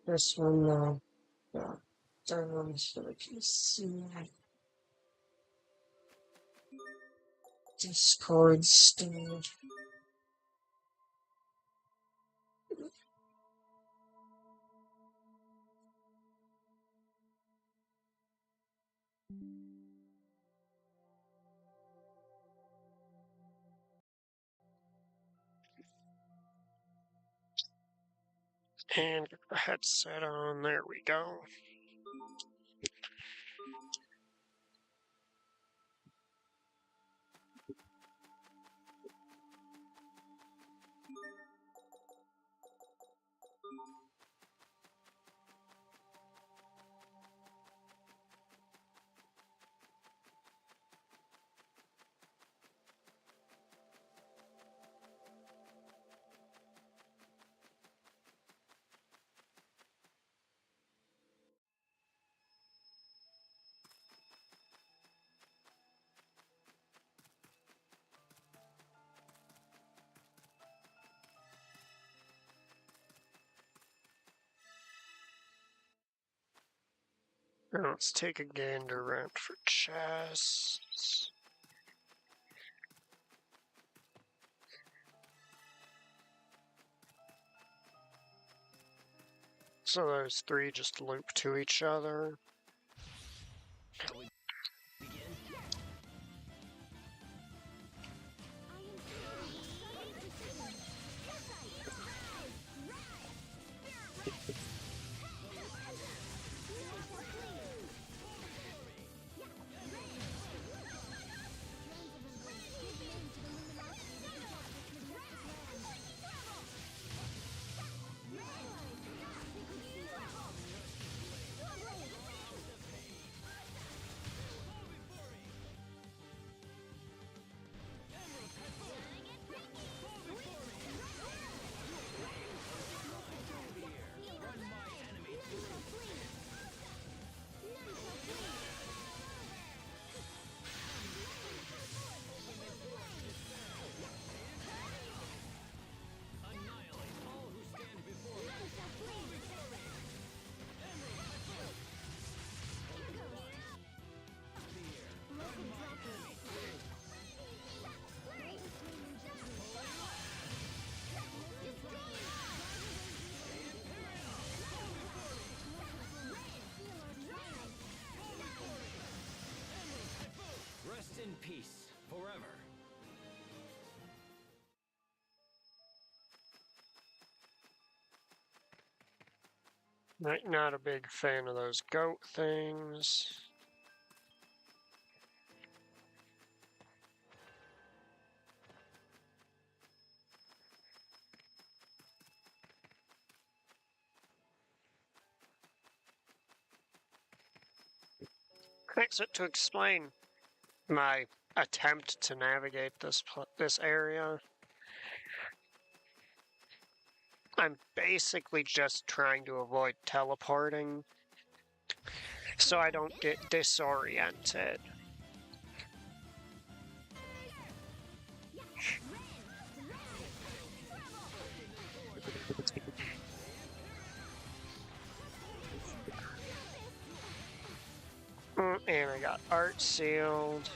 This one, yeah, turn on so we can see Discord still. And get the headset on. There we go. Now let's take a gander around for chests. So those three just loop to each other. Rest in peace forever. Not a big fan of those goat things. Exit to explain my attempt to navigate this area. I'm basically just trying to avoid teleporting so I don't get disoriented. And I got art sealed.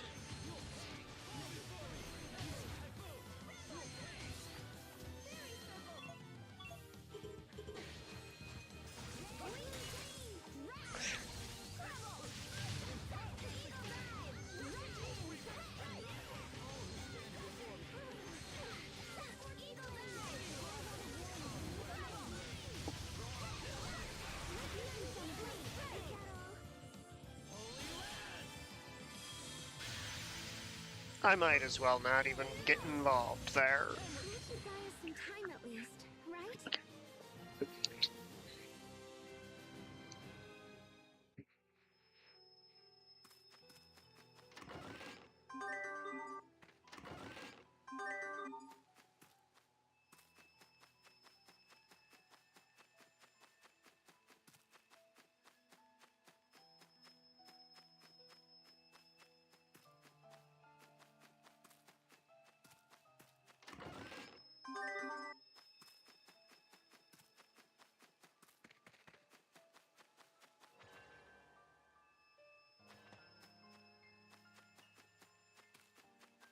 I might as well not even get involved there.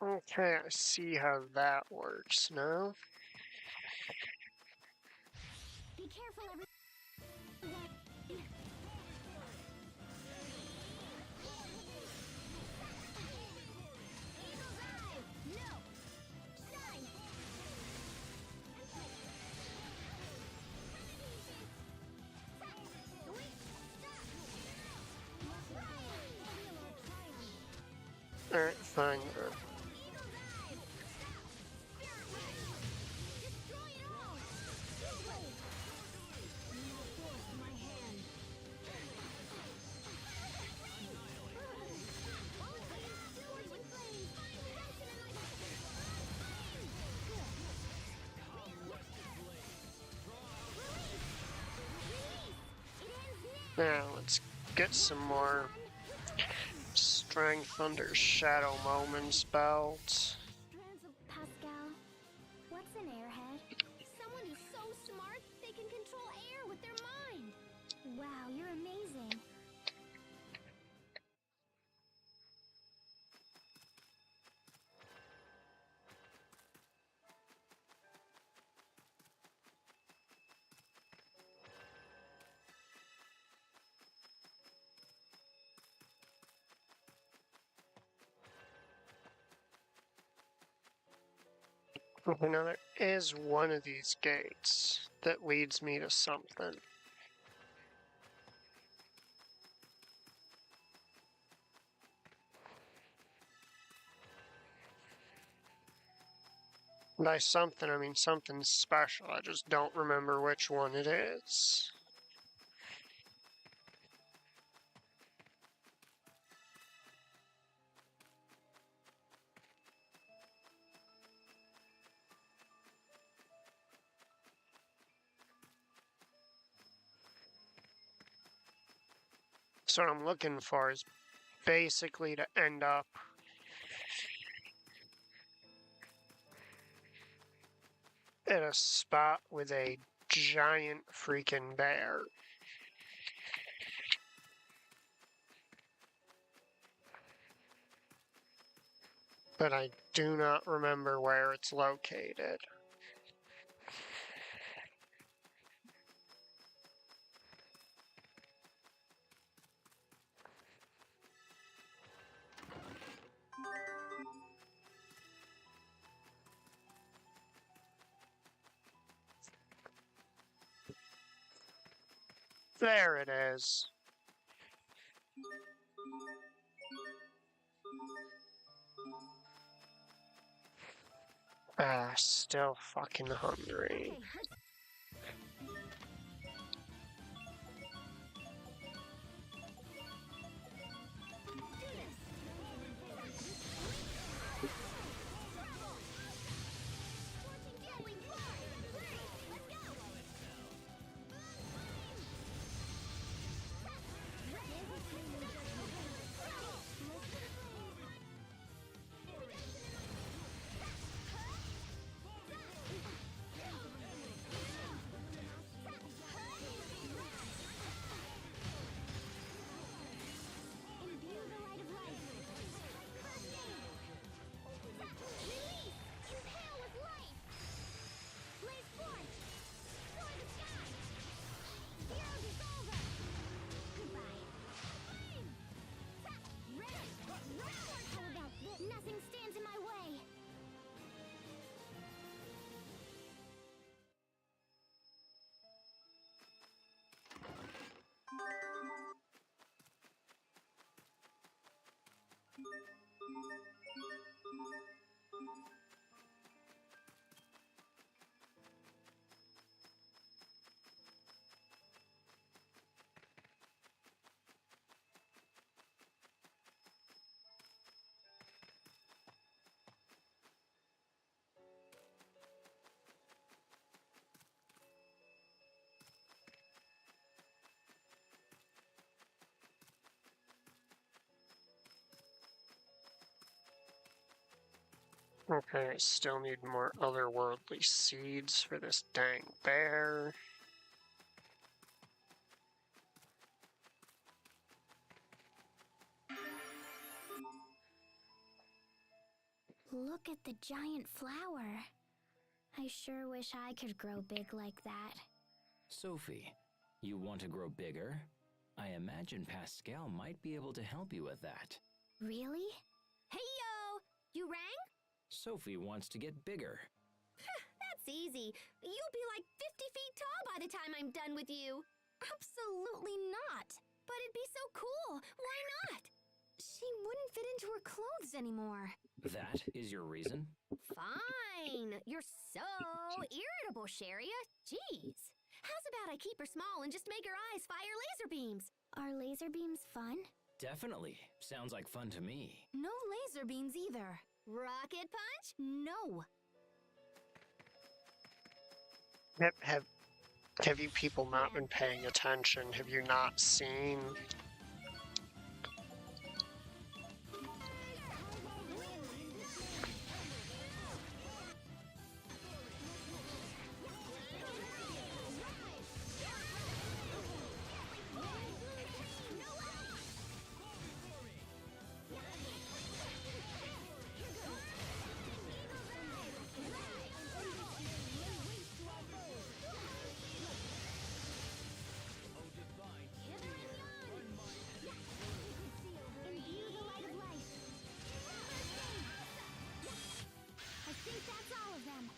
Okay, I see how that works now. Be careful, everyone. Eagle's Eye! No! Shine! Alright, fine. Now, let's get some more strength under Shadow Moments belt. Strands of Pascal. What's an airhead? Someone who's so smart they can control air with their mind. Wow, you're amazing. Okay, now there is one of these gates that leads me to something. By something, I mean something special. I just don't remember which one it is. So what I'm looking for is basically to end up at a spot with a giant freaking bear. But I do not remember where it's located. There it is. Ah, still fucking hungry. Okay, let's do this. Scorching Deathwing Fly! Let's go! Imbue the light of life. First aid. Release! Impale with life! Blaze forth! Soar the sky! Zero dissolver! Goodbye. Flame! Red! Red! How about this? Nothing stands in my way! Okay, I still need more otherworldly seeds for this dang bear. Look at the giant flower. I sure wish I could grow big like that. Sophie, you want to grow bigger? I imagine Pascal might be able to help you with that. Really? Hey yo! You rang? Sophie wants to get bigger. That's easy. You'll be like 50 feet tall by the time I'm done with you. Absolutely not. But it'd be so cool. Why not? She wouldn't fit into her clothes anymore. That is your reason? Fine. You're so irritable, Sharia. Jeez. How's about I keep her small and just make her eyes fire laser beams? Are laser beams fun? Definitely. Sounds like fun to me. No laser beams either. Rocket punch? No. Have you people not been paying attention? Have you not seen? Imbue the light of life. I think that's all of them.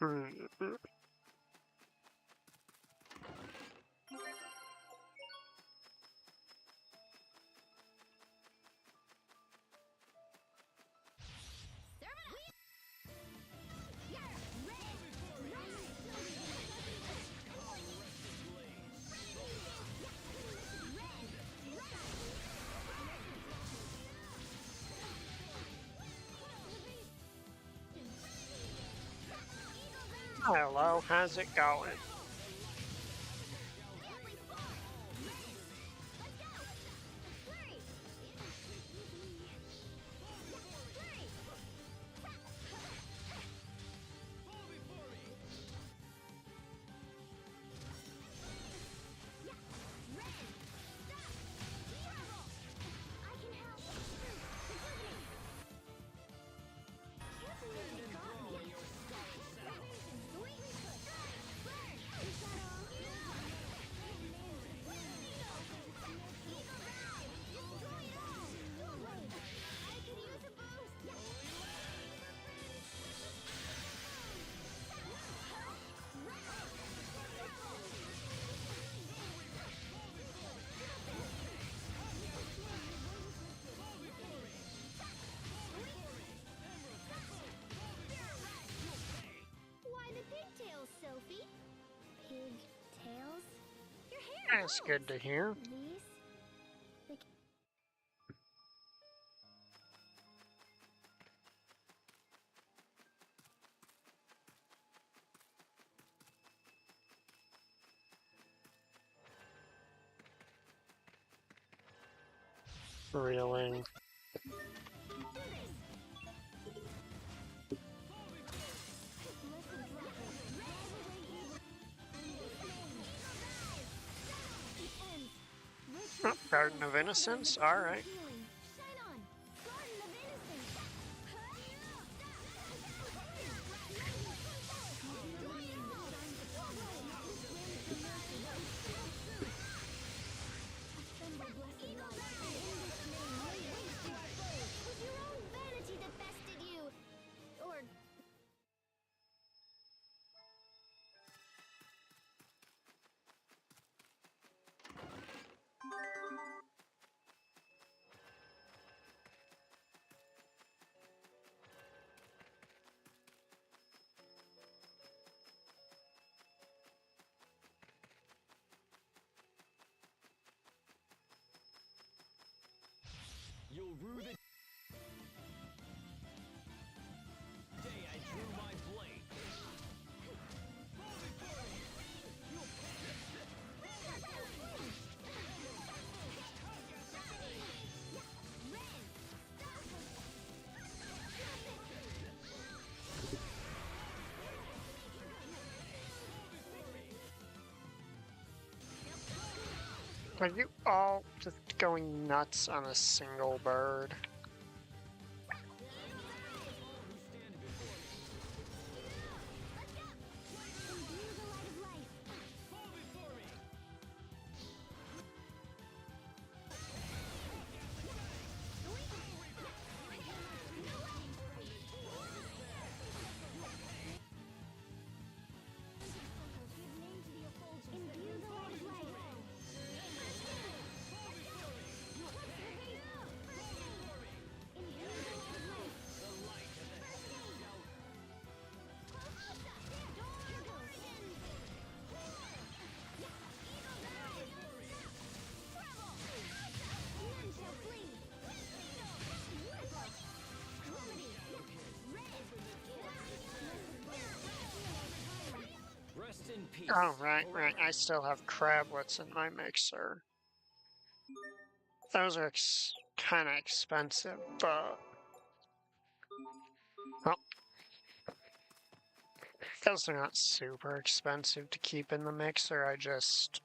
Hmm. Hello, how's it going? Why the pigtails, Sophie? Pigtails? Your hair That's grows. good to hear. These? They Really? Oh, Garden of Innocence? Alright. Shine on! Garden of Innocence! It was your own vanity that bested you! Or... You'll rue the day I drew my blade. Are you all just going nuts on a single bird? Rest in peace. Oh, right. I still have crablets in my mixer. Those are kind of expensive, but... Well, those are not super expensive to keep in the mixer, I just...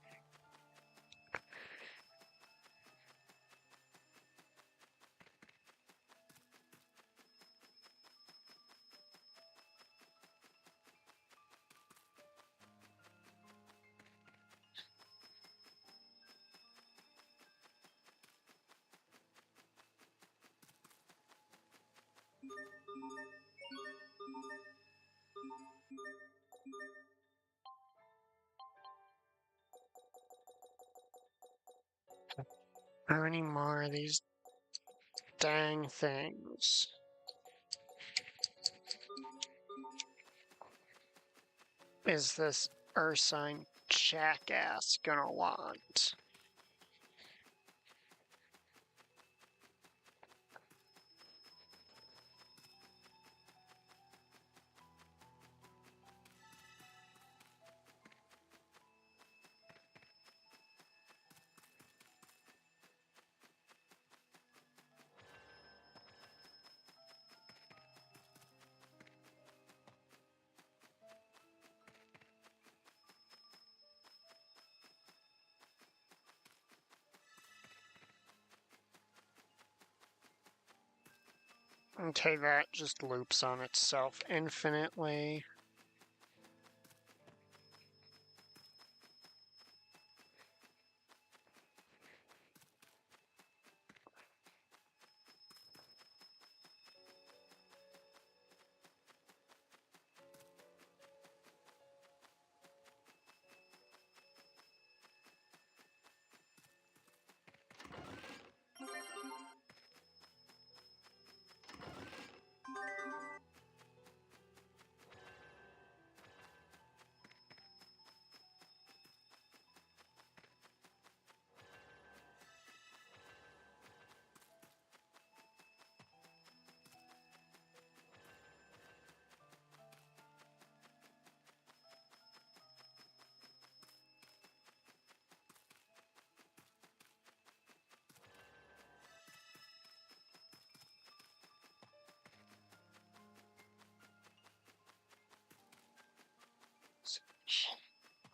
How many more of these dang things? Is this Ursine jackass gonna want? Okay, that just loops on itself infinitely.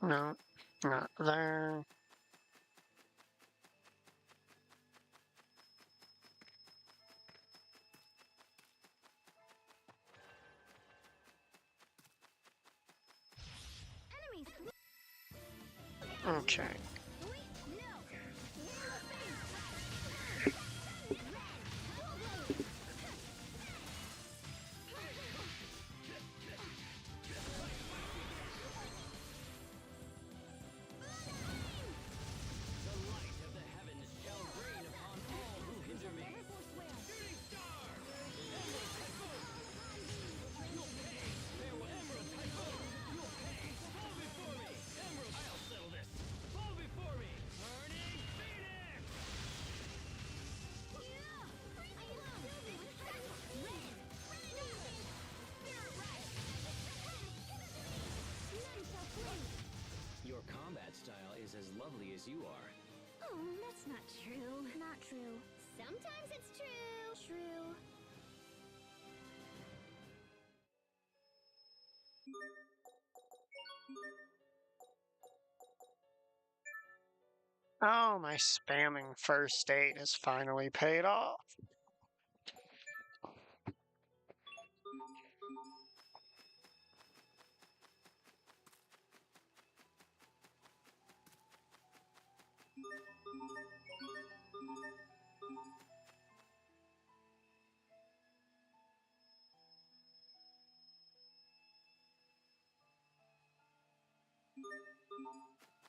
No, not there. Okay. Your combat style is as lovely as you are. Oh, that's not true. Not true. Sometimes it's true. True. Oh, my spamming first aid has finally paid off.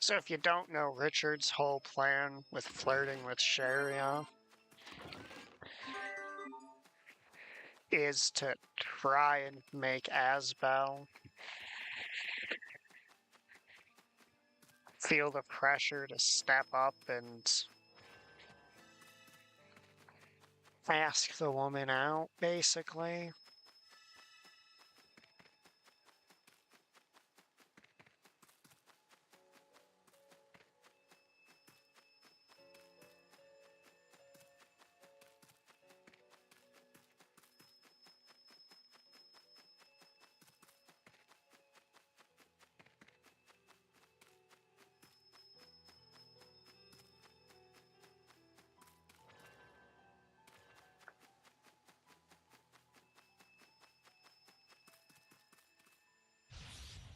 So if you don't know Richard's whole plan with flirting with Sharia is to try and make Asbel feel the pressure to step up and ask the woman out, basically.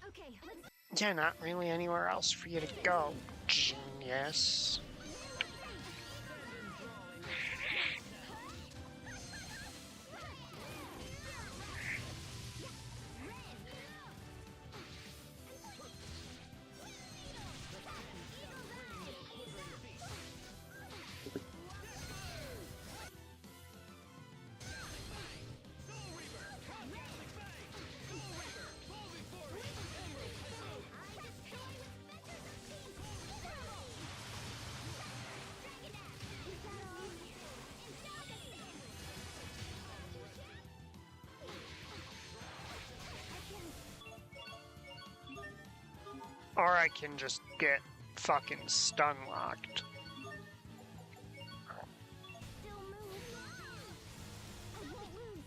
Okay, let's. Yeah, not really anywhere else for you to go, genius. Or I can just get fucking stun locked. Still move. I won't lose.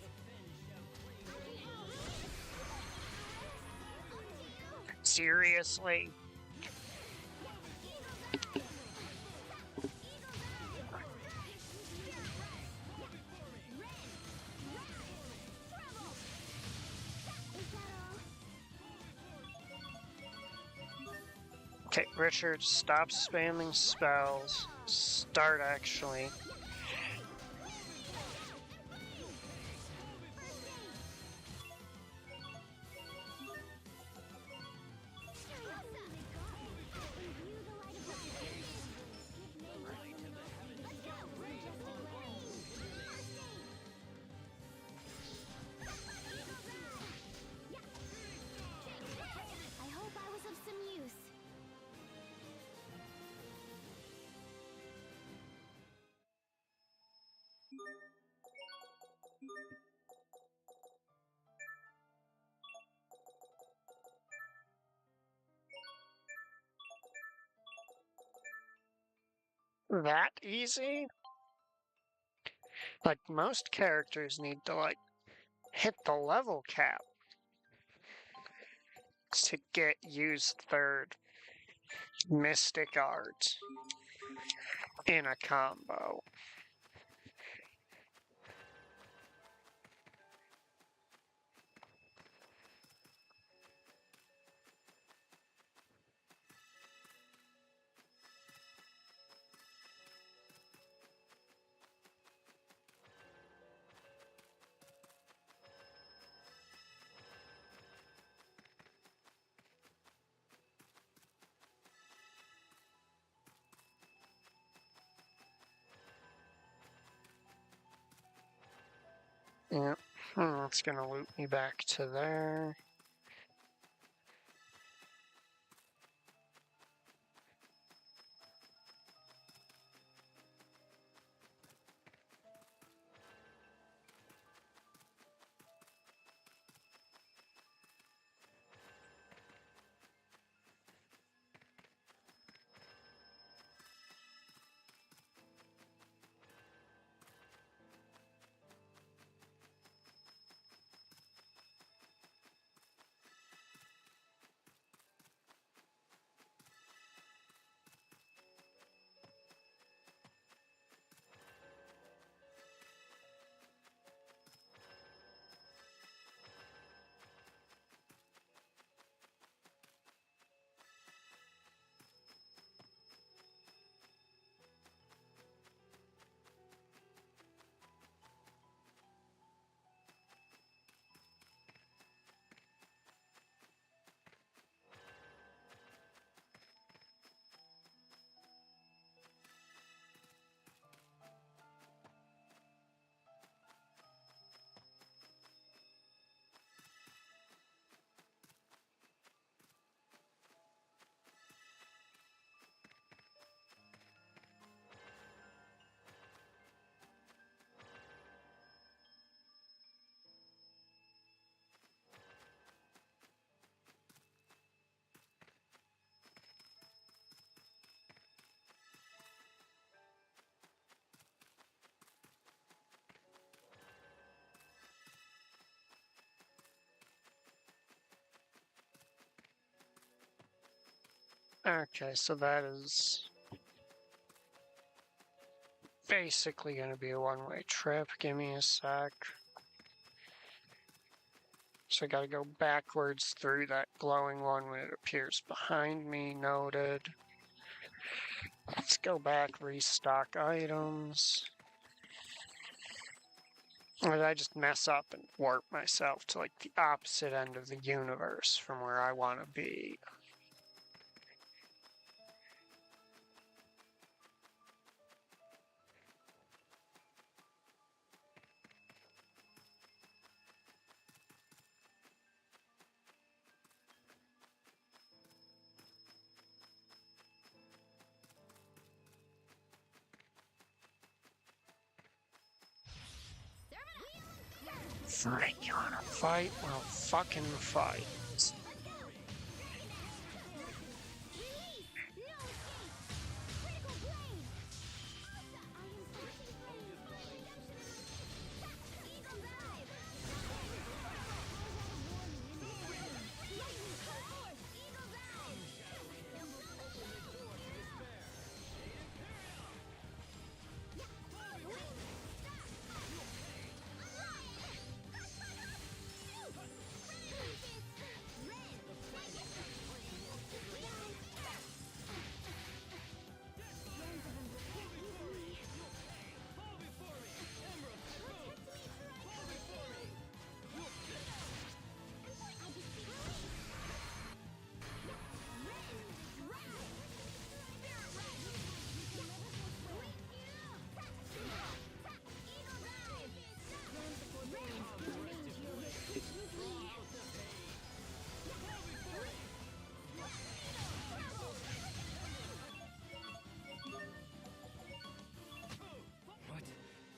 I can help. Seriously? Okay, Richard, stop spamming spells. Start actually. I hope I was of some use. That easy? Like, most characters need to, like, hit the level cap to use third Mystic Art in a combo. Yeah, it's gonna loop me back to there. Okay, so that is basically going to be a one-way trip. Give me a sec. So I gotta go backwards through that glowing one when it appears behind me. Noted. Let's go back, restock items. Or did I just mess up and warp myself to like the opposite end of the universe from where I want to be? Fine, you wanna fight? Well, fucking fight.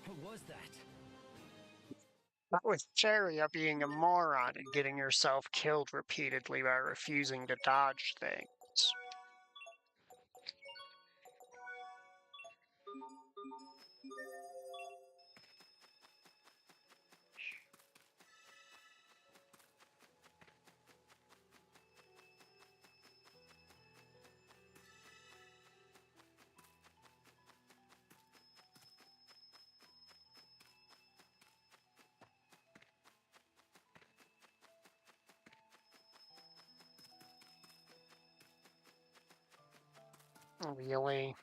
What was that? That was Cheria being a moron and getting herself killed repeatedly by refusing to dodge things. Really?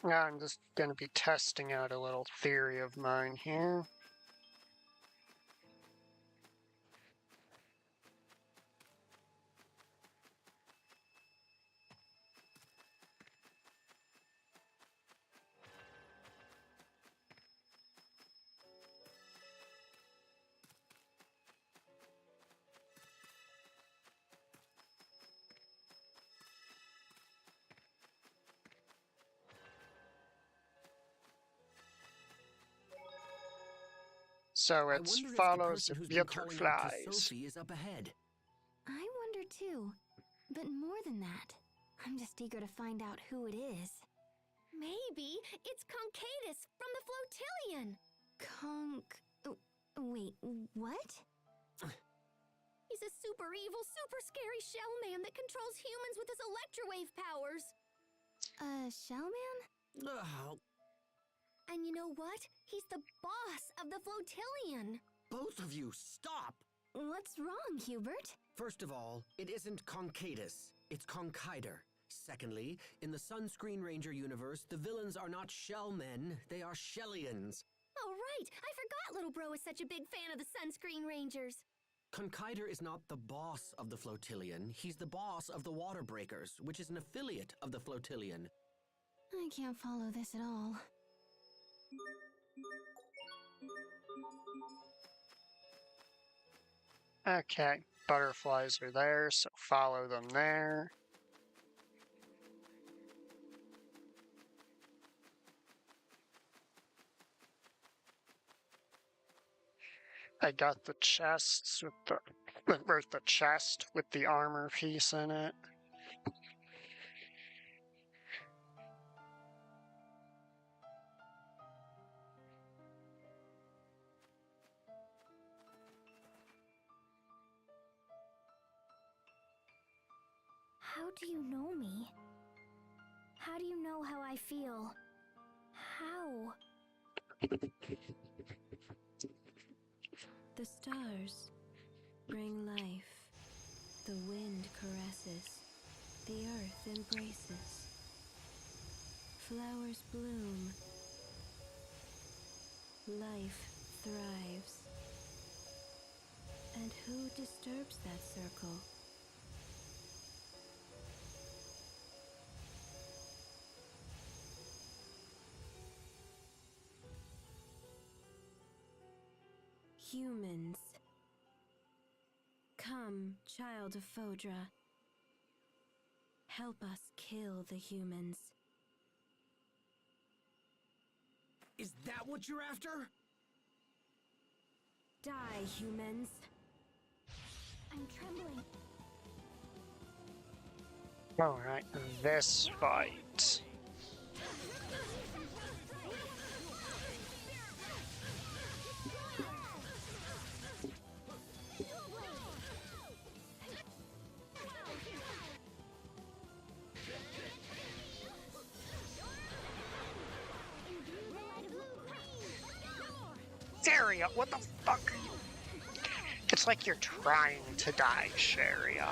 Yeah, I'm just gonna be testing out a little theory of mine here. So I it wonder if the follows person the who's been calling out to butterflies. Sophie is up ahead. I wonder too. But more than that, I'm just eager to find out who it is. Maybe it's Concatus from the Flotillion. Wait, what? He's a super evil, super scary shell man that controls humans with his electrowave powers. Shell man? Ugh, And you know what? He's the boss of the Flotillion. both of you, stop! What's wrong, Hubert? First of all, it isn't Concatus, it's Conkyder. Secondly, in the Sunscreen Ranger universe, the villains are not shellmen, they are Shellians. Oh, right. I forgot Little Bro is such a big fan of the Sunscreen Rangers. Conkyder is not the boss of the Flotillion, he's the boss of the Water Breakers, which is an affiliate of the Flotillion. I can't follow this at all. Okay, butterflies are there, so follow them there. I got the chests with the chest with the armor piece in it. How do you know me? How do you know how I feel? How? The stars bring life. The wind caresses. The earth embraces. Flowers bloom. Life thrives. And who disturbs that circle? Humans. Come, child of Fodra. Help us kill the humans. Is that what you're after? Die, humans. I'm trembling. Alright, this fight. Sharia, what the fuck are you? It's like you're trying to die, Sharia.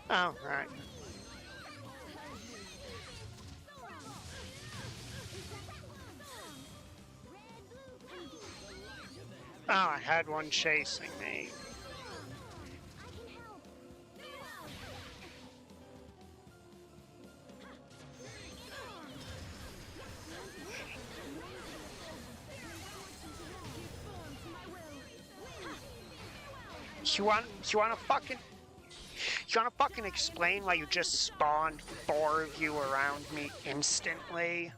Oh, right. Oh, I had one chasing me. You wanna fucking explain why you just spawned 4 of you around me instantly?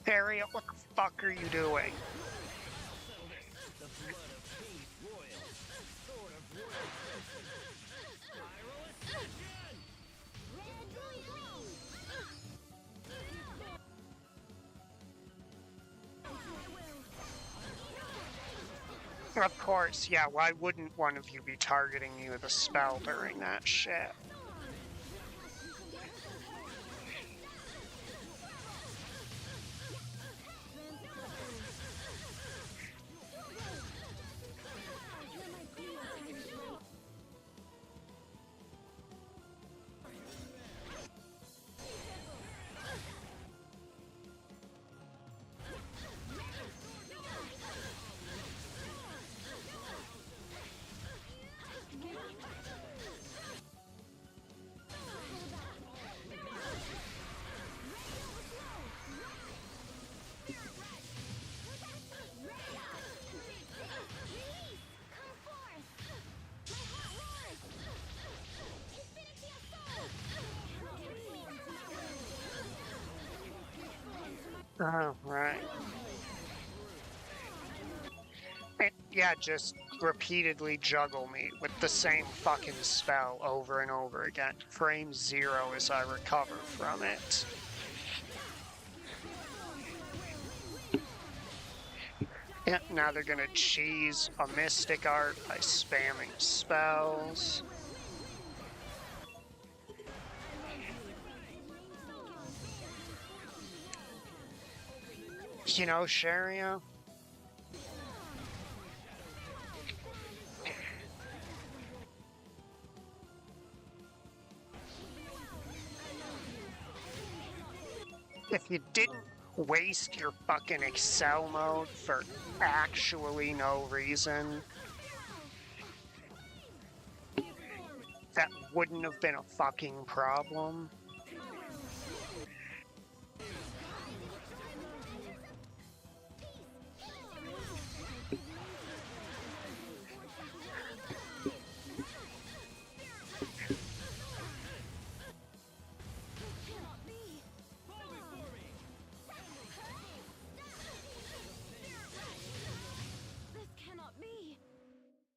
Harriet, what the fuck are you doing? Of course, yeah, why wouldn't one of you be targeting you with a spell during that shit? Oh, right. Yeah, just repeatedly juggle me with the same fucking spell over and over again. Frame 0 as I recover from it. Yeah, now they're gonna cheese a Mystic Art by spamming spells. You know, Sharia? If you didn't waste your fucking Excel mode for actually no reason, that wouldn't have been a fucking problem.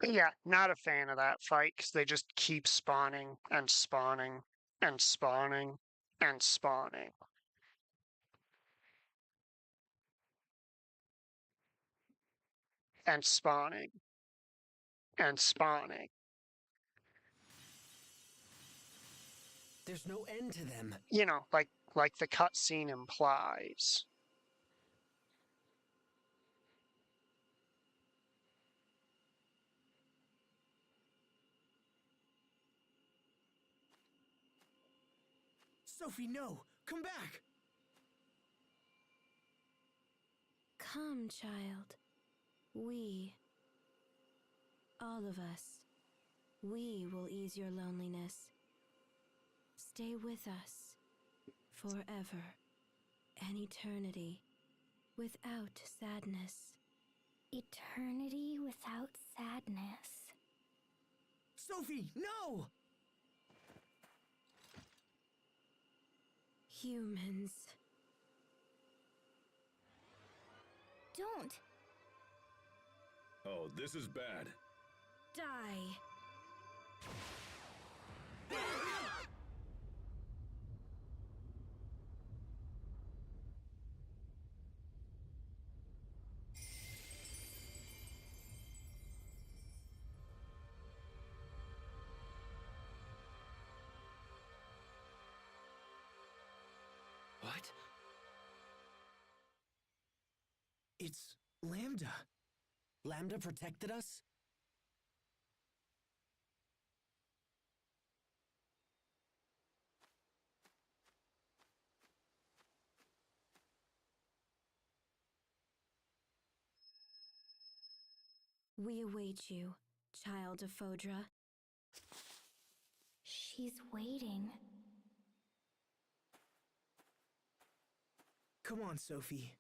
Yeah, not a fan of that fight because they just keep spawning and spawning and spawning and spawning. And spawning and spawning. There's no end to them. You know, like the cutscene implies. Sophie, no! Come back! Come, child. We, all of us, we will ease your loneliness. Stay with us forever, an eternity, without sadness. Eternity without sadness. Sophie, no! Humans. Don't. Oh, this is bad. Die. What? It's Lambda. Lambda protected us? We await you, child of Fodra. She's waiting. Come on, Sophie.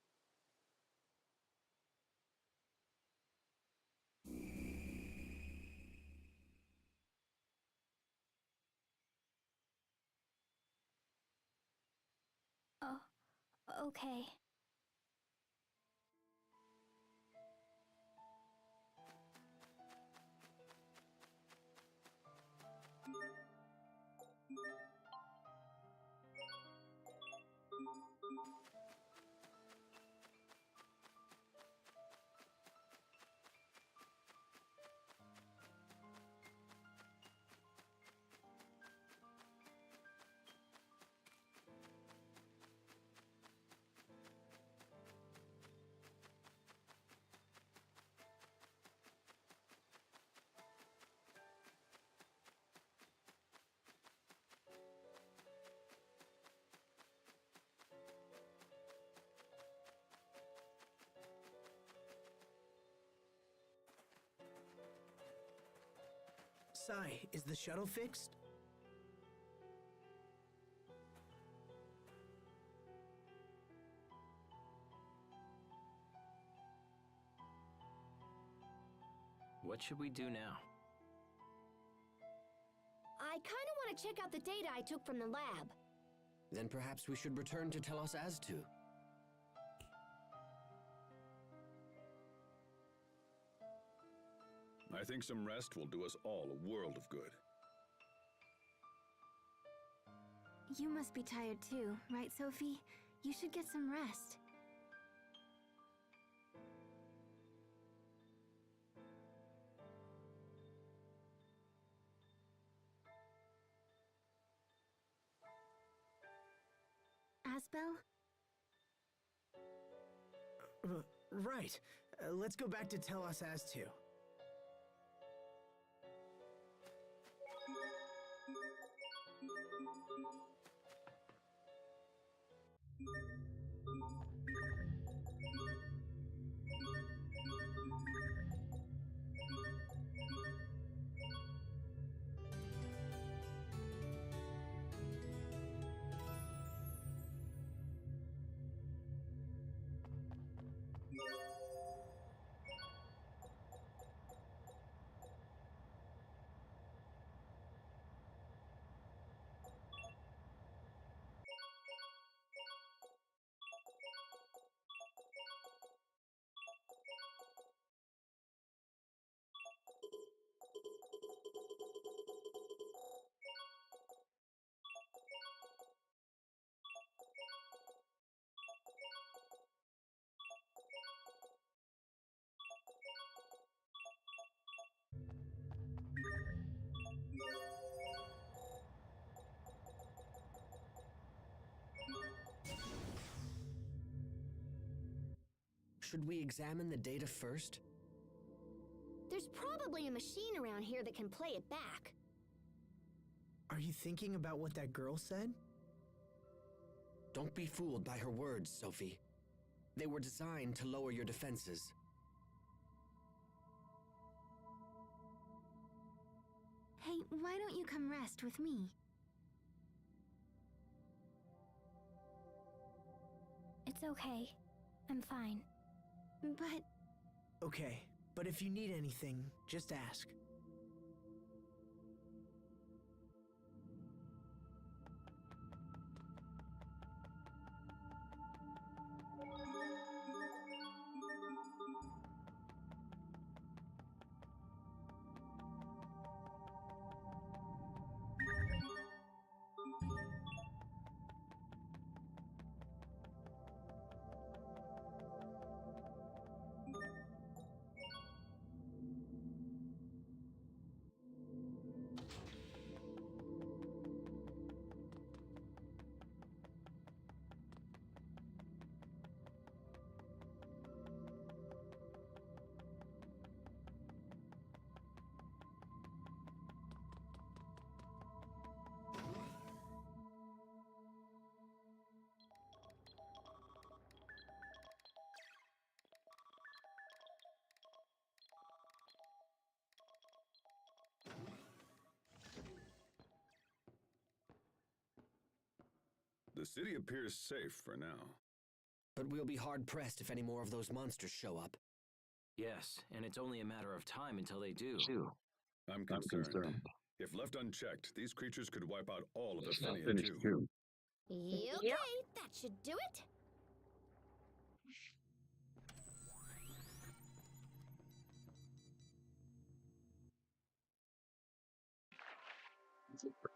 Oh, okay. Sai, is the shuttle fixed? What should we do now? I kinda wanna check out the data I took from the lab. Then perhaps we should return to Telos Aztu. I think some rest will do us all a world of good. You must be tired too, right, Sophie? You should get some rest. Asbel? Right. Let's go back to Telos Aztu. Should we examine the data first? There's probably a machine around here that can play it back. Are you thinking about what that girl said? Don't be fooled by her words, Sophie. They were designed to lower your defenses. Hey, why don't you come rest with me? It's okay. I'm fine. But Okay, but if you need anything, just ask. The city appears safe for now. But we'll be hard-pressed if any more of those monsters show up. Yes, and it's only a matter of time until they do. I'm concerned. If left unchecked, these creatures could wipe out all of Athenian too. Okay, that should do it.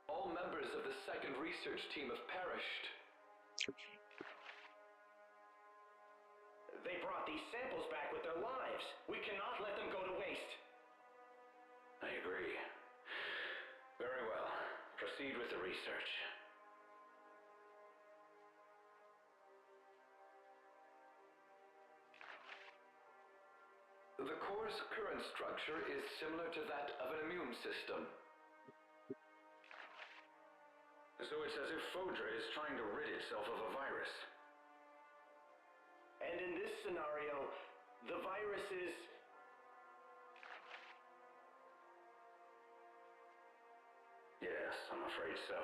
All members of the second research team have perished. They brought these samples back with their lives. We cannot let them go to waste. I agree. Very well. Proceed with the research. The core's current structure is similar to that of an immune system. So it's as if Phodra is trying to rid itself of a virus. And in this scenario, the virus is... Yes, I'm afraid so.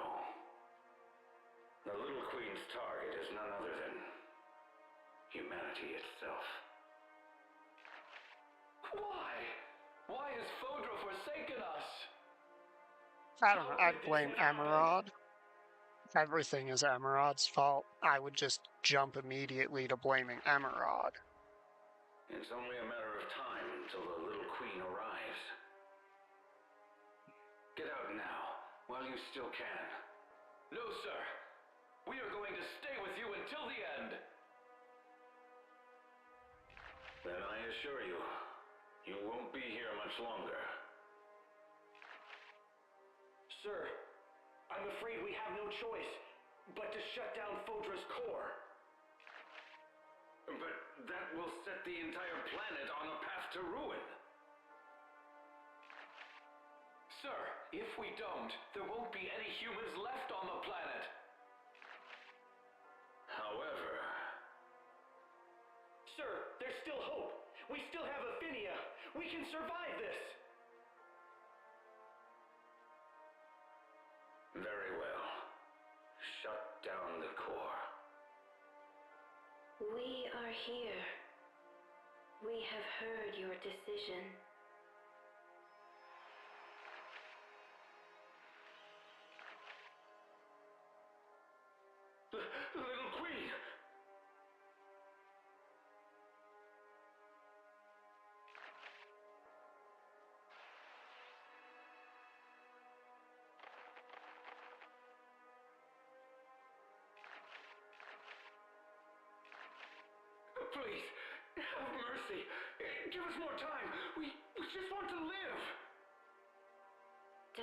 The Little Queen's target is none other than humanity itself. Why? Why has Fodra forsaken us? I don't know. I'd blame Emerald. Everything is Emerald's fault. I would just jump immediately to blaming Emerald. It's only a matter of time until the Little Queen arrives. Get out now, while you still can. No, sir. We are going to stay with you until the end. Then I assure you, you won't be here much longer. Sir, I'm afraid we have no choice but to shut down Fodra's core. But that will set the entire planet on a path to ruin. Sir, if we don't, there won't be any humans left on the planet. However... Sir, there's still hope. We still have Affinia. We can survive this. Very well. Shut down the core. We are here. We have heard your decision. The Little Queen! Please, have mercy. Give us more time. We just want to live. Die,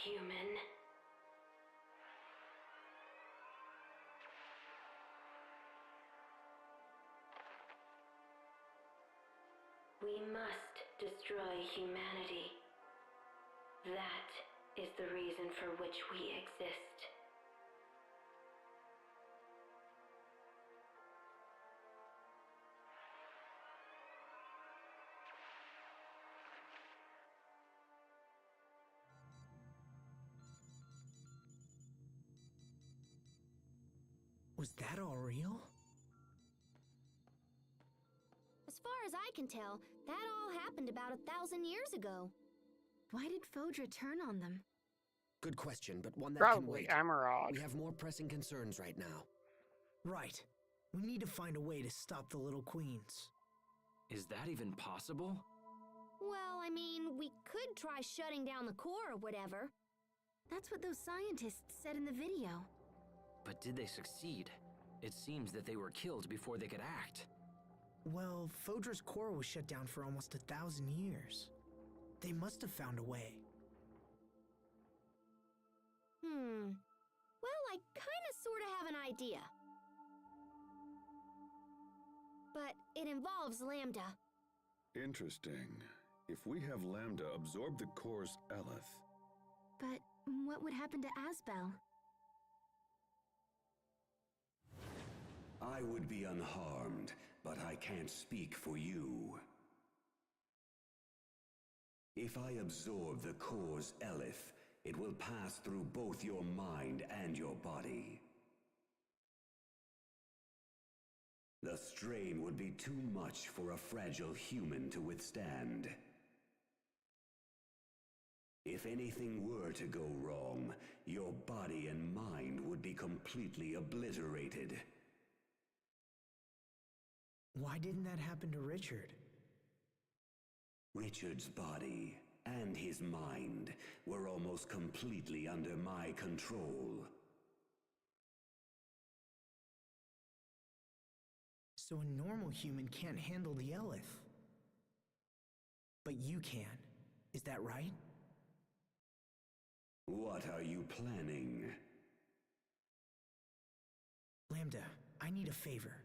human. We must destroy humanity. That is the reason for which we exist. Was that all real? As far as I can tell, that all happened about 1,000 years ago. Why did Fodra turn on them? Good question, but one that Probably can wait. Emerald. We have more pressing concerns right now. Right. We need to find a way to stop the Little Queens. Is that even possible? Well, I mean, we could try shutting down the core or whatever. That's what those scientists said in the video. But did they succeed? It seems that they were killed before they could act. Well, Fodra's core was shut down for almost 1,000 years. They must have found a way. Well, I kinda sorta have an idea. But it involves Lambda. Interesting. If we have Lambda absorb the core's Eleth... But what would happen to Asbel? I would be unharmed, but I can't speak for you. If I absorb the core's Eleth, it will pass through both your mind and your body. The strain would be too much for a fragile human to withstand. If anything were to go wrong, your body and mind would be completely obliterated. Why didn't that happen to Richard? Richard's body and his mind were almost completely under my control. So a normal human can't handle the Eleth. But you can. Is that right? What are you planning? Lambda, I need a favor.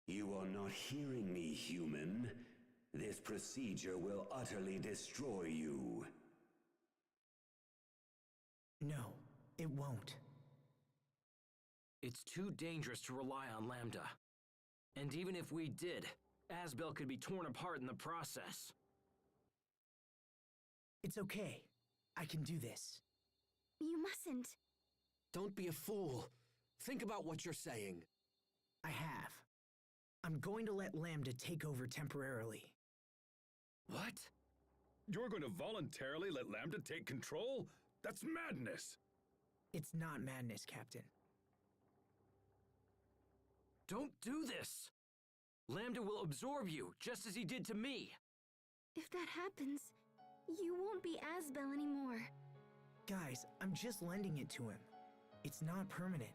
You are not hearing me, human. This procedure will utterly destroy you. No, it won't. It's too dangerous to rely on Lambda. And even if we did, Asbel could be torn apart in the process. It's okay. I can do this. You mustn't. Don't be a fool. Think about what you're saying. I have. I'm going to let Lambda take over temporarily. What? You're going to voluntarily let Lambda take control? That's madness! It's not madness, Captain. Don't do this! Lambda will absorb you, just as he did to me. If that happens, you won't be Asbel anymore. Guys, I'm just lending it to him. It's not permanent.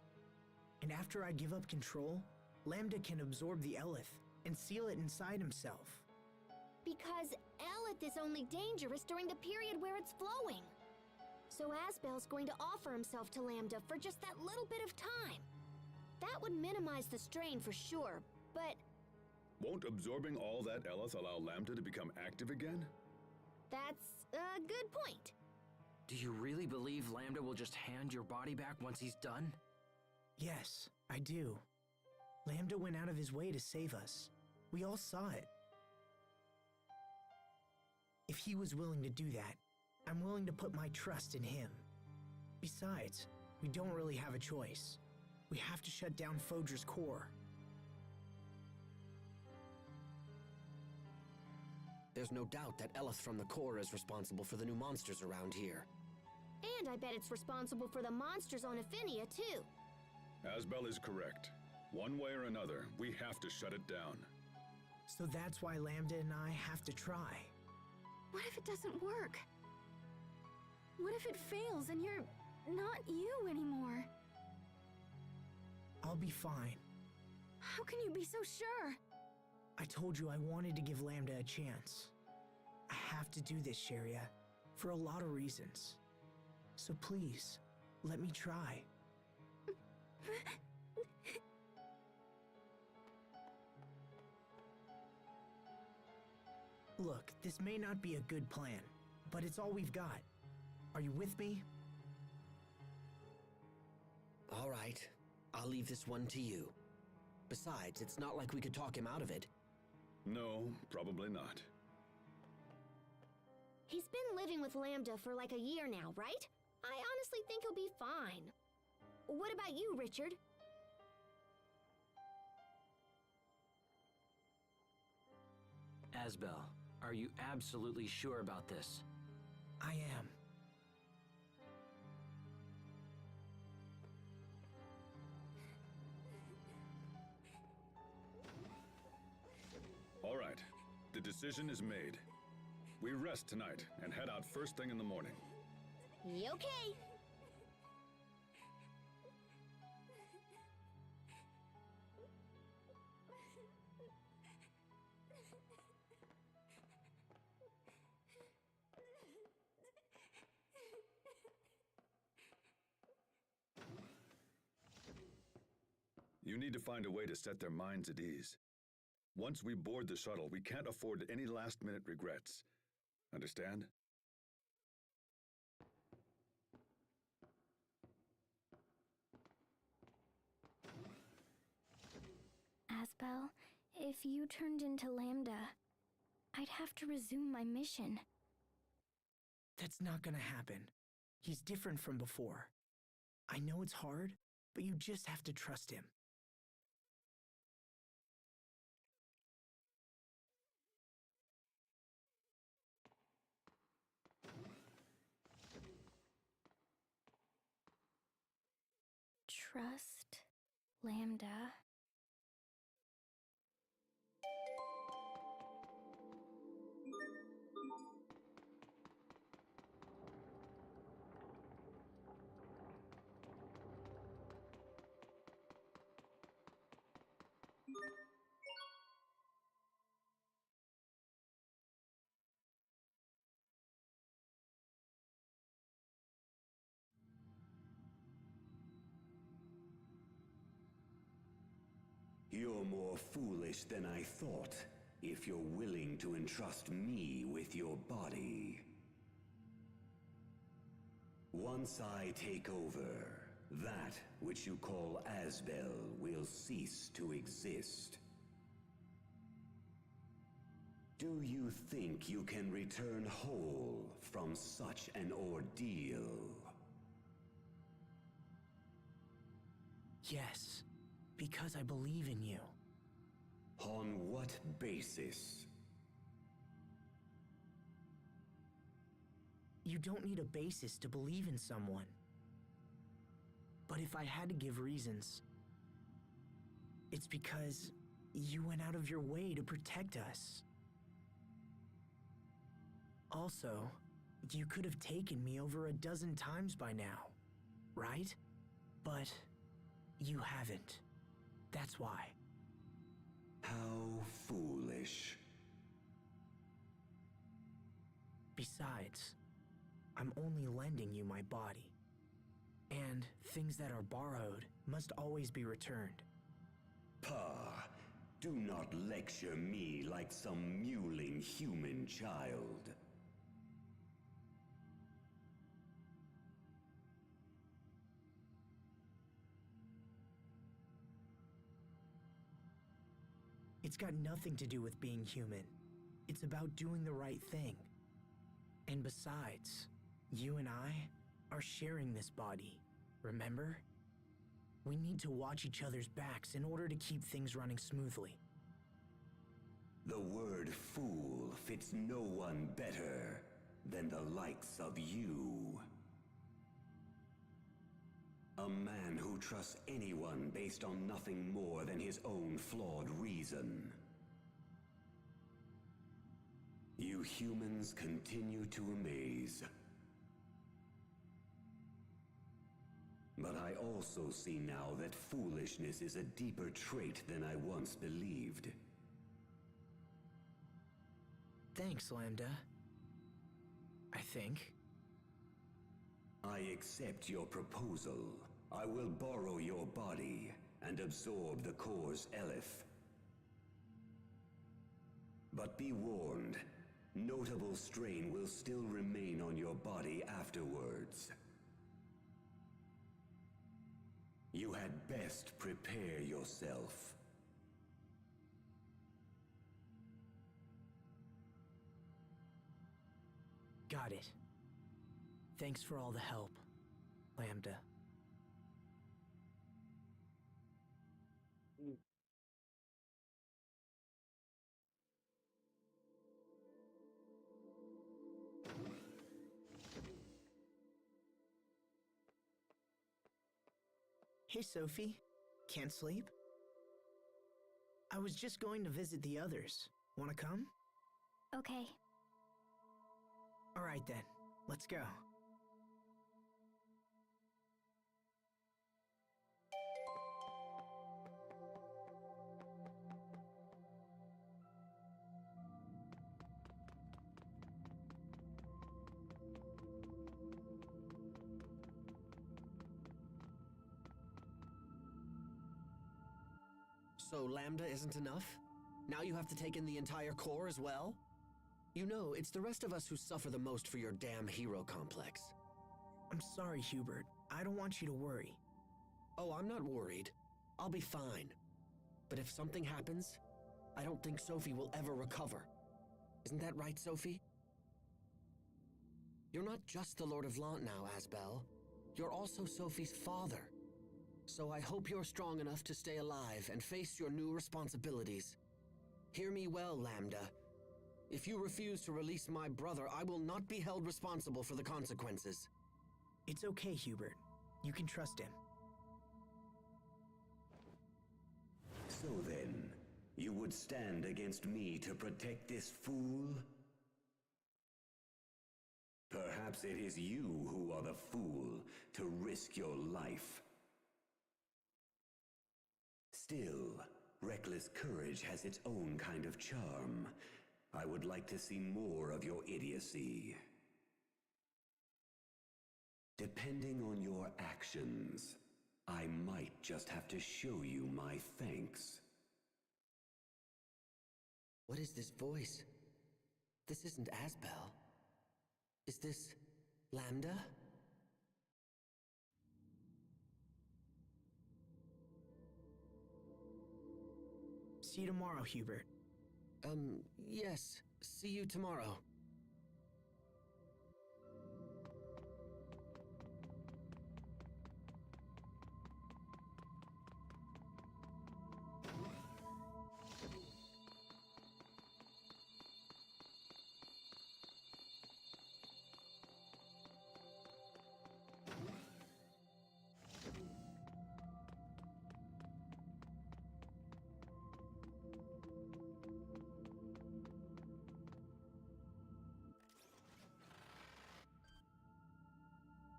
And after I give up control, Lambda can absorb the Elith and seal it inside himself. Because Elith is only dangerous during the period where it's flowing. So Asbel's going to offer himself to Lambda for just that little bit of time. That would minimize the strain for sure, but... Won't absorbing all that Elith allow Lambda to become active again? That's a good point. Do you really believe Lambda will just hand your body back once he's done? Yes, I do. Lambda went out of his way to save us. We all saw it. If he was willing to do that, I'm willing to put my trust in him. Besides, we don't really have a choice. We have to shut down Fodra's core. There's no doubt that Elith from the core is responsible for the new monsters around here. And I bet it's responsible for the monsters on Affinia, too. Asbel is correct. One way or another, we have to shut it down. So that's why Lambda and I have to try. What if it doesn't work? What if it fails and you're not you anymore? I'll be fine. How can you be so sure? I told you I wanted to give Lambda a chance. I have to do this, Sharia, for a lot of reasons. So please, let me try. Look, this may not be a good plan, but it's all we've got. Are you with me? All right, I'll leave this one to you. Besides, it's not like we could talk him out of it. No, probably not. He's been living with Lambda for like a year now, right? I honestly think he'll be fine. What about you, Richard? Asbel, are you absolutely sure about this? I am. All right, the decision is made. We rest tonight and head out first thing in the morning. Okay. You need to find a way to set their minds at ease. Once we board the shuttle, we can't afford any last-minute regrets. Understand? Asbel, if you turned into Lambda, I'd have to resume my mission. That's not gonna happen. He's different from before. I know it's hard, but you just have to trust him. Trust Lambda. You're more foolish than I thought, if you're willing to entrust me with your body. Once I take over, that which you call Asbel will cease to exist. Do you think you can return whole from such an ordeal? Yes, because I believe in you. On what basis? You don't need a basis to believe in someone. But if I had to give reasons, it's because you went out of your way to protect us. Also, you could have taken me over a dozen times by now, right? But you haven't. That's why. How foolish. Besides, I'm only lending you my body. And things that are borrowed must always be returned. Pah, do not lecture me like some mewling human child. It's got nothing to do with being human. It's about doing the right thing. And besides, you and I are sharing this body, remember? We need to watch each other's backs in order to keep things running smoothly. The word fool fits no one better than the likes of you. A man who trusts anyone based on nothing more than his own flawed reason. You humans continue to amaze. But I also see now that foolishness is a deeper trait than I once believed. Thanks, Lambda. I think. I accept your proposal. I will borrow your body and absorb the core's Eleth. But be warned, notable strain will still remain on your body afterwards. You had best prepare yourself. Got it. Thanks for all the help, Lambda. Hey, Sophie. Can't sleep? I was just going to visit the others. Wanna come? Okay. All right then. Let's go. So Lambda isn't enough? Now you have to take in the entire core as well? You know, it's the rest of us who suffer the most for your damn hero complex. I'm sorry, Hubert. I don't want you to worry. Oh, I'm not worried. I'll be fine. But if something happens, I don't think Sophie will ever recover. Isn't that right, Sophie? You're not just the Lord of Lant now, Asbel. You're also Sophie's father. So I hope you're strong enough to stay alive and face your new responsibilities. Hear me well, Lambda. If you refuse to release my brother, I will not be held responsible for the consequences. It's okay, Hubert. You can trust him. So then, you would stand against me to protect this fool? Perhaps it is you who are the fool to risk your life. Still, reckless courage has its own kind of charm. I would like to see more of your idiocy. Depending on your actions, I might just have to show you my thanks. What is this voice? This isn't Asbel. Is this Lambda? See you tomorrow, Hubert. Yes. See you tomorrow.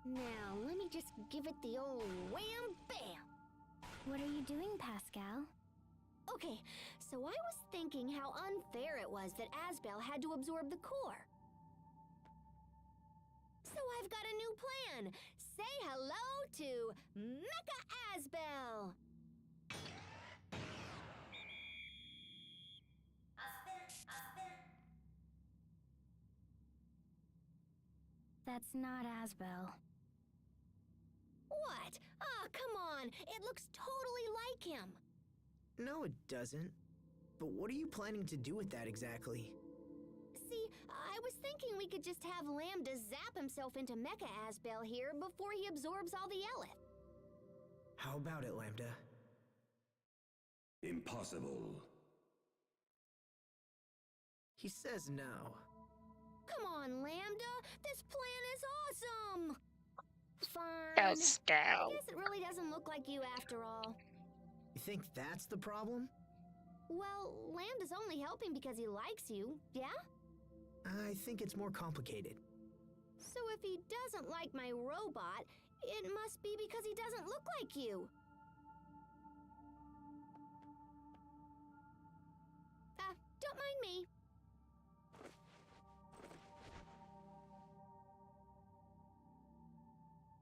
Now, let me just give it the old wham-bam! What are you doing, Pascal? Okay, so I was thinking how unfair it was that Asbel had to absorb the core. So I've got a new plan! Say hello to Mecha Asbel! That's not Asbel. What? Ah, come on! It looks totally like him! No, it doesn't. But what are you planning to do with that exactly? See, I was thinking we could just have Lambda zap himself into Mecha Asbel here before he absorbs all the Elith. How about it, Lambda? Impossible. He says no. Come on, Lambda! This plan is awesome! Fine. Pascal. I guess it really doesn't look like you after all. You think that's the problem? Well, Lambda's only helping because he likes you, yeah? I think it's more complicated. So if he doesn't like my robot, it must be because he doesn't look like you. Don't mind me.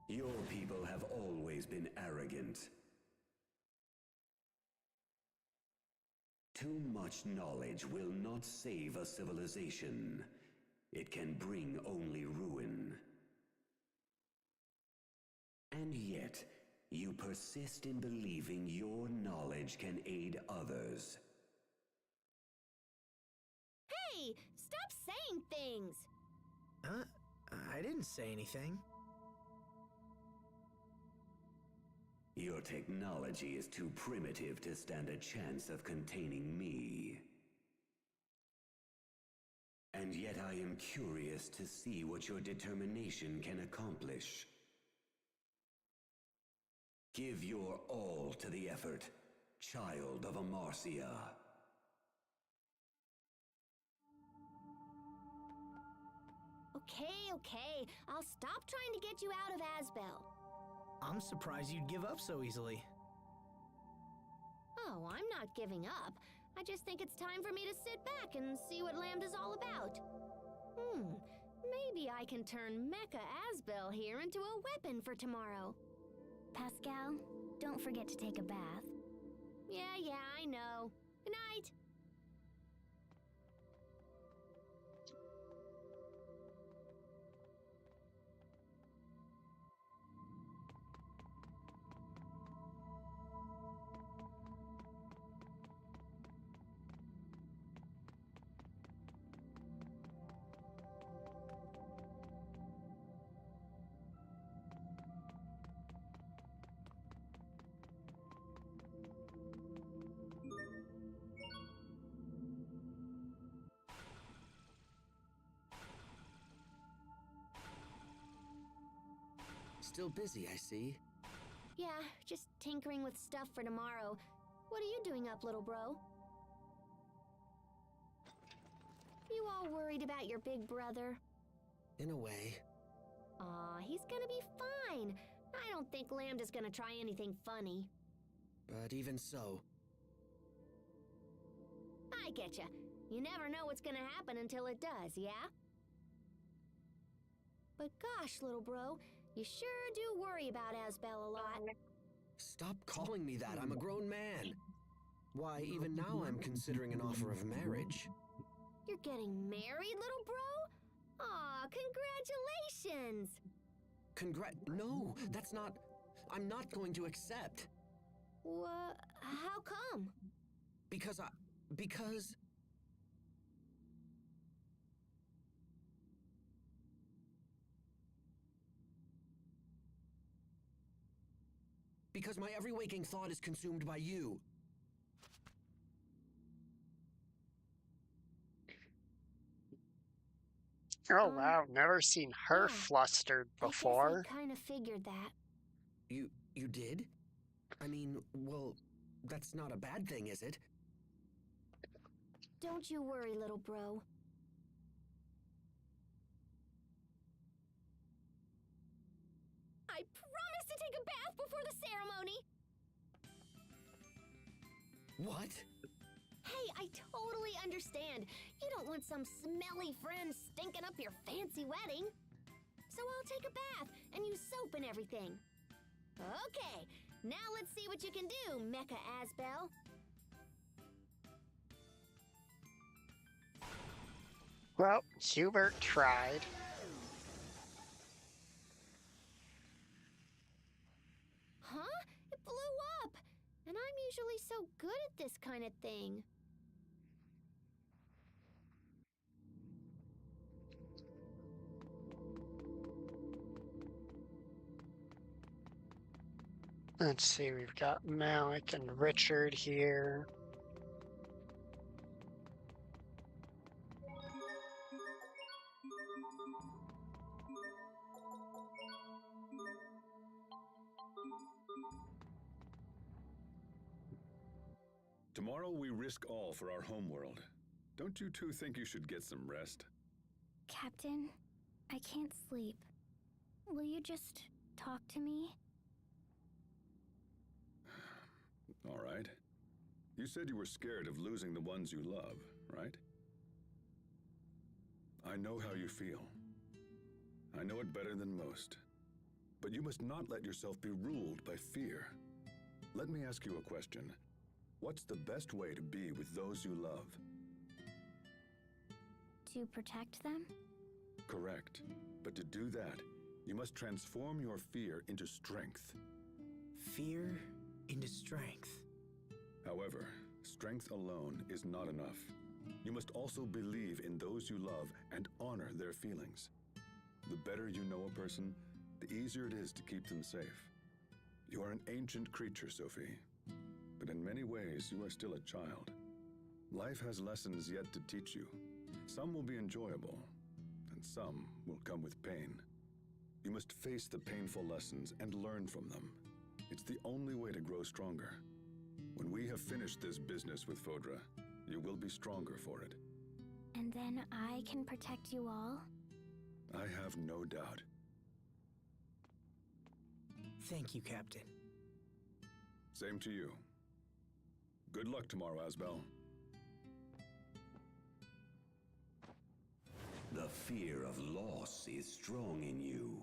Your people have always been arrogant. Too much knowledge will not save a civilization. It can bring only ruin. And yet, you persist in believing your knowledge can aid others. Hey, stop saying things! I didn't say anything. Your technology is too primitive to stand a chance of containing me. And yet I am curious to see what your determination can accomplish. Give your all to the effort, child of Amarcia. Okay, I'll stop trying to get you out of Asbel. I'm surprised you'd give up so easily. Oh, I'm not giving up. I just think it's time for me to sit back and see what Lambda's all about. Maybe I can turn Mecha Asbel here into a weapon for tomorrow. Pascal, don't forget to take a bath. Yeah, I know. Good night. Still busy, I see. Yeah, just tinkering with stuff for tomorrow. What are you doing up, little bro? You all worried about your big brother? In a way. Aw, he's gonna be fine. I don't think Lambda's gonna try anything funny. But even so... I getcha. You never know what's gonna happen until it does, yeah? But gosh, little bro, you sure do worry about Asbel a lot. Stop calling me that. I'm a grown man. Why, even now I'm considering an offer of marriage. You're getting married, little bro? Aw, congratulations! No, that's not... I'm not going to accept. What? How come? Because... because my every waking thought is consumed by you. Oh wow, never seen her yeah. flustered I guess before. I kind of figured that. You did? I mean, well, that's not a bad thing, is it? Don't you worry, little bro. I promise to take a bath before the ceremony! What? Hey, I totally understand. You don't want some smelly friend stinking up your fancy wedding. So I'll take a bath and use soap and everything. Okay, now let's see what you can do, Mecha Asbel. Well, Hubert tried. Huh? It blew up! And I'm usually so good at this kind of thing. Let's see, we've got Malik and Richard here. Tomorrow we risk all for our homeworld. Don't you two think you should get some rest? Captain, I can't sleep. Will you just talk to me? All right. You said you were scared of losing the ones you love, right? I know how you feel. I know it better than most. But you must not let yourself be ruled by fear. Let me ask you a question. What's the best way to be with those you love? To protect them? Correct. But to do that, you must transform your fear into strength. Fear into strength. However, strength alone is not enough. You must also believe in those you love and honor their feelings. The better you know a person, the easier it is to keep them safe. You are an ancient creature, Sophie. But in many ways, you are still a child. Life has lessons yet to teach you. Some will be enjoyable, and some will come with pain. You must face the painful lessons and learn from them. It's the only way to grow stronger. When we have finished this business with Fodra, you will be stronger for it. And then I can protect you all? I have no doubt. Thank you, Captain. Same to you. Good luck tomorrow, Asbel. The fear of loss is strong in you.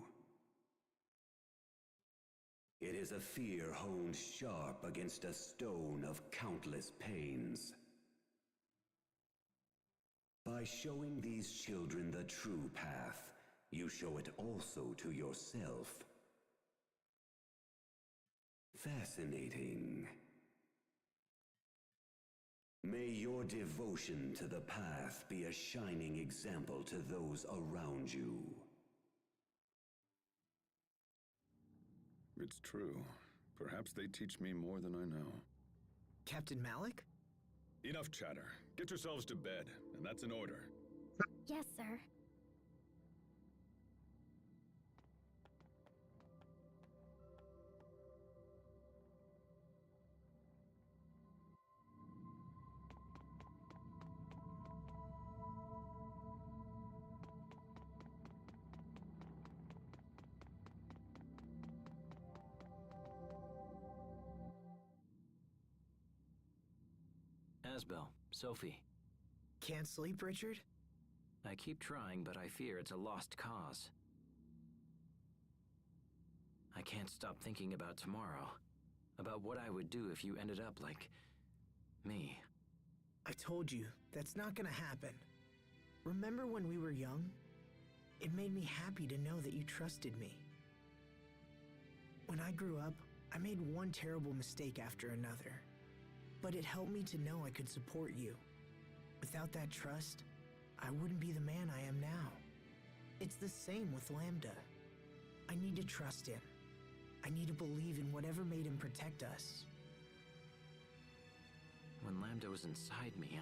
It is a fear honed sharp against a stone of countless pains. By showing these children the true path, you show it also to yourself. Fascinating. May your devotion to the path be a shining example to those around you. It's true. Perhaps they teach me more than I know. Captain Malik? Enough chatter. Get yourselves to bed, and that's an order. Yes, sir. Asbel, Sophie. Can't sleep, Richard? I keep trying, but I fear it's a lost cause. I can't stop thinking about tomorrow. About what I would do if you ended up like me. I told you, that's not gonna happen. Remember when we were young? It made me happy to know that you trusted me. When I grew up, I made one terrible mistake after another. But it helped me to know I could support you. Without that trust, I wouldn't be the man I am now. It's the same with Lambda. I need to trust him. I need to believe in whatever made him protect us. When Lambda was inside me,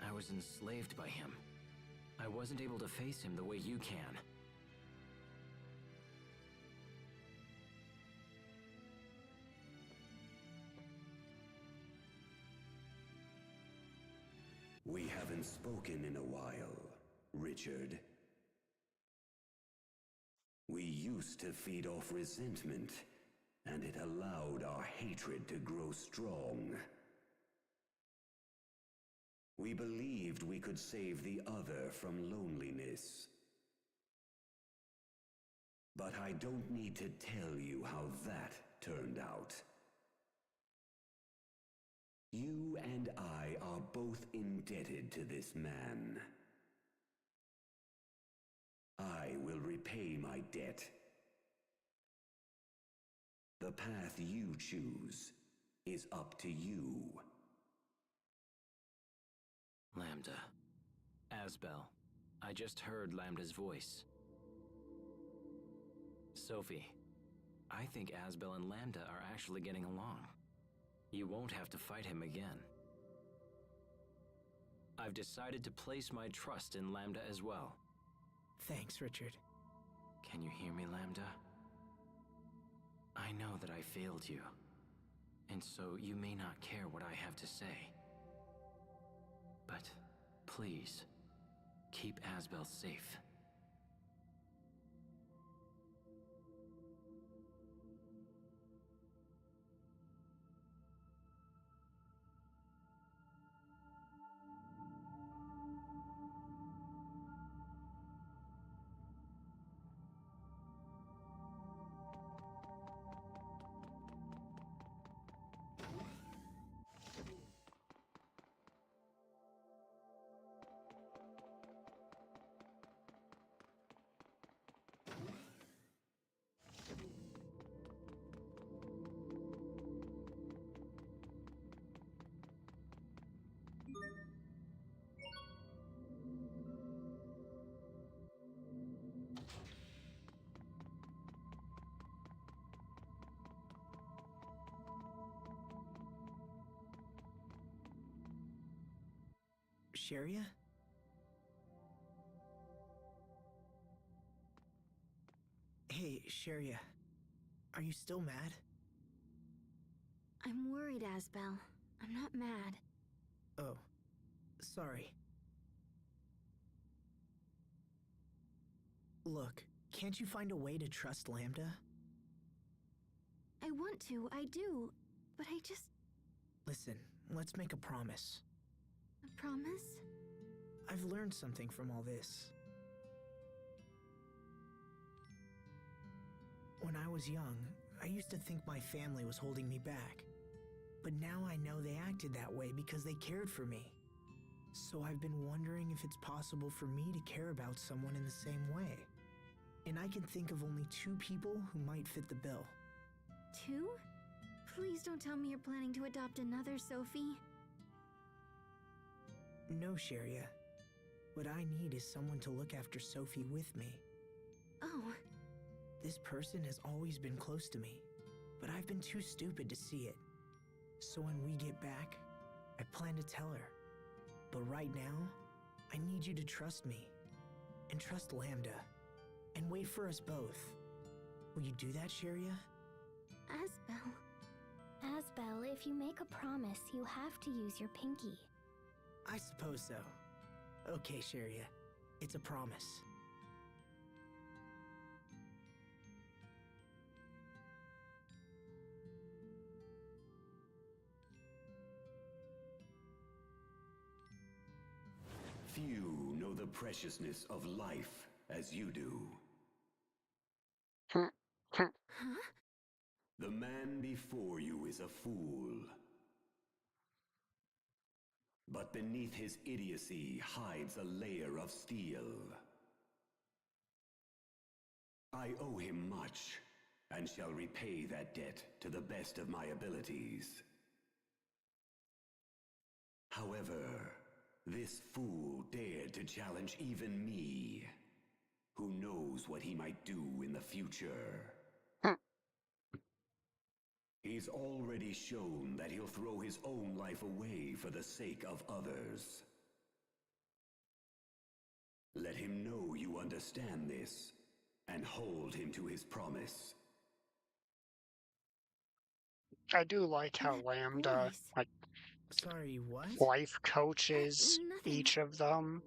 I was enslaved by him. I wasn't able to face him the way you can. We haven't spoken in a while, Richard. We used to feed off resentment, and it allowed our hatred to grow strong. We believed we could save the other from loneliness. But I don't need to tell you how that turned out. You and I are both indebted to this man. I will repay my debt. The path you choose is up to you. Lambda. Asbel. I just heard Lambda's voice. Sophie, I think Asbel and Lambda are actually getting along. You won't have to fight him again. I've decided to place my trust in Lambda as well. Thanks, Richard. Can you hear me, Lambda? I know that I failed you, and so you may not care what I have to say. But please, keep Asbel safe. Sharia? Hey, Sharia. Are you still mad? I'm worried, Asbel. I'm not mad. Oh, sorry. Look, can't you find a way to trust Lambda? I want to, I do, but I just... Listen, let's make a promise. A promise? I've learned something from all this. When I was young, I used to think my family was holding me back. But now I know they acted that way because they cared for me. So I've been wondering if it's possible for me to care about someone in the same way. And I can think of only 2 people who might fit the bill. 2? Please don't tell me you're planning to adopt another Sophie. No, Sharia. What I need is someone to look after Sophie with me. Oh. This person has always been close to me, but I've been too stupid to see it. So when we get back, I plan to tell her. But right now, I need you to trust me, and trust Lambda, and wait for us both. Will you do that, Sharia? Asbel. Asbel, if you make a promise, you have to use your pinky. I suppose so. Okay, Sharia. It's a promise. Few know the preciousness of life as you do. Huh? The man before you is a fool. But beneath his idiocy hides a layer of steel. I owe him much, and shall repay that debt to the best of my abilities. However, this fool dared to challenge even me. Who knows what he might do in the future? He's already shown that he'll throw his own life away for the sake of others. Let him know you understand this, and hold him to his promise. I do like how That Lambda, voice. like, Sorry, what? life coaches Nothing. each of them.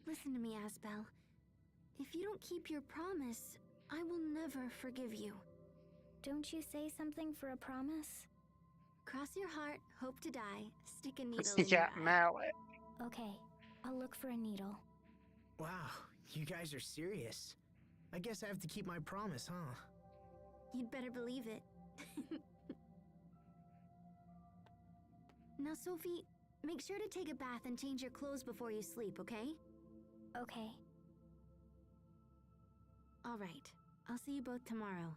Listen to me, Asbel. If you don't keep your promise, I will never forgive you. Don't you say something for a promise? Cross your heart, hope to die, stick a needle in Yeah, your eye. Mallet. Okay, I'll look for a needle. Wow, you guys are serious. I guess I have to keep my promise, huh? You'd better believe it. Now, Sophie, make sure to take a bath and change your clothes before you sleep, okay? Okay. All right. I'll see you both tomorrow.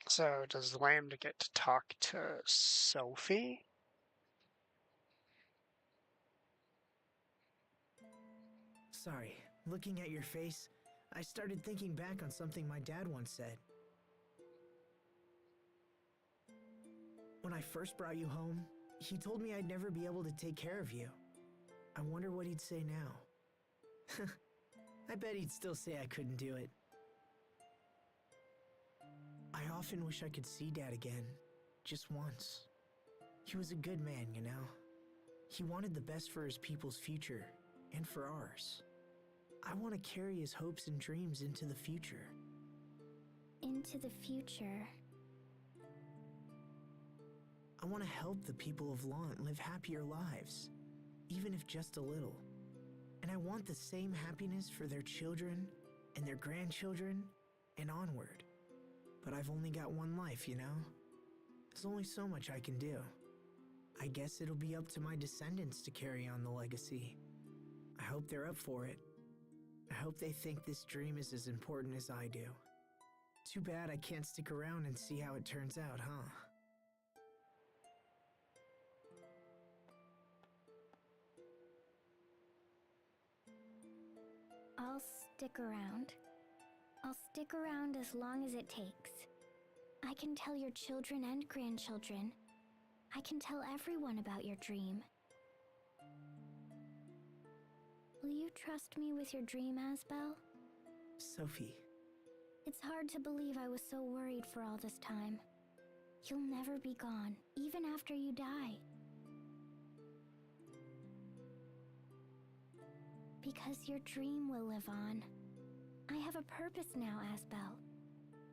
So does Lambda get to talk to Sophie? Sorry, looking at your face, I started thinking back on something my dad once said. When I first brought you home, he told me I'd never be able to take care of you. I wonder what he'd say now. I bet he'd still say I couldn't do it. I often wish I could see Dad again, just once. He was a good man, you know. He wanted the best for his people's future, and for ours. I want to carry his hopes and dreams into the future. Into the future. I want to help the people of Lant live happier lives, even if just a little. And I want the same happiness for their children and their grandchildren and onward. But I've only got one life, you know? There's only so much I can do. I guess it'll be up to my descendants to carry on the legacy. I hope they're up for it. I hope they think this dream is as important as I do. Too bad I can't stick around and see how it turns out, huh? I'll stick around. I'll stick around as long as it takes. I can tell your children and grandchildren. I can tell everyone about your dream. Will you trust me with your dream, Asbel? Sophie. It's hard to believe I was so worried for all this time. You'll never be gone, even after you die. Because your dream will live on. I have a purpose now, Asbel.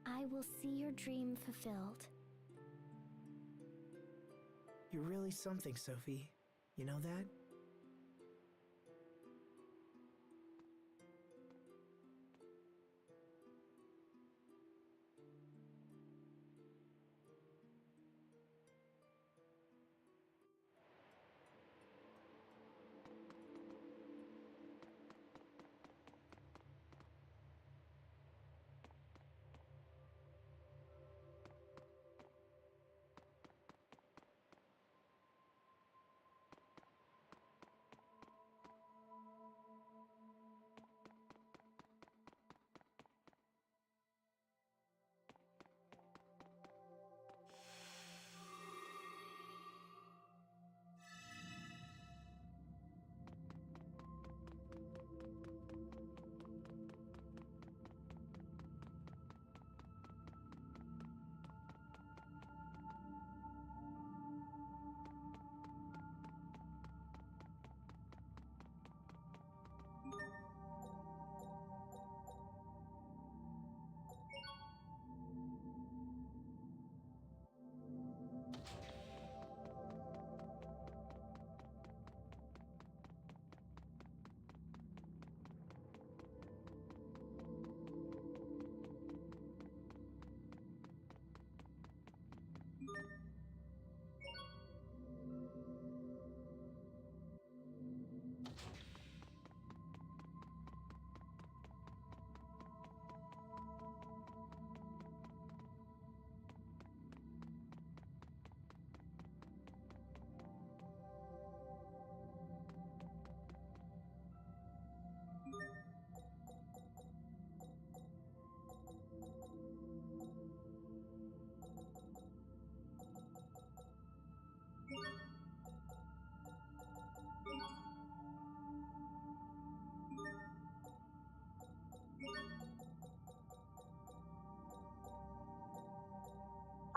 I will see your dream fulfilled. You're really something, Sophie. You know that?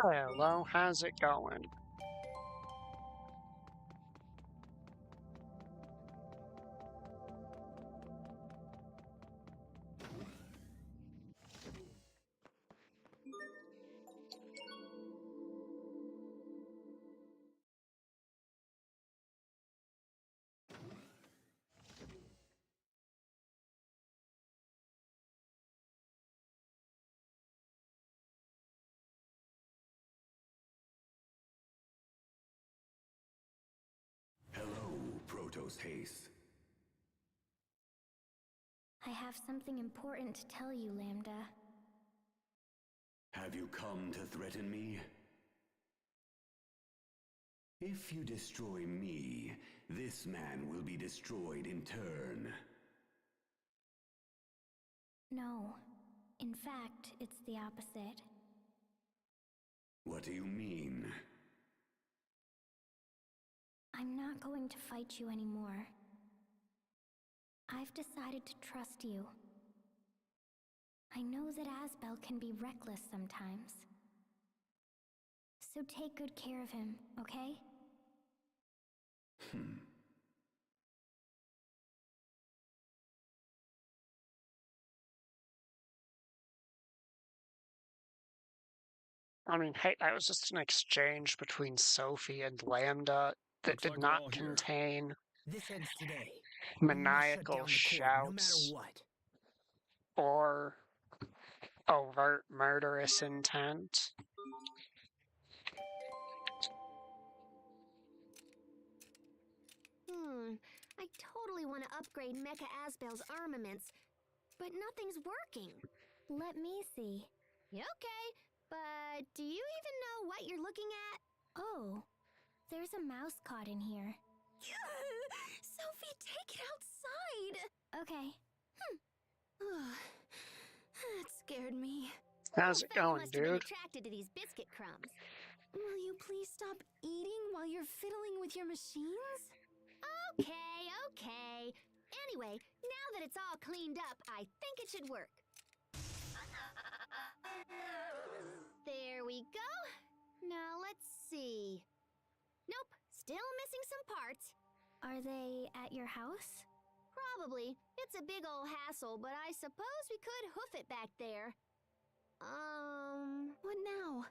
Hello, how's it going? Hello, Protos Haste. I have something important to tell you, Lambda. Have you come to threaten me? If you destroy me, this man will be destroyed in turn. No. In fact, it's the opposite. What do you mean? I'm not going to fight you anymore. I've decided to trust you. I know that Asbel can be reckless sometimes. So take good care of him, okay? I mean, hey, that was just an exchange between Sophie and Lambda that Looks did like we're not all here. contain This ends today. We must shut maniacal down the core, no matter shouts what. or overt murderous intent. I totally want to upgrade Mecha Asbel's armaments, but nothing's working. Let me see. Okay, but do you even know what you're looking at? Oh, there's a mouse caught in here. Sophie, take it outside! Okay. That scared me. How's it I bet you going, must have been dude? attracted to these biscuit crumbs. Will you please stop eating while you're fiddling with your machines? Okay. Anyway, now that it's all cleaned up, I think it should work. There we go. Now let's see. Nope, still missing some parts. Are they at your house? Probably. It's a big old hassle, but I suppose we could hoof it back there. What now?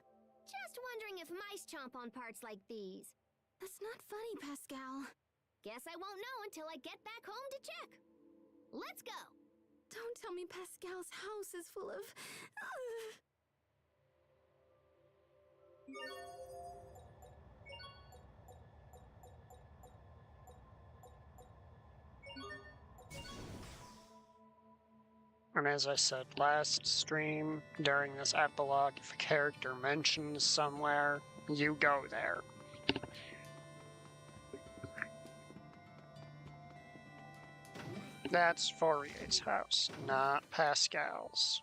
Just wondering if mice chomp on parts like these. That's not funny, Pascal. Guess I won't know until I get back home to check. Let's go! Don't tell me Pascal's house is full of... And as I said last stream, during this epilogue, if a character mentions somewhere, you go there. That's Fourier's house, not Pascal's.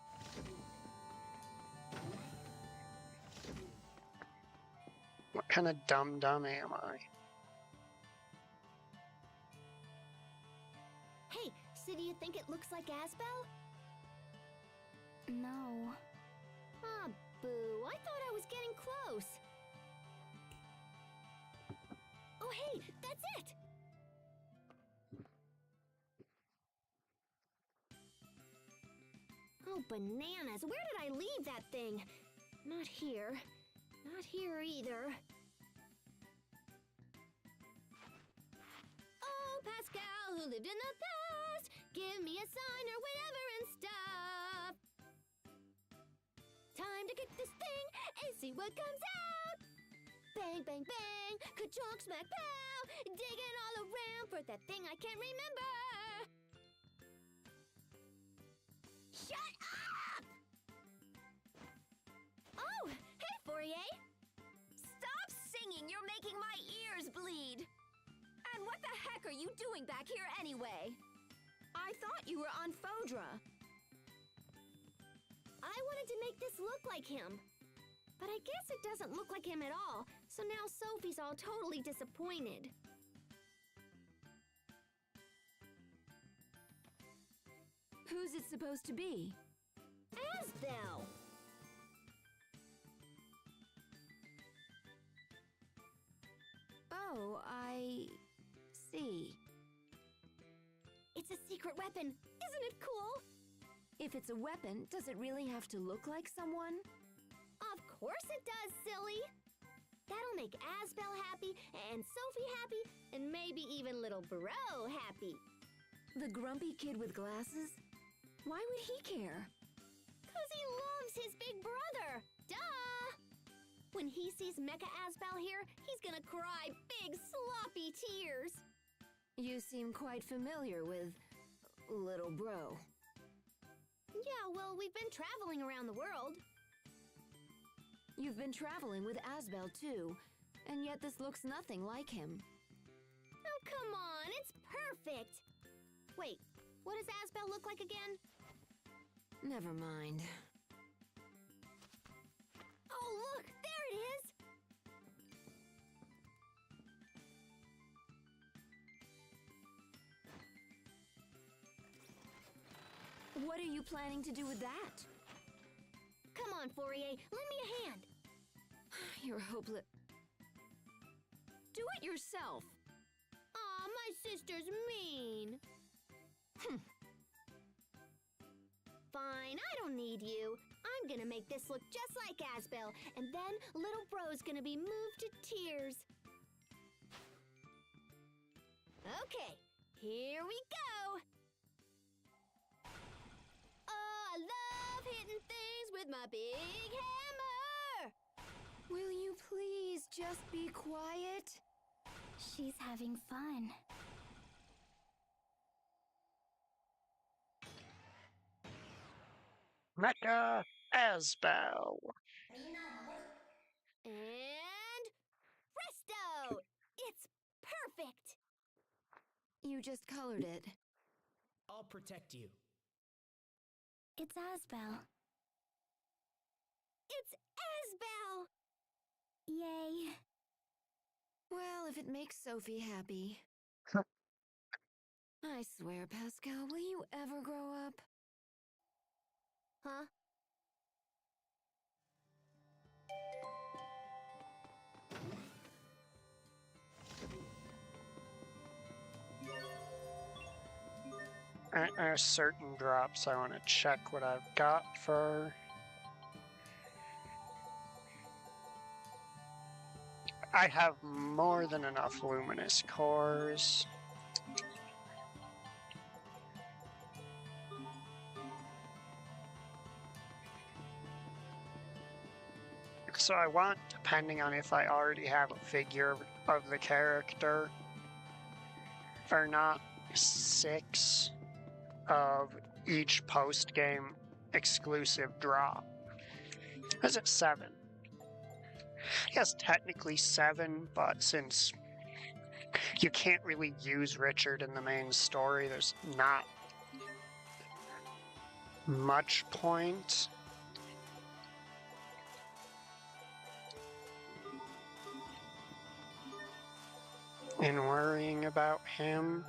What kind of dum-dum am I? Hey, so do you think it looks like Asbel? No. Ah, boo. I thought I was getting close. Oh, hey, that's it! Oh, bananas. Where did I leave that thing? Not here. Not here either. Oh, Pascal, who lived in the past, give me a sign or whatever and stuff. Time to kick this thing and see what comes out. Bang, bang, bang, ka-chonk, smack, pow. Digging all around for that thing I can't remember. Shut up! Oh, hey, Fourier. Stop singing, you're making my ears bleed. And what the heck are you doing back here anyway? I thought you were on Fodra. I wanted to make this look like him. But I guess it doesn't look like him at all, so now Sophie's all totally disappointed. Who's it supposed to be? Asbel! secret weapon. Isn't it cool? If it's a weapon, does it really have to look like someone? Of course it does, silly! That'll make Asbel happy, and Sophie happy, and maybe even little Bro happy. The grumpy kid with glasses? Why would he care? 'Cause he loves his big brother! Duh! When he sees Mecha Asbel here, he's gonna cry big sloppy tears. You seem quite familiar with little Bro. Yeah, well, we've been traveling around the world. You've been traveling with Asbel too, and yet this looks nothing like him. Oh, come on, it's perfect! Wait, what does Asbel look like again? Never mind. Oh, look, there it is! What are you planning to do with that? Come on, Fourier, lend me a hand. You're hopeless. Do it yourself. Aw, my sister's mean. Fine, I don't need you. I'm gonna make this look just like Asbel, and then little Bro's gonna be moved to tears. Okay, here we go. Oh, I love hitting things with my big hammer. Will you please just be quiet? She's having fun. Mecha Asbel. And presto! It's perfect! You just colored it. I'll protect you. It's Asbel. It's Asbel! Yay. Well, if it makes Sophie happy. I swear, Pascal, will you ever grow up? Huh? Certain drops I want to check what I've got for. I have more than enough luminous cores. So I want, depending on if I already have a figure of the character or not, 6 of each post-game exclusive drop. Is it 7? Yes, technically 7, but since you can't really use Richard in the main story, there's not much point. In worrying about him.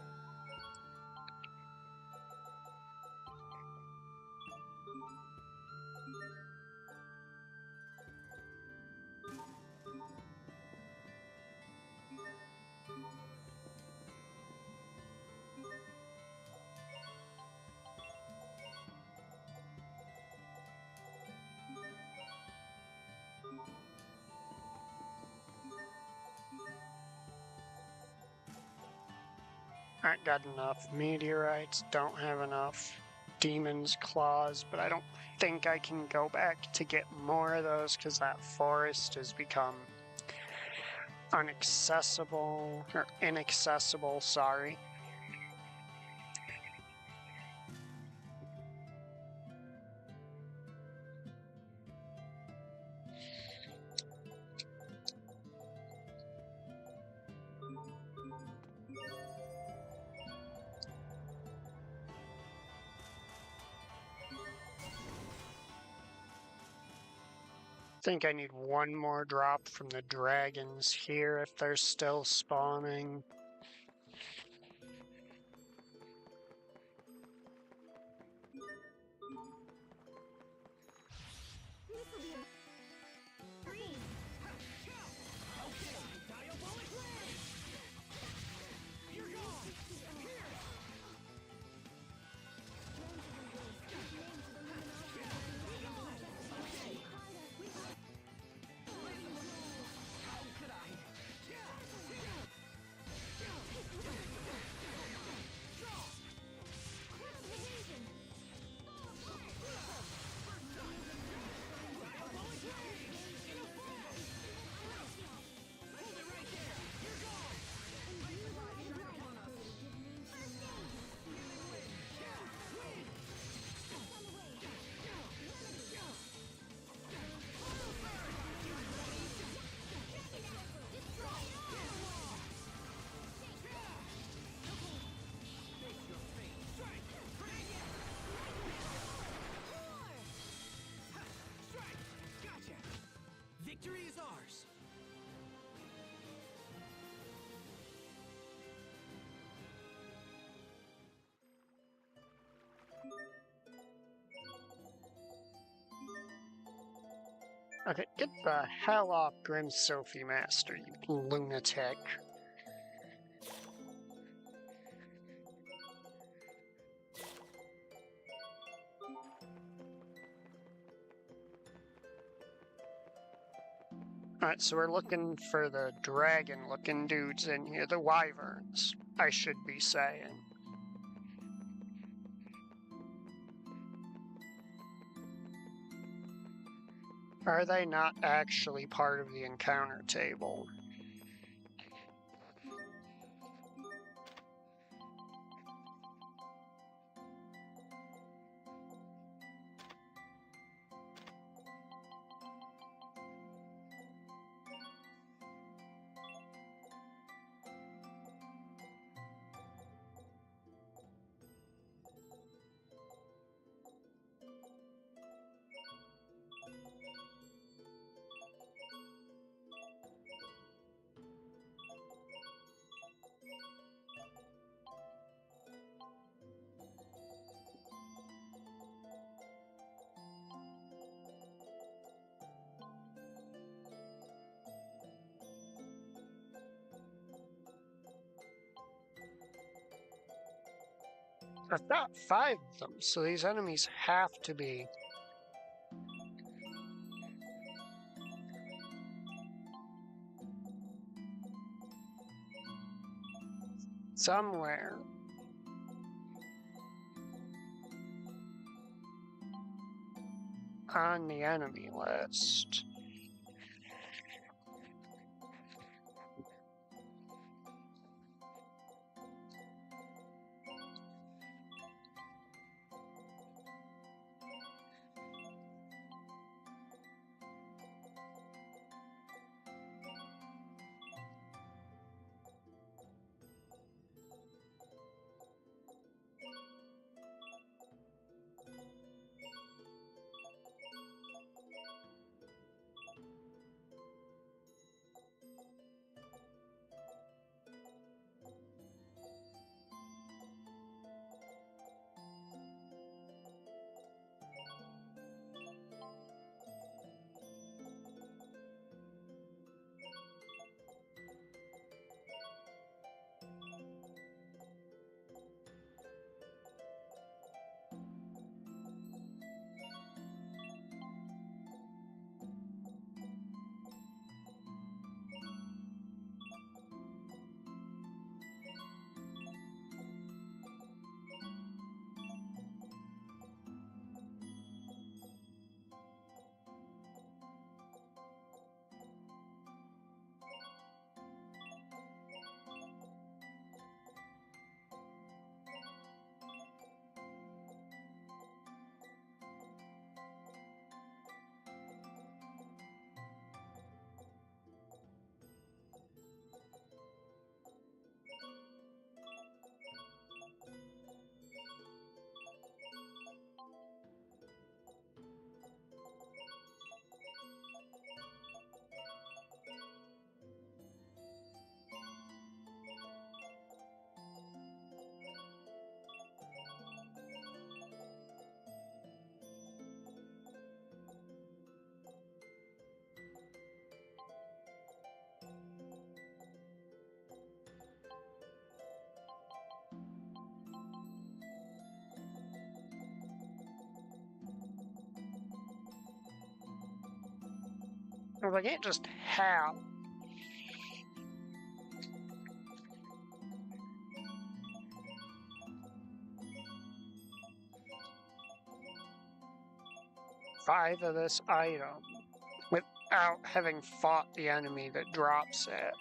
Aren't got enough meteorites, don't have enough demon's claws, but I don't think I can go back to get more of those because that forest has become inaccessible, sorry. I think I need one more drop from the dragons here if they're still spawning. Okay, get the hell off Grim Sophie Master, you lunatic. Alright, so we're looking for the dragon-looking dudes in here, the wyverns, I should be saying. Are they not actually part of the encounter table? I've got 5 of them, so these enemies have to be somewhere. On the enemy list. Well, they can't just have. Five of this item without having fought the enemy that drops it.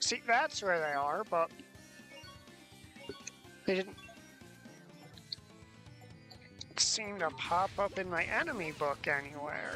See, that's where they are, but they didn't seem to pop up in my enemy book anywhere.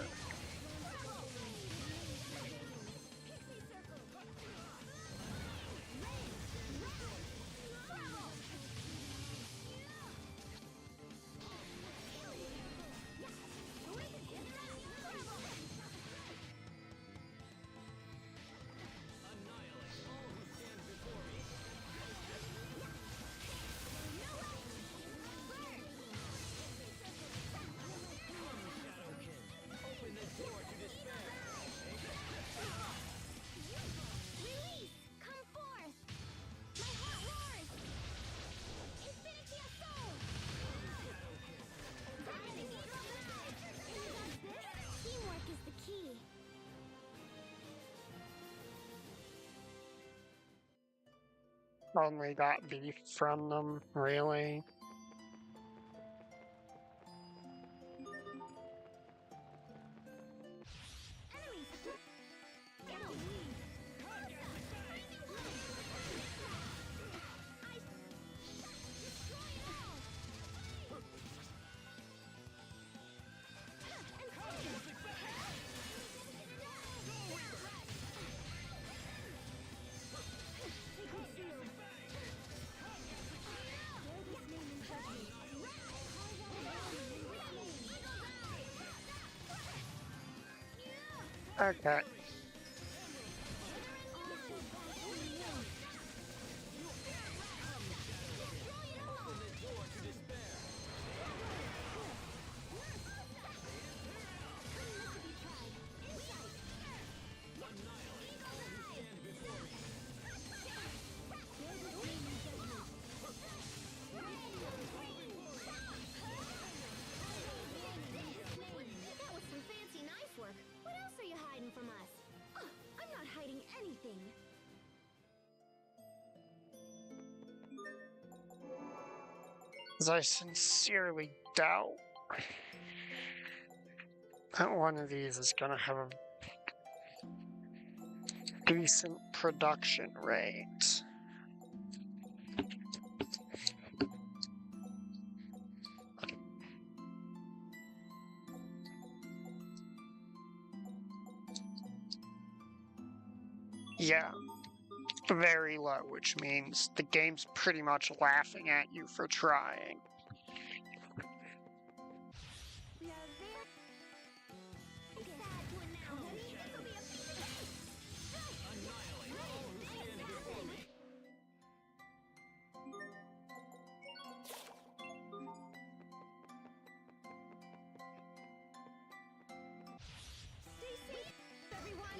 Release! Come forth! My heart roars! Infinity Assault! Teamwork is the key. Only got beef from them, really. Okay. That was some fancy knife work. What else are you hiding from us? Oh, I'm not hiding anything. As I sincerely doubt that one of these is gonna have a decent production rate. Yeah, very low, which means the game's pretty much laughing at you for trying. We are very sad to announce this will be a piece of cake. Stay safe, everyone.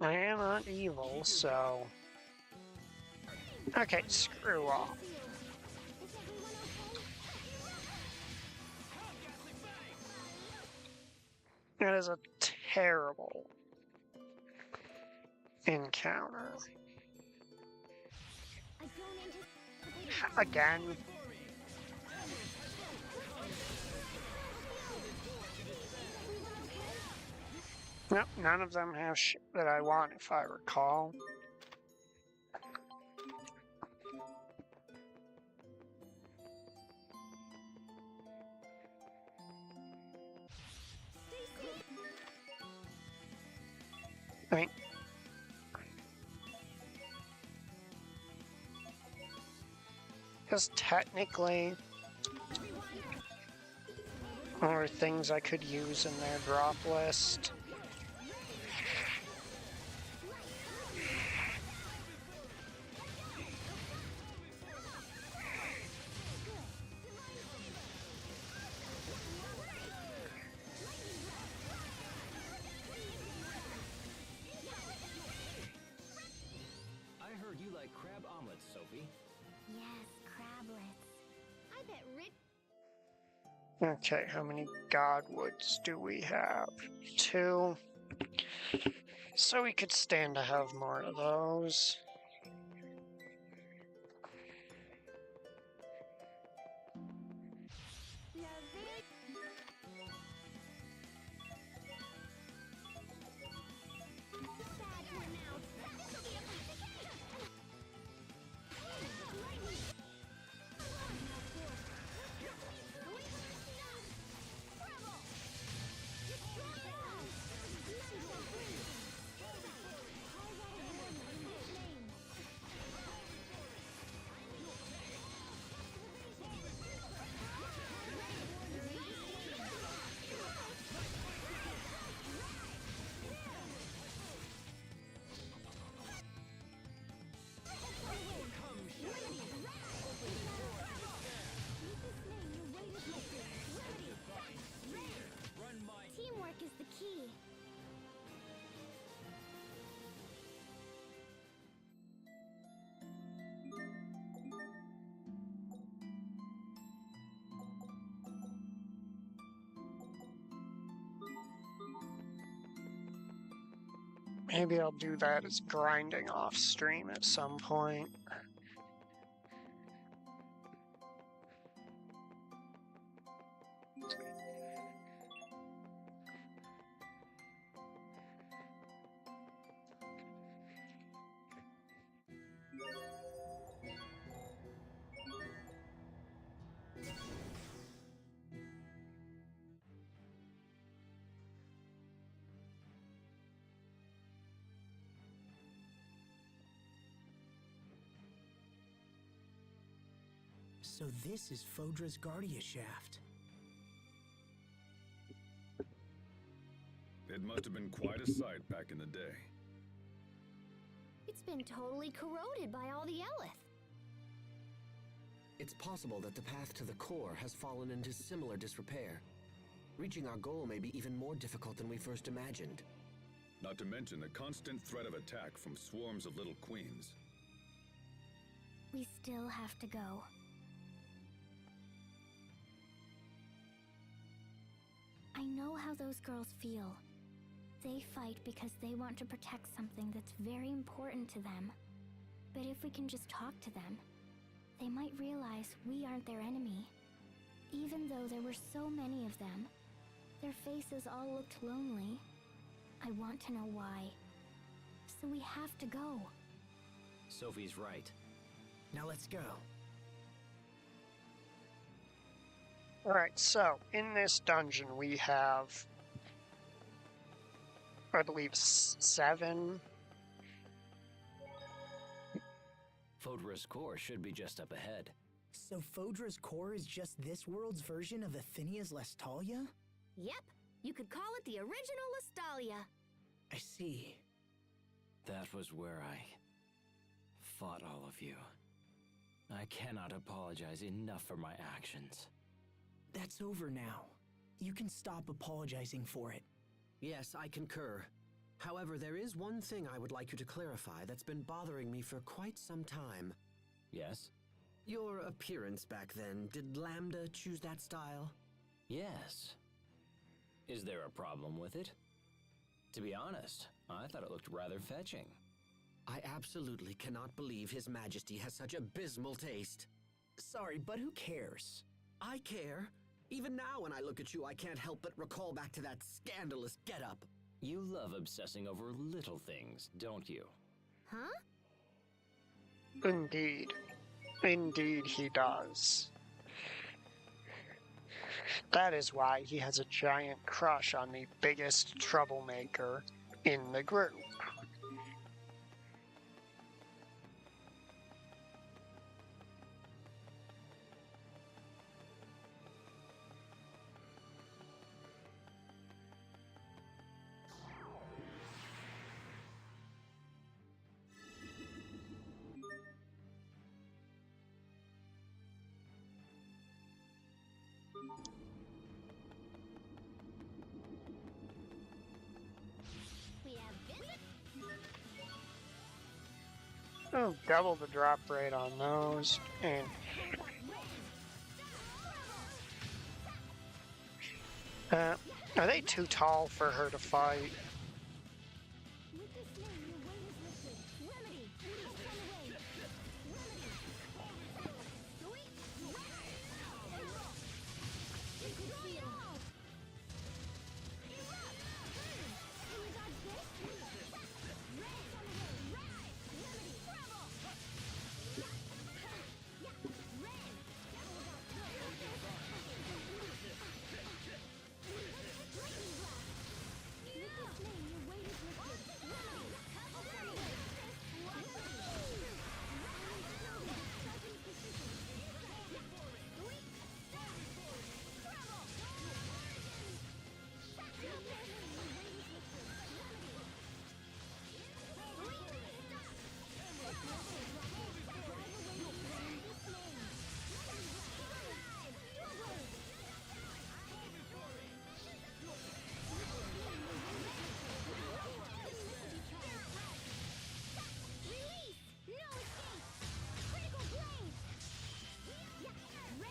I am not evil, so... Okay, screw off. That is a terrible encounter. Again. Nope, none of them have shit that I want, if I recall. I mean, because technically, there are things I could use in their drop list. I heard you like crab omelets, Sophie. Yes, crablets. I bet Rich. Okay, how many Godwoods do we have? 2. So we could stand to have more of those. Teamwork is the key. Maybe I'll do that as grinding off stream at some point. So this is Fodra's Guardia Shaft. It must have been quite a sight back in the day. It's been totally corroded by all the Eleth. It's possible that the path to the core has fallen into similar disrepair. Reaching our goal may be even more difficult than we first imagined. Not to mention the constant threat of attack from swarms of little queens. We still have to go. I know how those girls feel. They fight because they want to protect something that's very important to them. But if we can just talk to them, they might realize we aren't their enemy. Even though there were so many of them, their faces all looked lonely. I want to know why. So we have to go. Sophie's right. Now let's go. Alright, so in this dungeon we have, I believe, 7. Fodra's core should be just up ahead. So Fodra's core is just this world's version of Athenia's Lestalia? Yep, you could call it the original Lestalia. I see. That was where I fought all of you. I cannot apologize enough for my actions. That's over now. You can stop apologizing for it. Yes, I concur. However, there is one thing I would like you to clarify that's been bothering me for quite some time. Yes? Your appearance back then, did Lambda choose that style? Yes. Is there a problem with it? To be honest, I thought it looked rather fetching. I absolutely cannot believe His Majesty has such abysmal taste. Sorry, but who cares? I care. Even now when I look at you, I can't help but recall back to that scandalous getup. You love obsessing over little things, don't you? Huh? Indeed. Indeed he does. That is why he has a giant crush on the biggest troublemaker in the group. We have visit. Oh, double the drop rate on those. And are they too tall for her to fight? With this name, your weight is lifted. Remedy, help on the way. Remedy. Sweet. Destroy it all. Erupt. Can you dodge this? Red on the way. Red. Remedy. Rebel. Red. Release! No escape! Critical blade!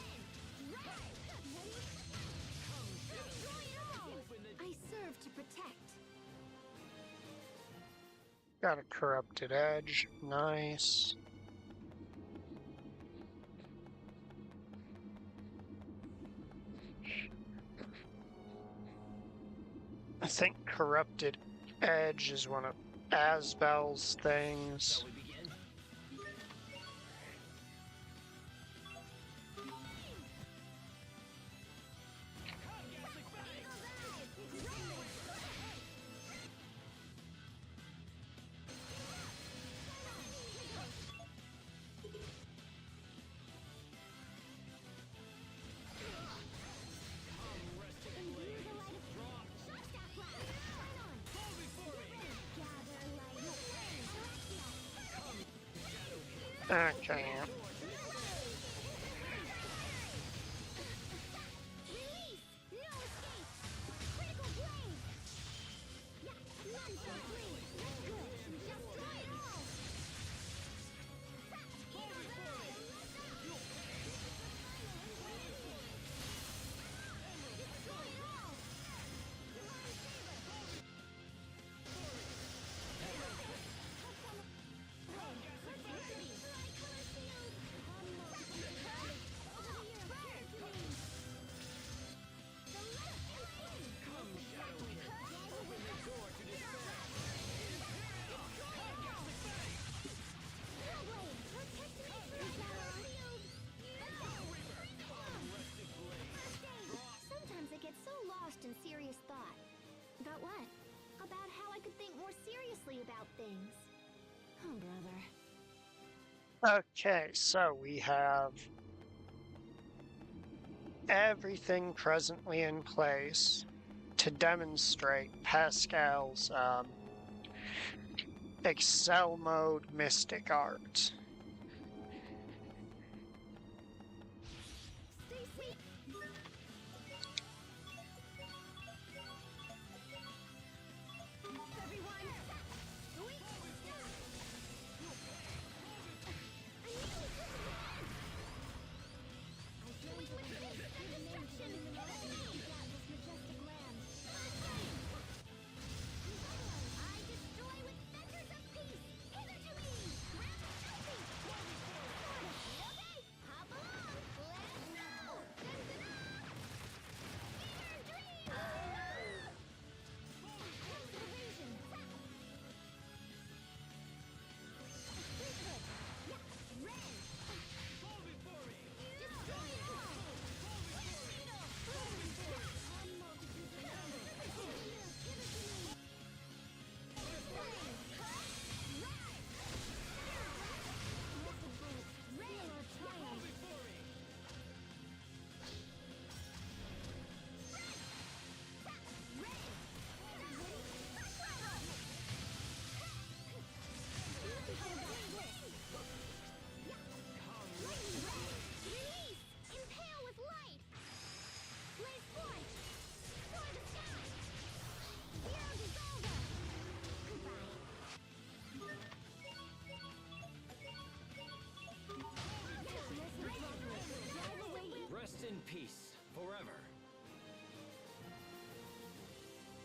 Red! Destroy it all! I serve to protect. Got a corrupted edge. Nice. I think corrupted edge is one of Asbel's things. Okay. Release! No escape! Critical blade! None shall flee! Good! Destroy it all! Destroy it all! Sometimes I get so lost in serious thought. About what? About how I could think more seriously about things. Oh, brother. Okay, so we have everything presently in place to demonstrate Pascal's Excel mode mystic art. Stacy! Everyone,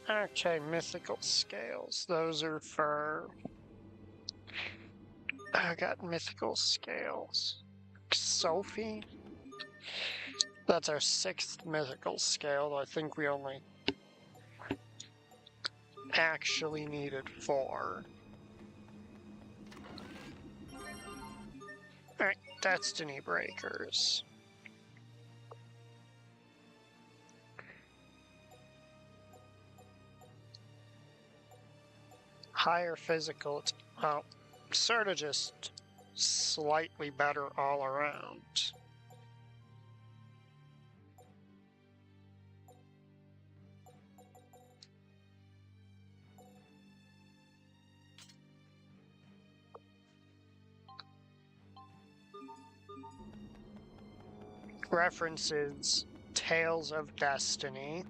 Okay, mythical scales. Those are for... I got mythical scales. Sophie? That's our 6th mythical scale. I think we only actually needed 4. Alright, Destiny Breakers. Higher physical, it's sort of just slightly better all around. References Tales of Destiny.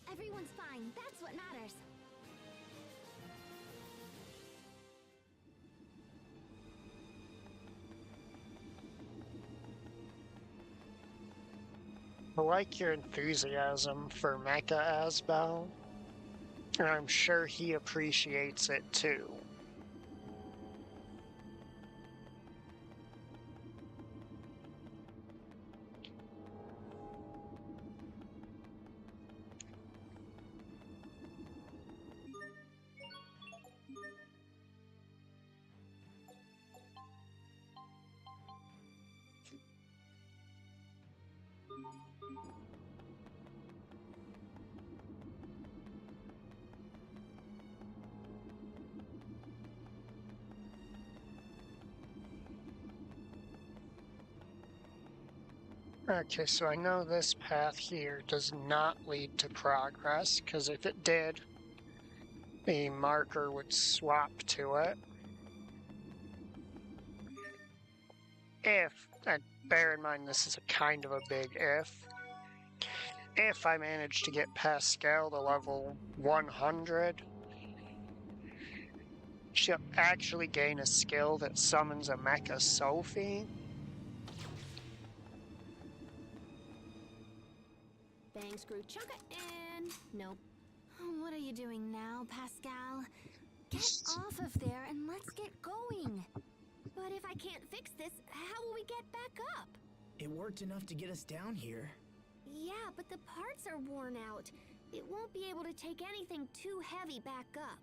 Everyone's fine. That's what matters. I like your enthusiasm for Mecha Asbel, and I'm sure he appreciates it too. Okay, so I know this path here does not lead to progress, because if it did, the marker would swap to it. And bear in mind this is a kind of a big if I manage to get Pascal to level 100, she'll actually gain a skill that summons a Mecha Sophie. Bang, screw, chunk it, and nope. What are you doing now, Pascal? Get off of there and let's get going. But if I can't fix this, how will we get back up? It worked enough to get us down here. Yeah, but the parts are worn out. It won't be able to take anything too heavy back up.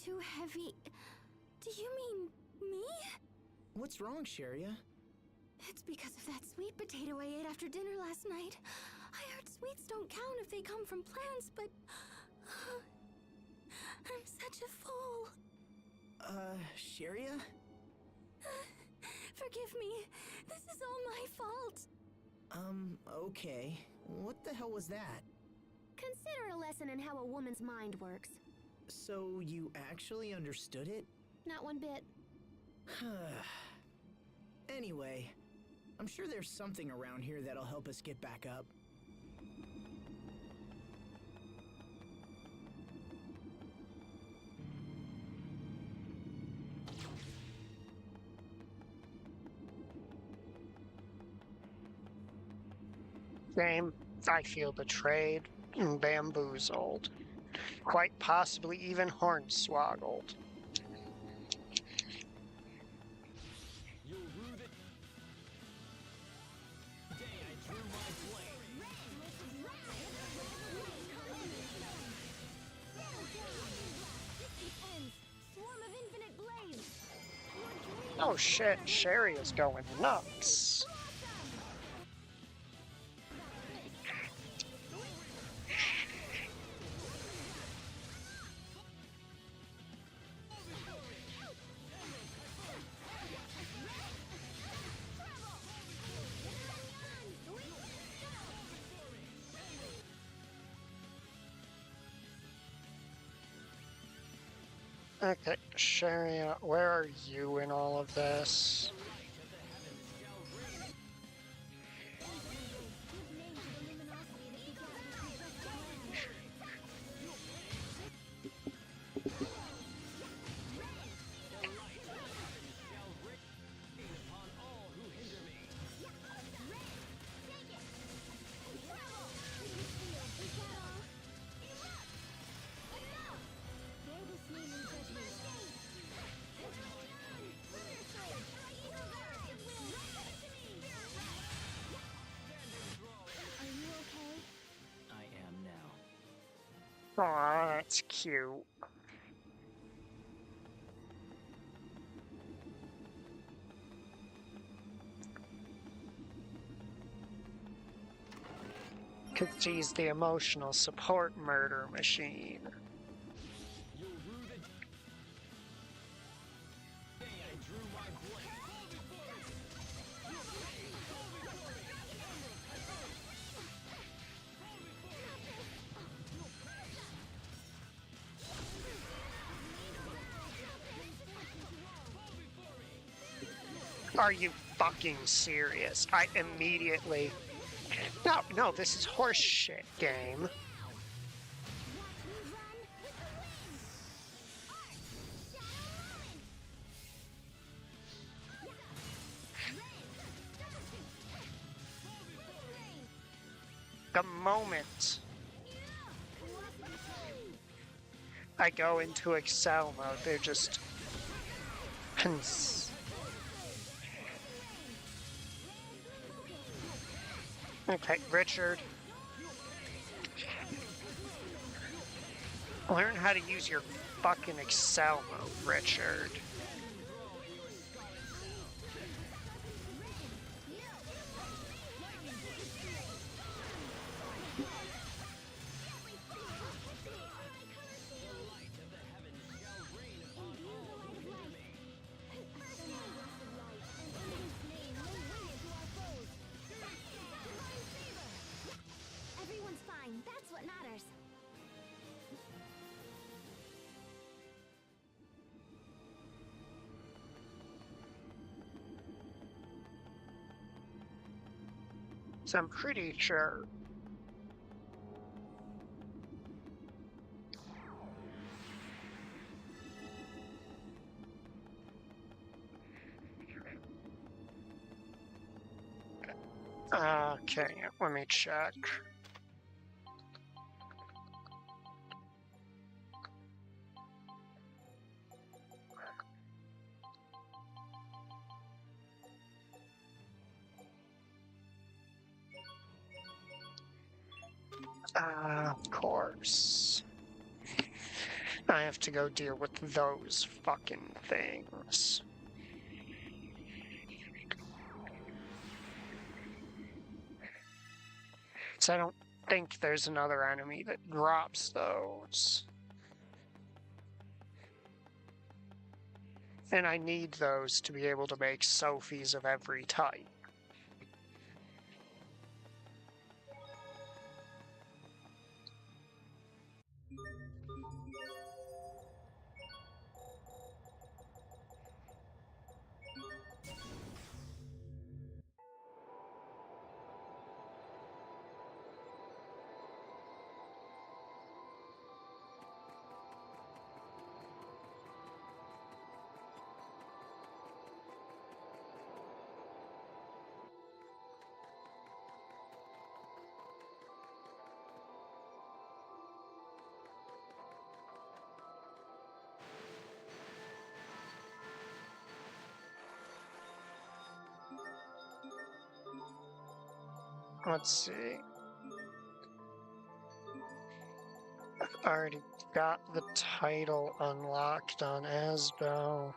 Too heavy? Do you mean me? What's wrong, Sharia? It's because of that sweet potato I ate after dinner last night. I Sweets don't count if they come from plants, but... I'm such a fool. Sharia? Forgive me. This is all my fault. Okay. What the hell was that? Consider a lesson in how a woman's mind works. So you actually understood it? Not one bit. Anyway, I'm sure there's something around here that'll help us get back up. Game, I feel betrayed and bamboozled. Quite possibly even hornswoggled. Oh shit, Sherry is going nuts. Okay, Sharia, where are you in all of this? Aw, that's cute. Cause she's the emotional support murder machine. Are you fucking serious? I immediately... No, this is horse shit, game. The moment I go into Excel mode, they're just... Okay, Richard. Learn how to use your fucking Excel mode, Richard. Everyone's fine. That's what matters. So I'm pretty sure. Okay, let me check. Of course. I have to go deal with those fucking things. So think there's another enemy that drops those. And I need those to be able to make Sophies of every type. Let's see. I've already got the title unlocked on Asbel.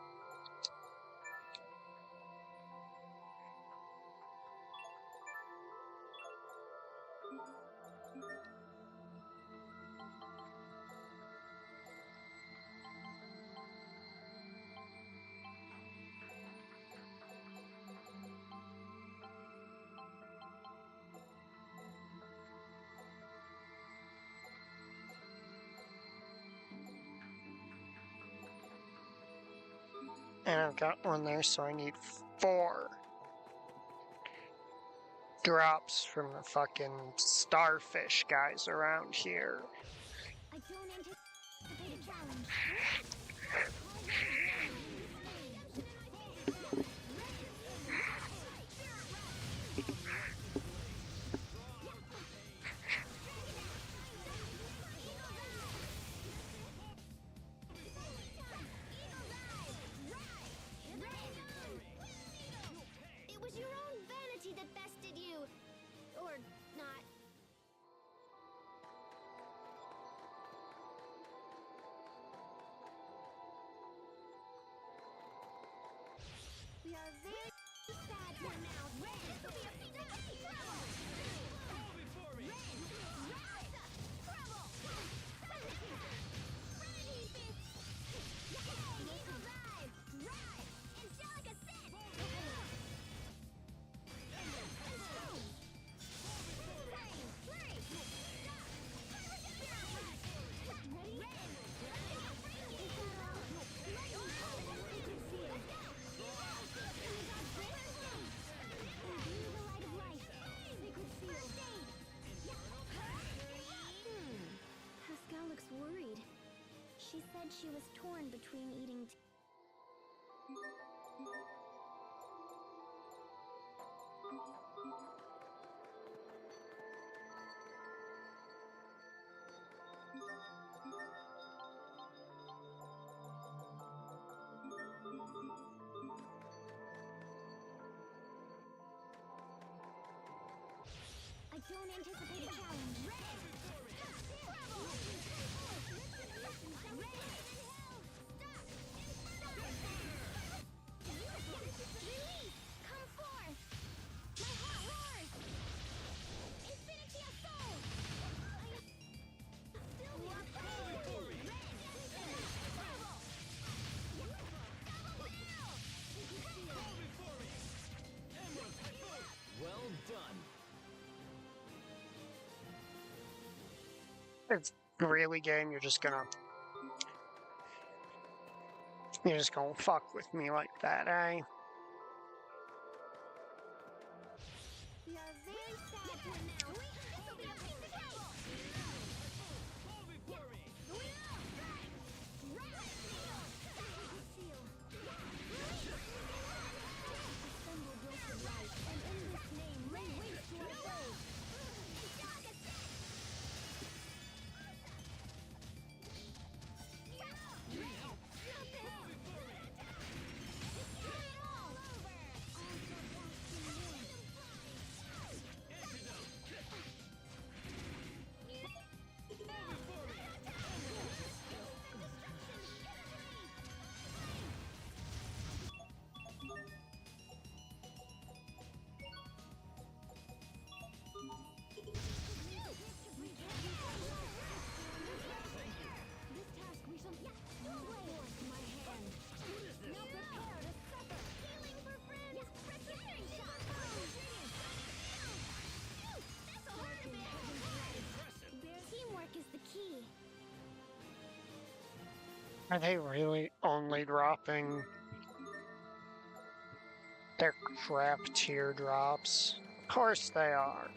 And I've got one there, so I need 4 drops from the fucking starfish guys around here. I don't anticipate a challenge. It was your own vanity that bested you. Or not. We are very sad for now. This will be a piece of cake. Pascal looks worried. She said she was torn between eating I don't anticipate a challenge. Release! Come forth! My heart roars! Infinity assault! Still more power! Well done. It's really game, you're just gonna fuck with me like that, eh? We are very sad for now. This will be a piece of cake! Assemble blessed light, and in this name lay waste to our foes. Are they really only dropping their crap teardrops? Of course they are.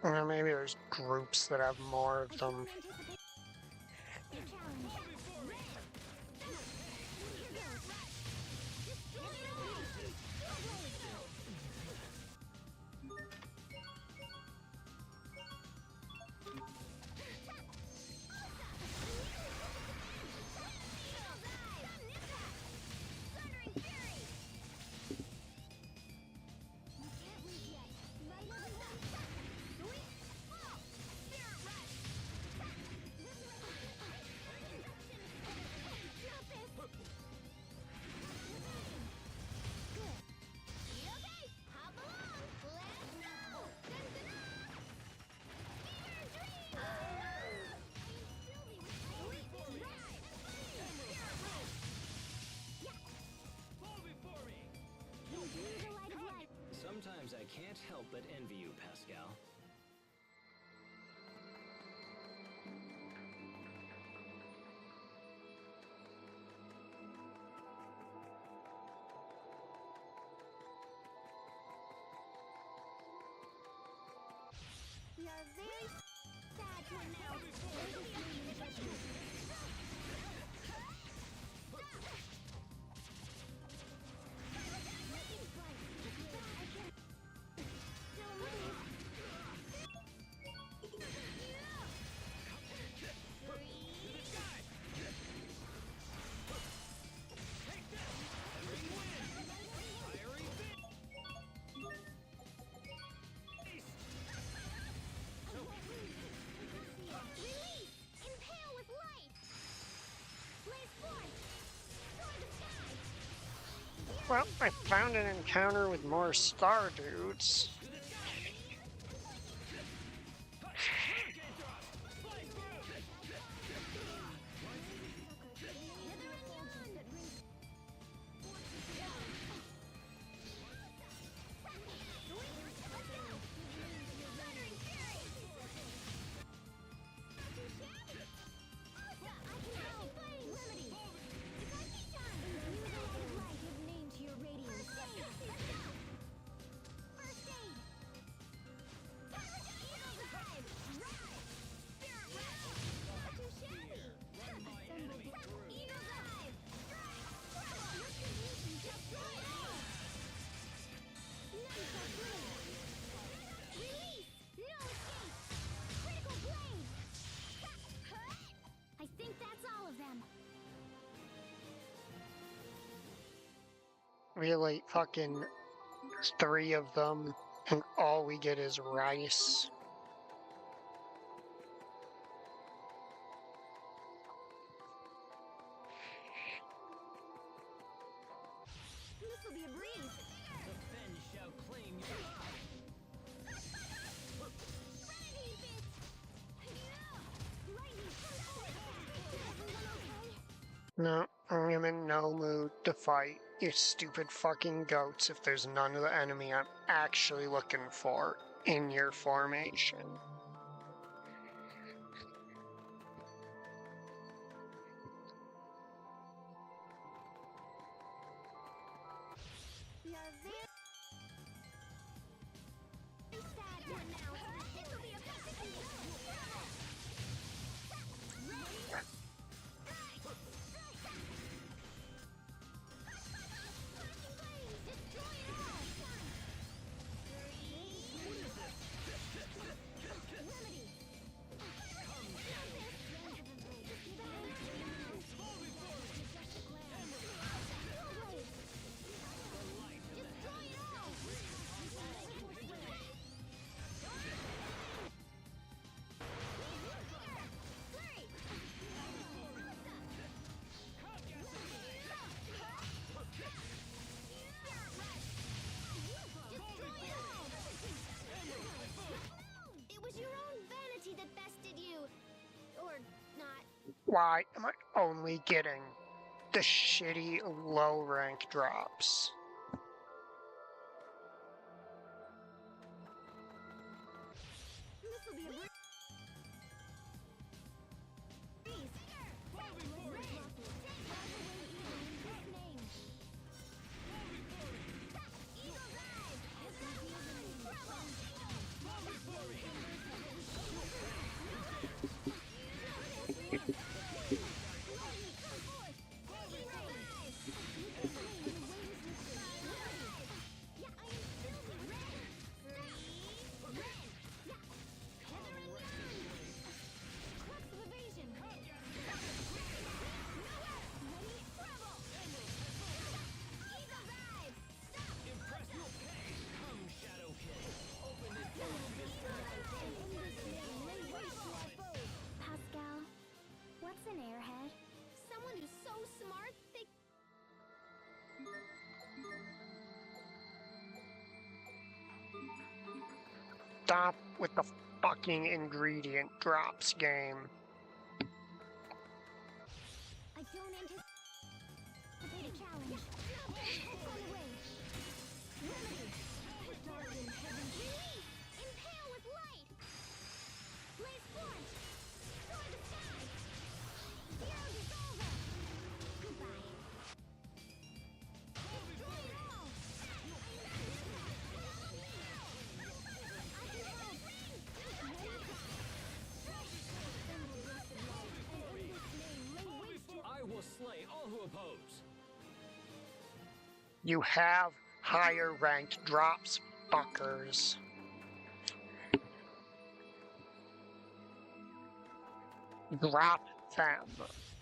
Or maybe there's groups that have more of them. Sometimes I can't help but envy you, Pascal. You're very sad to announce. Well, I found an encounter with more star dudes. Really, fucking 3 of them, and all we get is rice. This'll be a breeze. The Fen shall claim your No, I'm in no mood to fight you stupid fucking goats if there's none of the enemy I'm actually looking for in your formation. You're very sad to announce. This'll be a Why am I only getting the shitty low rank drops? This'll This'll be a breeze. Pascal, what's an airhead? Someone who's so smart they Stop with the fucking ingredient drops game. I don't anticipate a challenge. It's on the way. Remedy. Darken heaven. Release. Impale with light. Blaze forge. Destroy the sky. Zero dissolver. Goodbye. Destroy it all. I will slay all who oppose. You have higher ranked drops, fuckers. Drop them.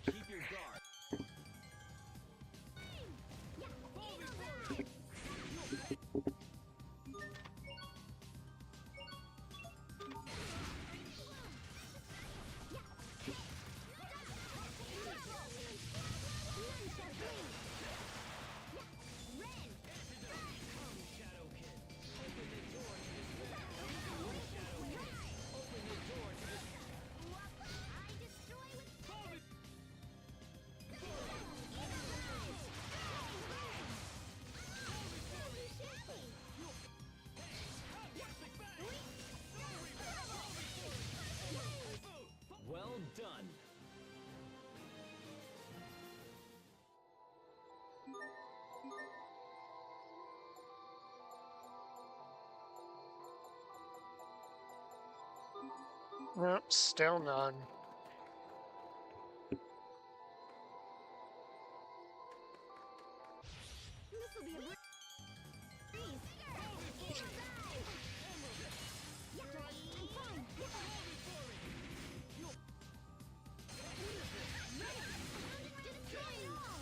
Keep your guard. Well done. Nope, still none. This'll be a breeze. I'm fine. Destroy it all.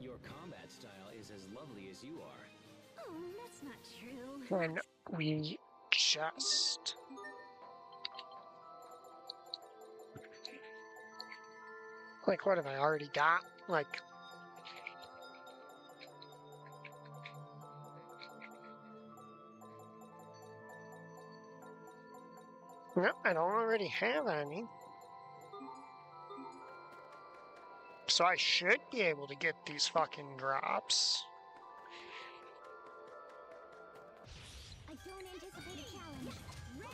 Your combat style is as lovely as you are. Oh, that's not true. When we just... Like, what have I already got? Like... No, I don't already have any. So I should be able to get these fucking drops. I don't anticipate a challenge. Ren,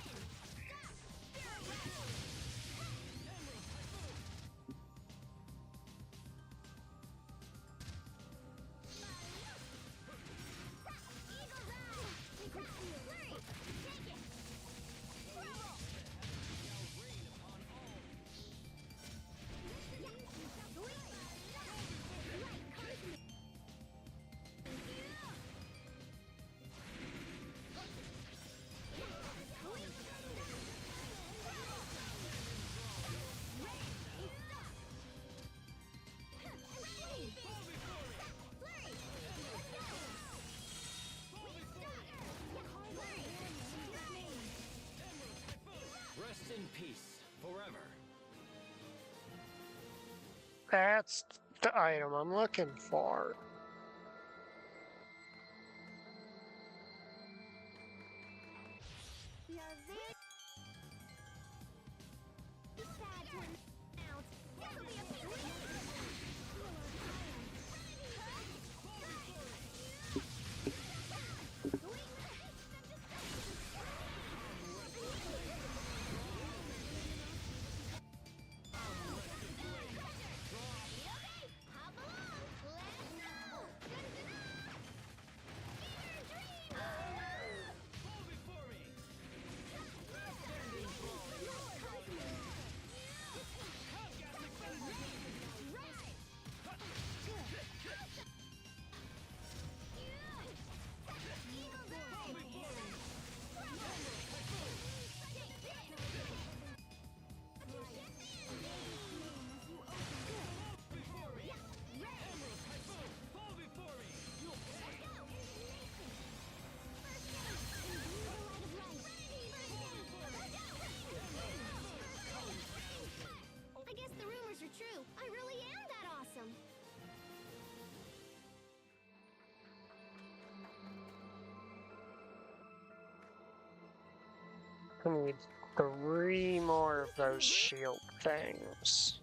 Rest in peace, forever. That's the item I'm looking for. I need 3 more of those shield things.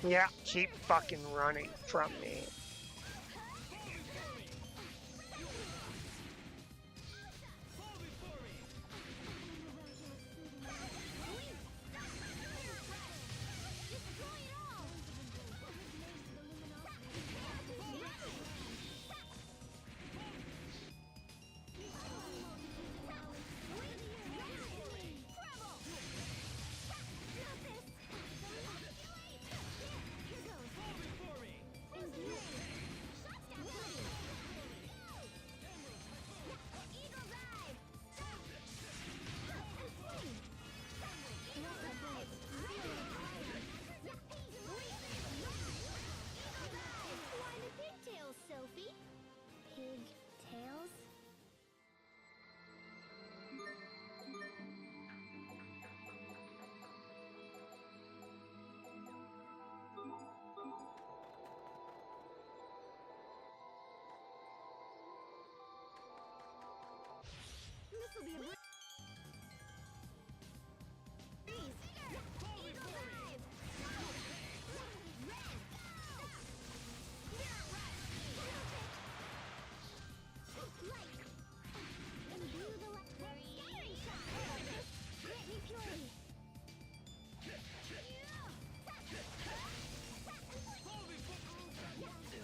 Yeah, keep fucking running from me. Sophie? Pigtails? This'll be a breeze. Eagle dive! Light! Imbue the scattering shot! Grant me purity!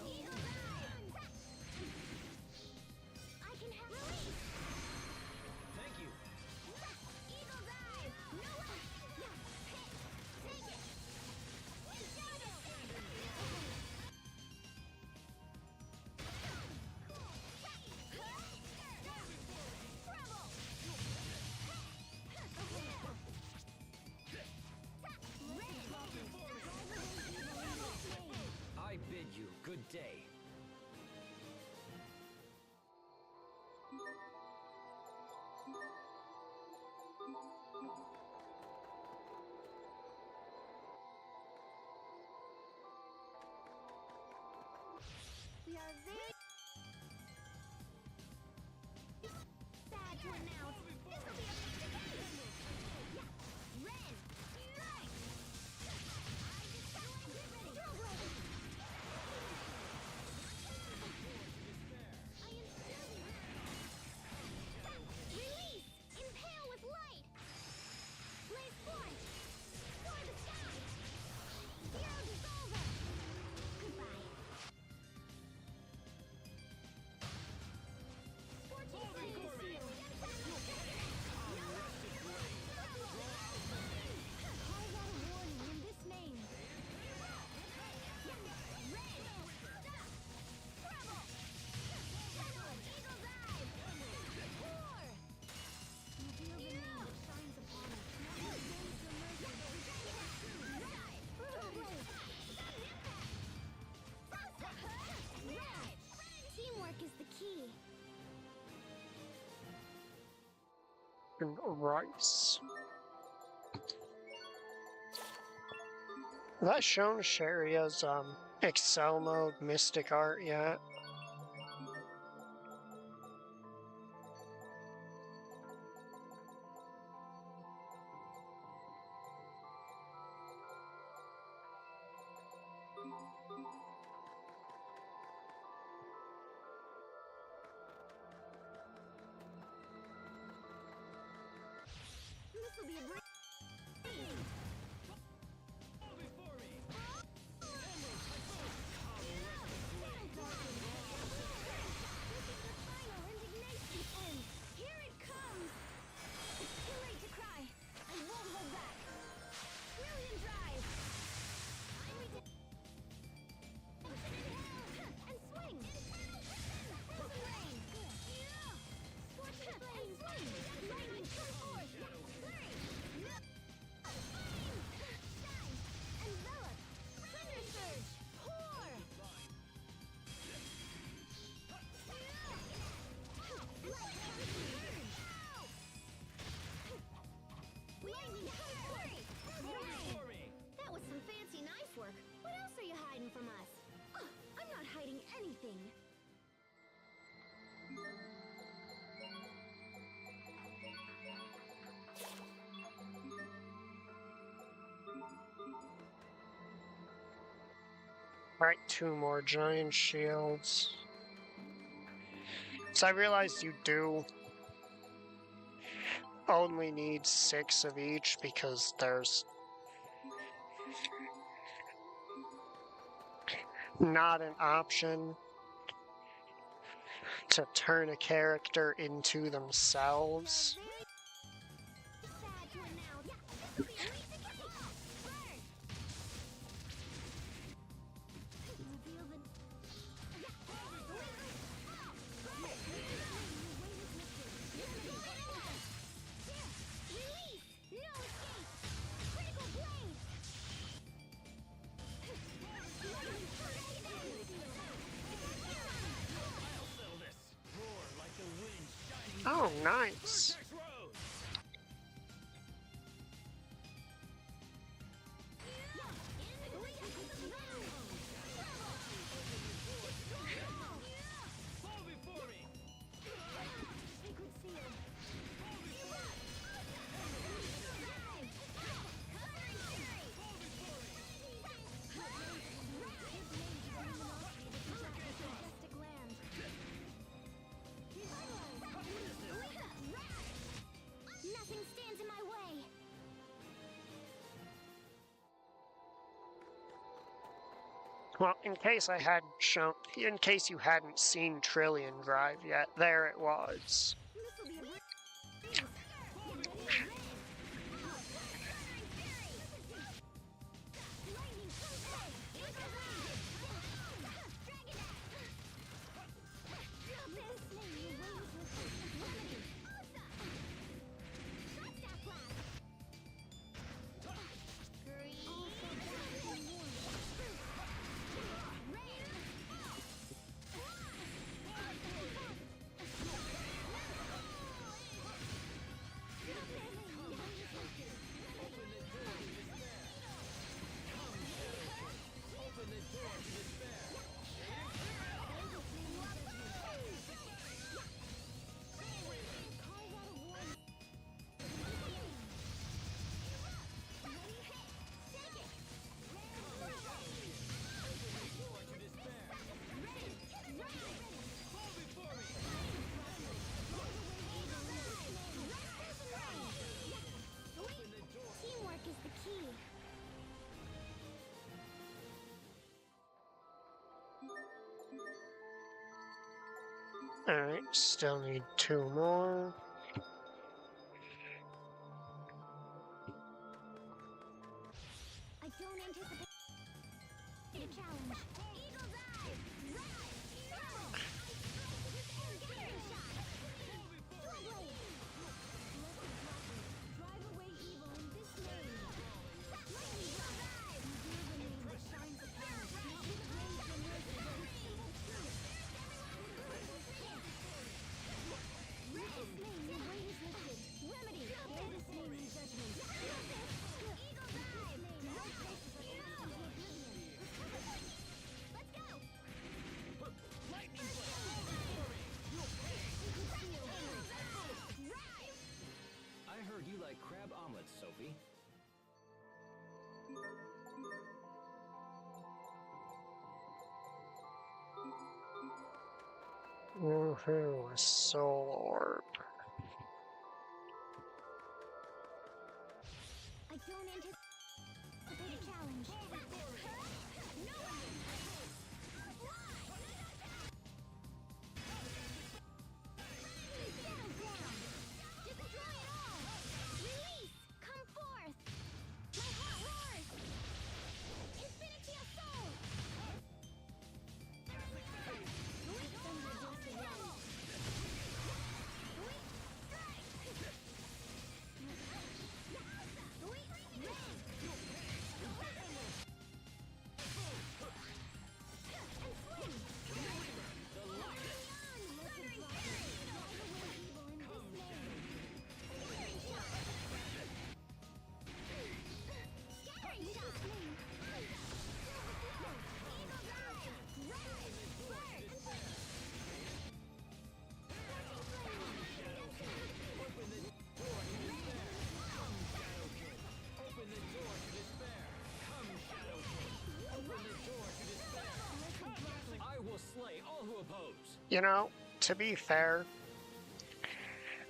Eagle dive! I can have release! Thank you. Eagle dive! No way! Take it! I bid you good day. We are very sad to announce this will be a face-to-face. Yeah, Ren, strike! Trailblazer. I am still release! Impale with light! Blaze forth! Soar the sky! Hero dissolver! Goodbye. Scorching flames! Call out a warning in this name. Red! Stop! Trouble! Eagle dive! Roar! You feel the name that shines upon us. Teamwork is the key. Rice. Has that shown Sharia's Excel mode Mystic Art yet? This will be a breeze. Right, 2 more giant shields. So I realized you do only need 6 of each because there's not an option to turn a character into themselves. Oh, nice. Nothing stands in my way. Well, in case you hadn't seen Trillion Drive yet, there it was. Teamwork is the key. Alright, still need 2 more. I don't anticipate a challenge. Eagle dive! Drive away evil in this name. Lightning dive! The name that shines upon us. Raise the mercy. This name, your weight is lifted. Remedy! Bear this name in judgment. Eagle dive! Let's go! Lightning I heard you like crab omelets, Sophie. Woohoo, a soul orb. I don't anticipate a challenge. Destroy it all! Release! Come forth! My heart roars! Infinity assault! You know, to be fair,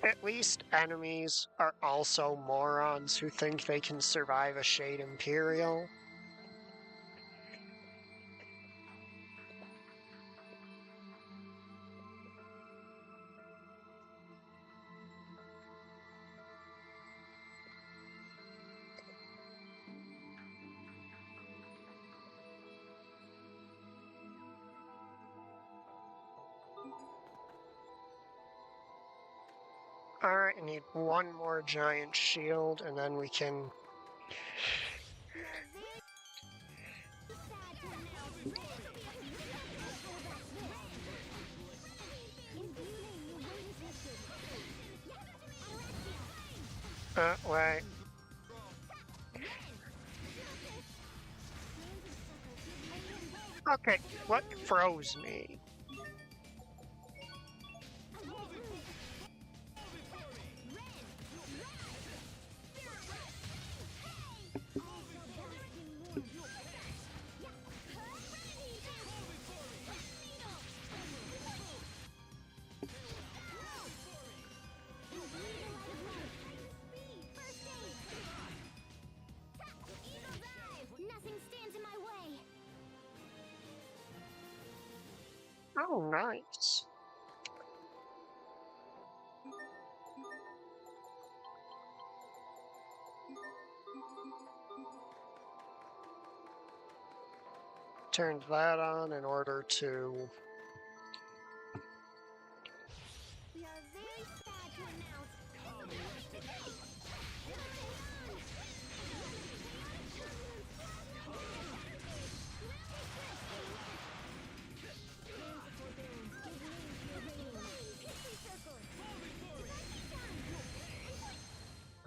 at least enemies are also morons who think they can survive a Shade Imperial. Alright, I need one more giant shield, and then we can... wait. Okay, what froze me? Nothing stands in my way. Oh, nice. Turned that on in order to... We are very sad to announce.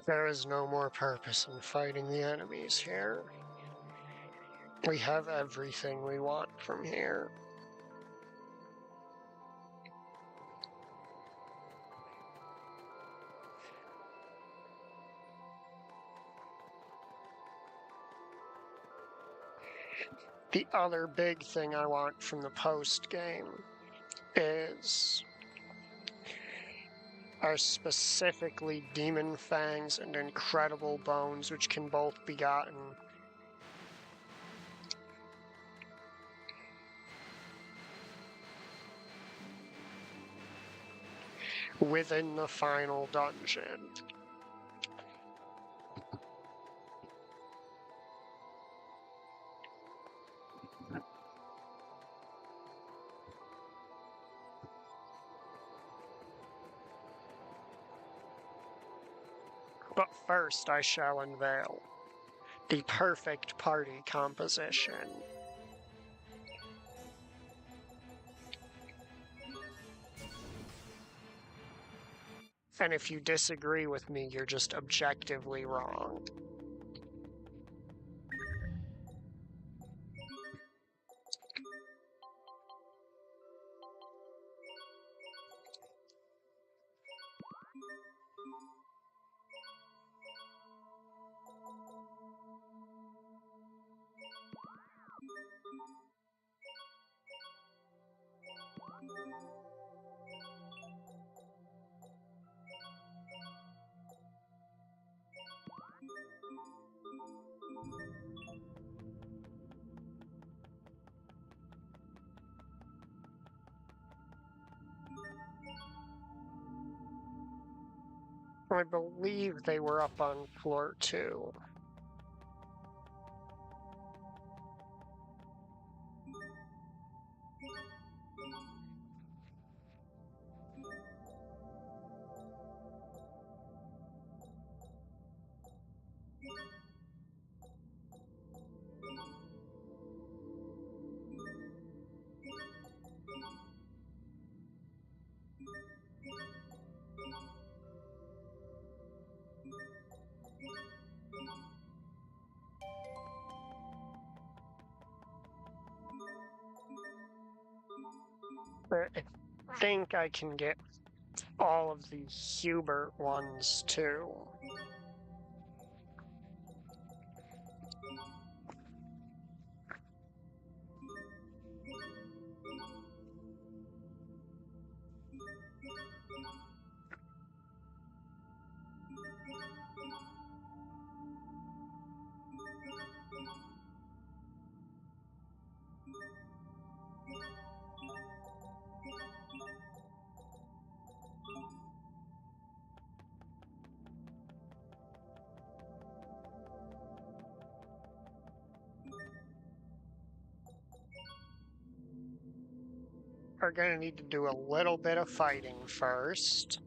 There is no more purpose in fighting the enemies here. We have everything we want from here. The other big thing I want from the post-game is are specifically Demon Fangs and Incredible Bones, which can both be gotten within the final dungeon. But first I shall unveil the perfect party composition. And if you disagree with me, you're just objectively wrong. I believe they were up on floor 2. I think I can get all of the Hubert ones too. We're gonna need to do a little bit of fighting first.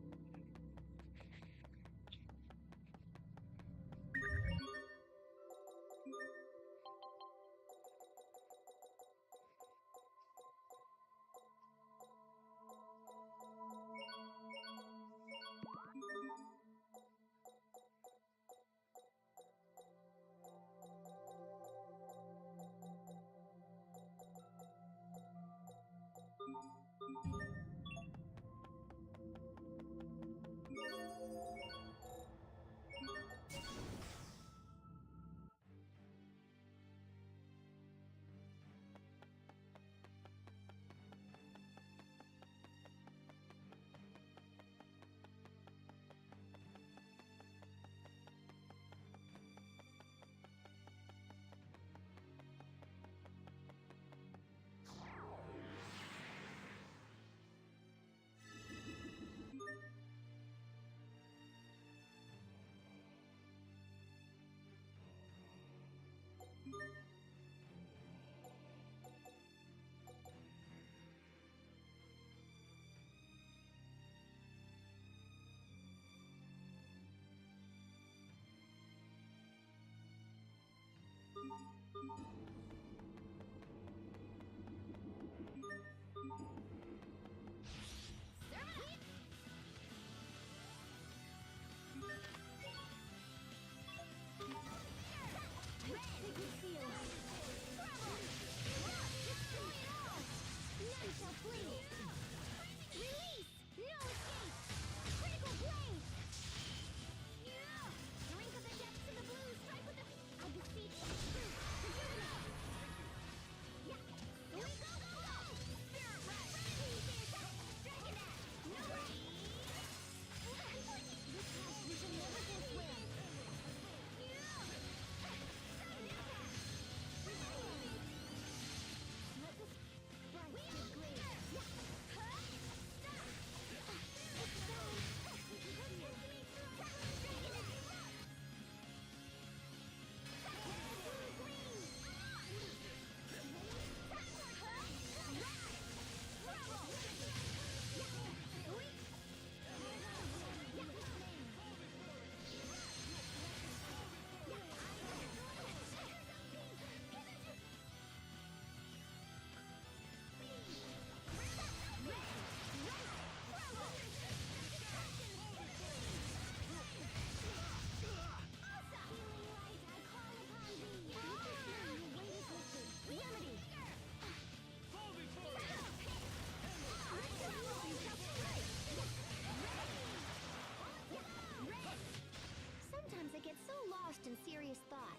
In serious thought.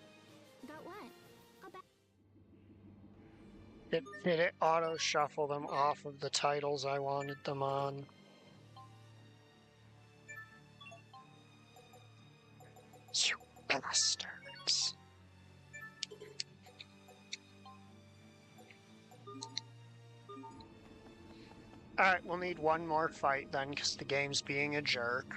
About what? About Did it auto shuffle them off of the titles I wanted them on? You bastards. Alright, we'll need one more fight then, because the game's being a jerk.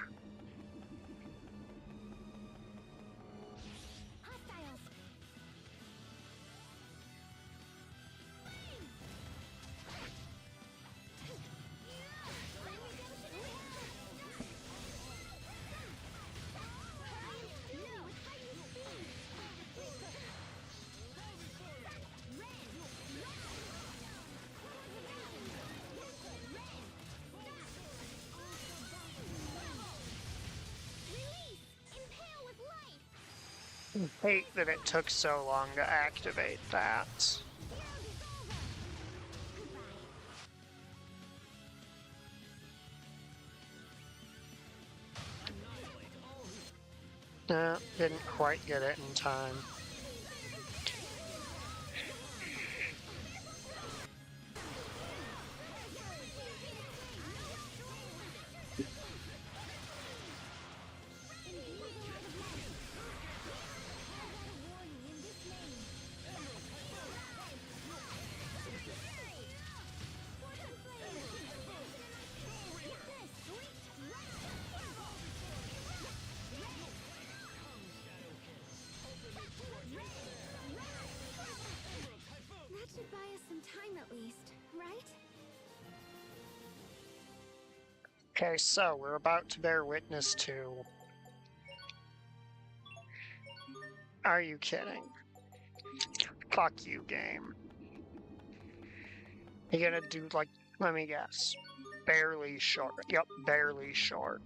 I hate that it took so long to activate that. Didn't quite get it in time. Okay, so we're about to bear witness to... Are you kidding? Fuck you, game. You're gonna do, like, let me guess. Barely short. Yep, barely short.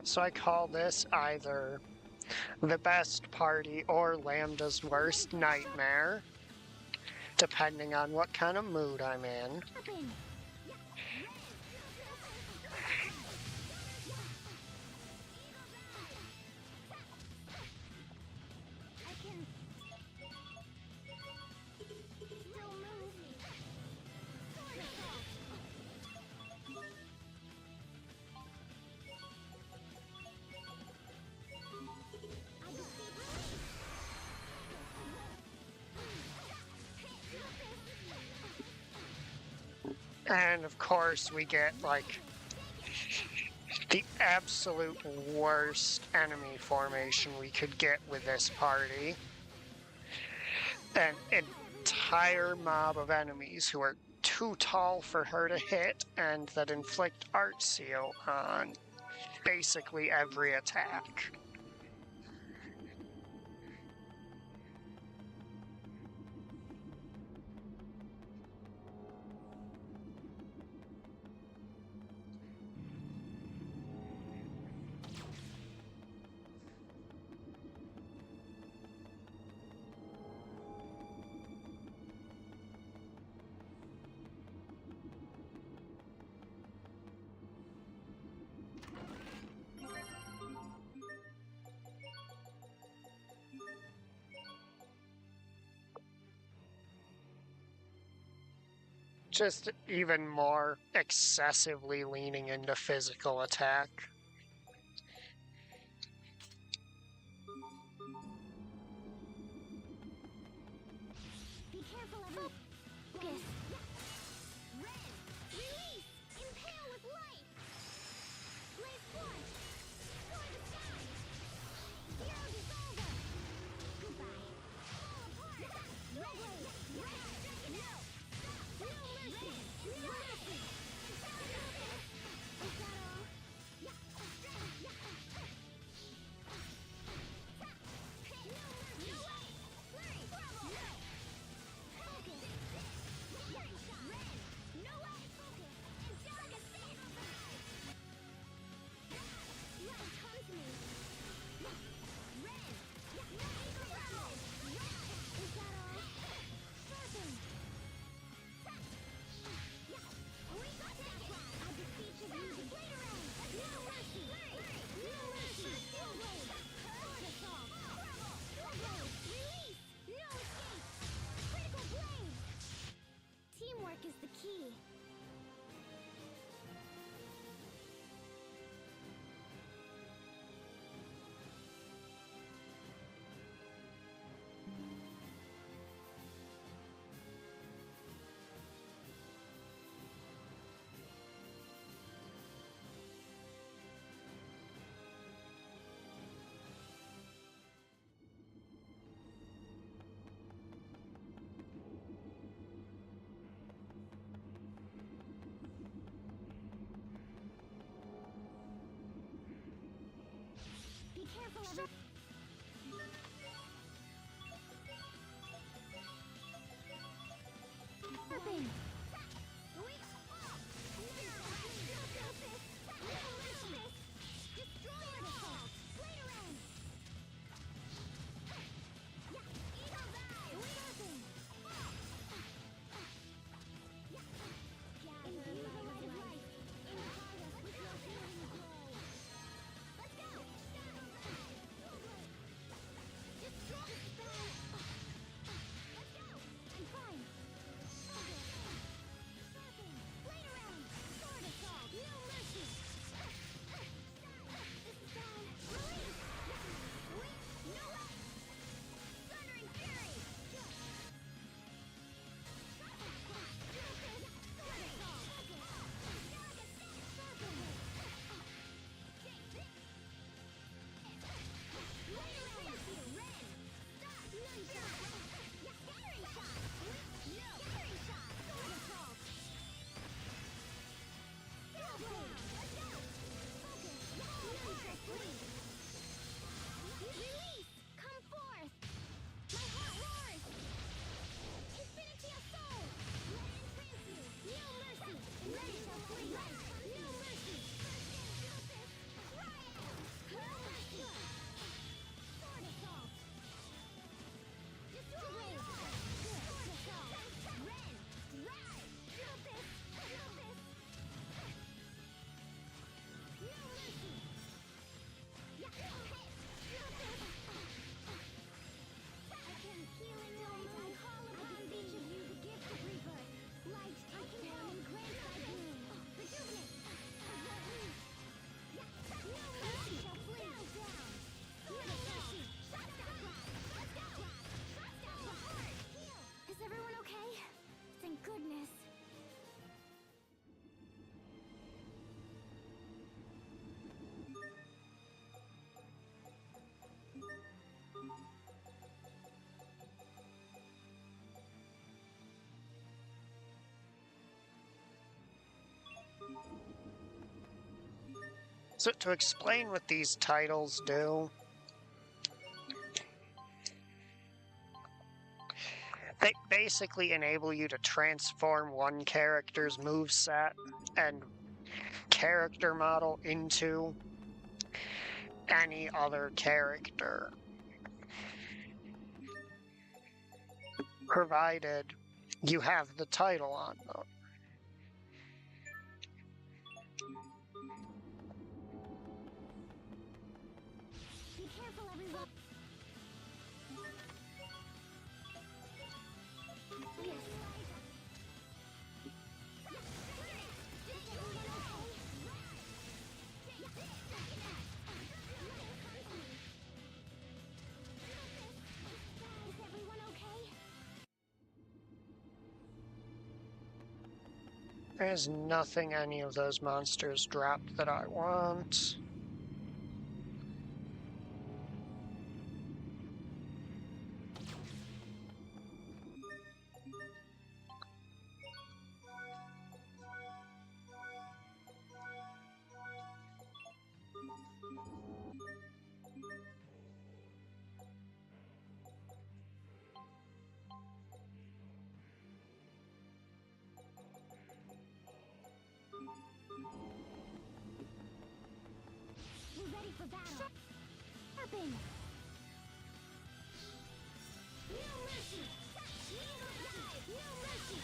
So I call this either the best party or Lambda's worst nightmare, depending on what kind of mood I'm in. And of course we get like the absolute worst enemy formation we could get with this party. An entire mob of enemies who are too tall for her to hit and that inflict art seal on basically every attack. Just even more excessively leaning into physical attack. Be careful, everyone. Focus. Red. Release. Impale with light. Blaze forth. Destroy the sky. Hero dissolver. Goodbye. Fall apart. Red. Red. No. No mercy. No mercy. Is that all? Teamwork is the key. Be careful, everyone. Open. Goodness. So to explain what these titles do, they basically enable you to transform one character's moveset and character model into any other character, provided you have the title on them. Be careful, everyone. Is everyone okay? There's nothing any of those monsters drop that I want. We're ready for battle. Sharpen. No mercy. No mercy.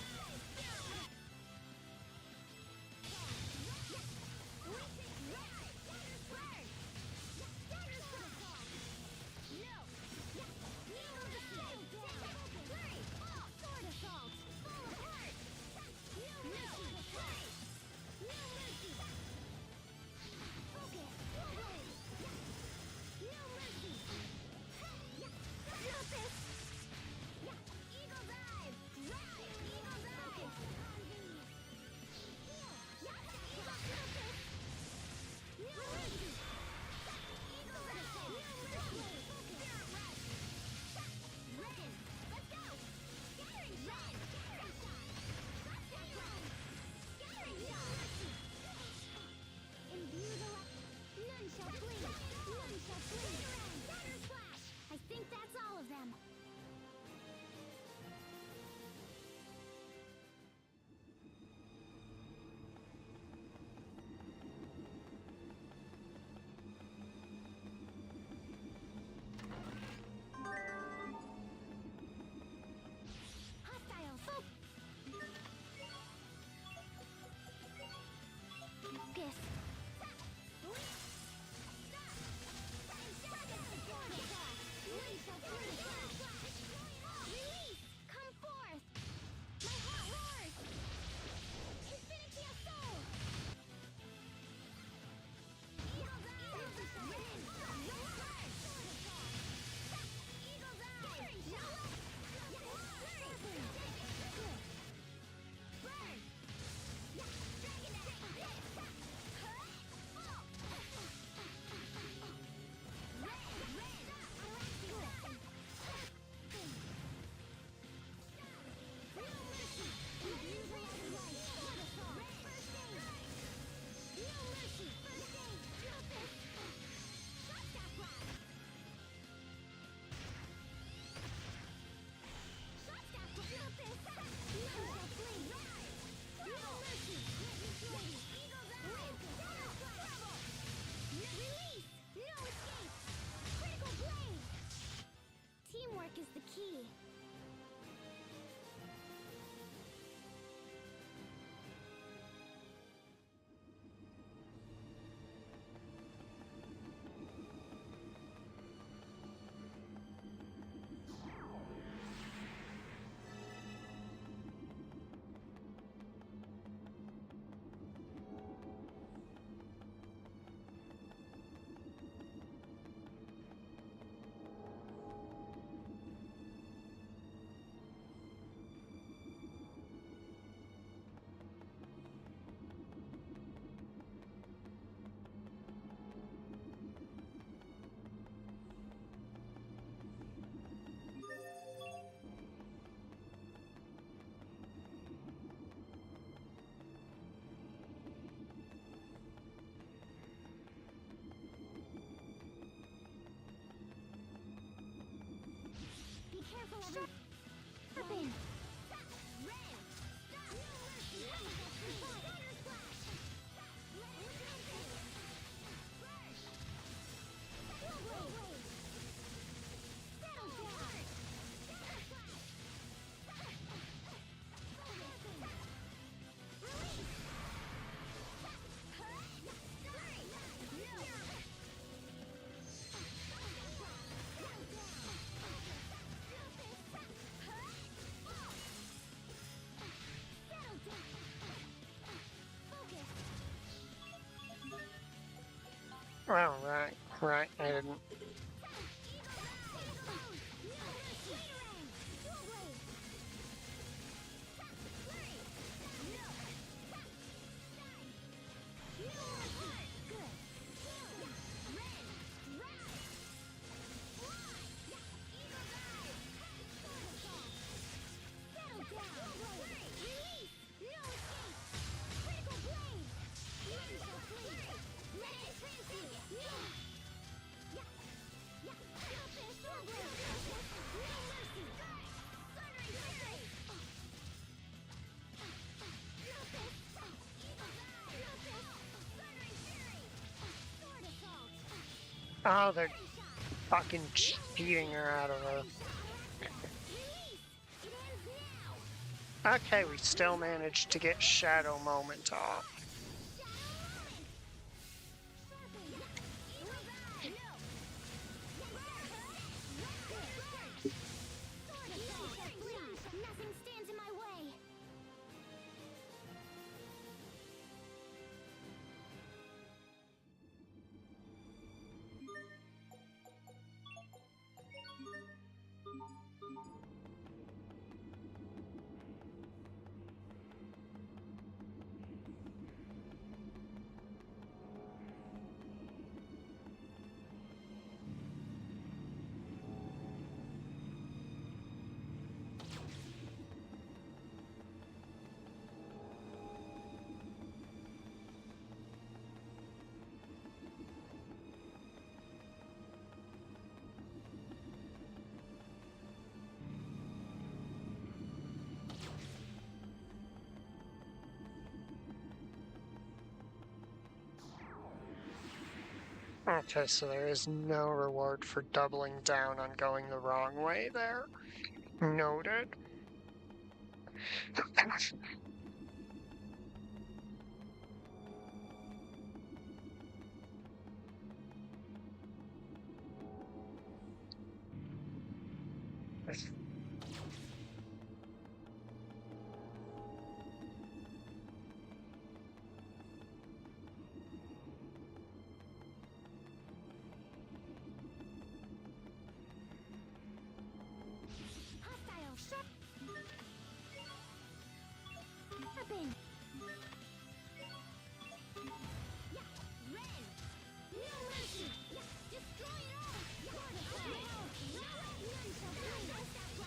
Oh, right, I didn't. Oh, they're fucking cheating her out of her. Okay, we still managed to get Shadow Moment off. Nothing stands in my way. Okay, so there is no reward for doubling down on going the wrong way there. Noted. Hostile shot. Weapon. Yeah, Ren. No mercy. Yeah, destroy it all. Yeah, none shall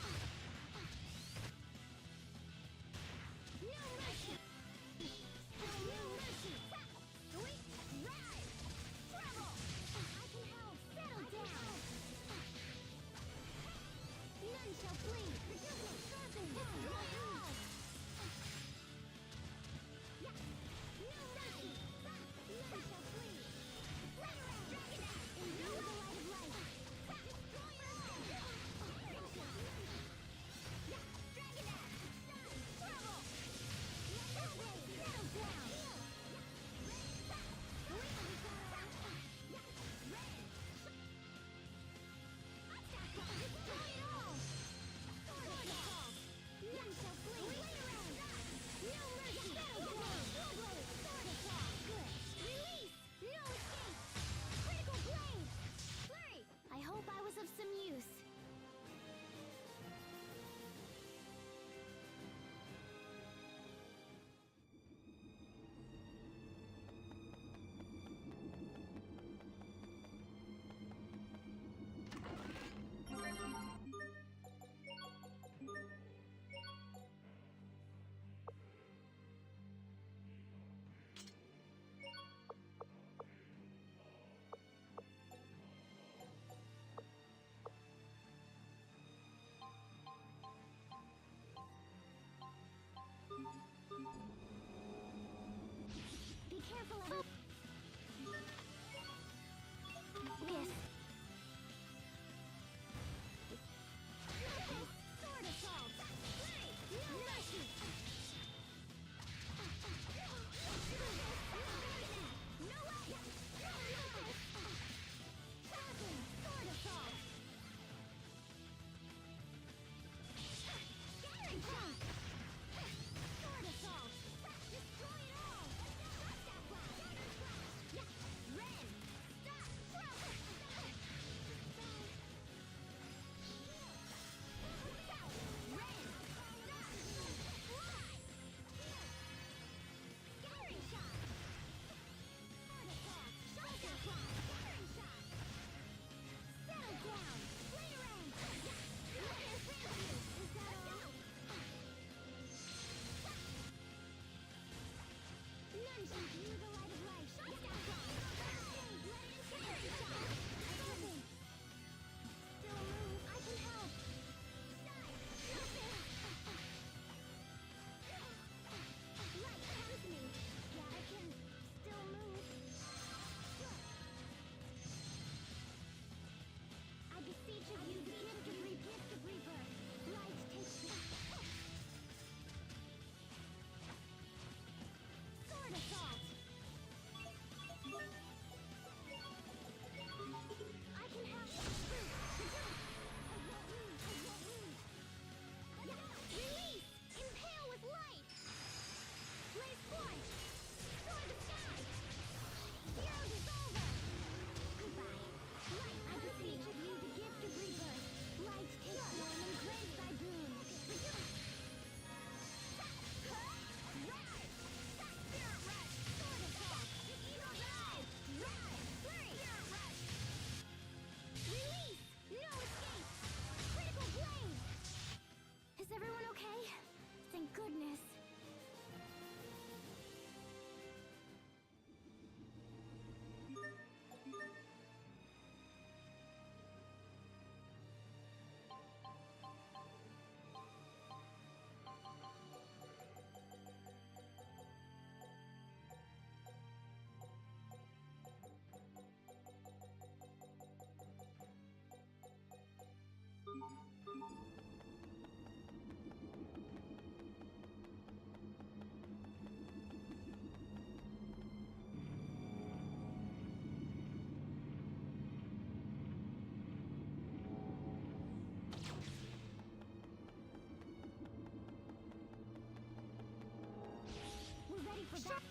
for that.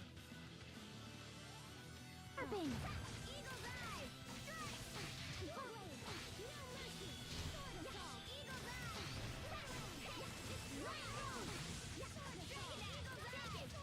Sharpen. Eagle dive. Strike. Full blade. No mercy. Sword assault. Eagle dive. Right roll. Sword assault. Eagle dive.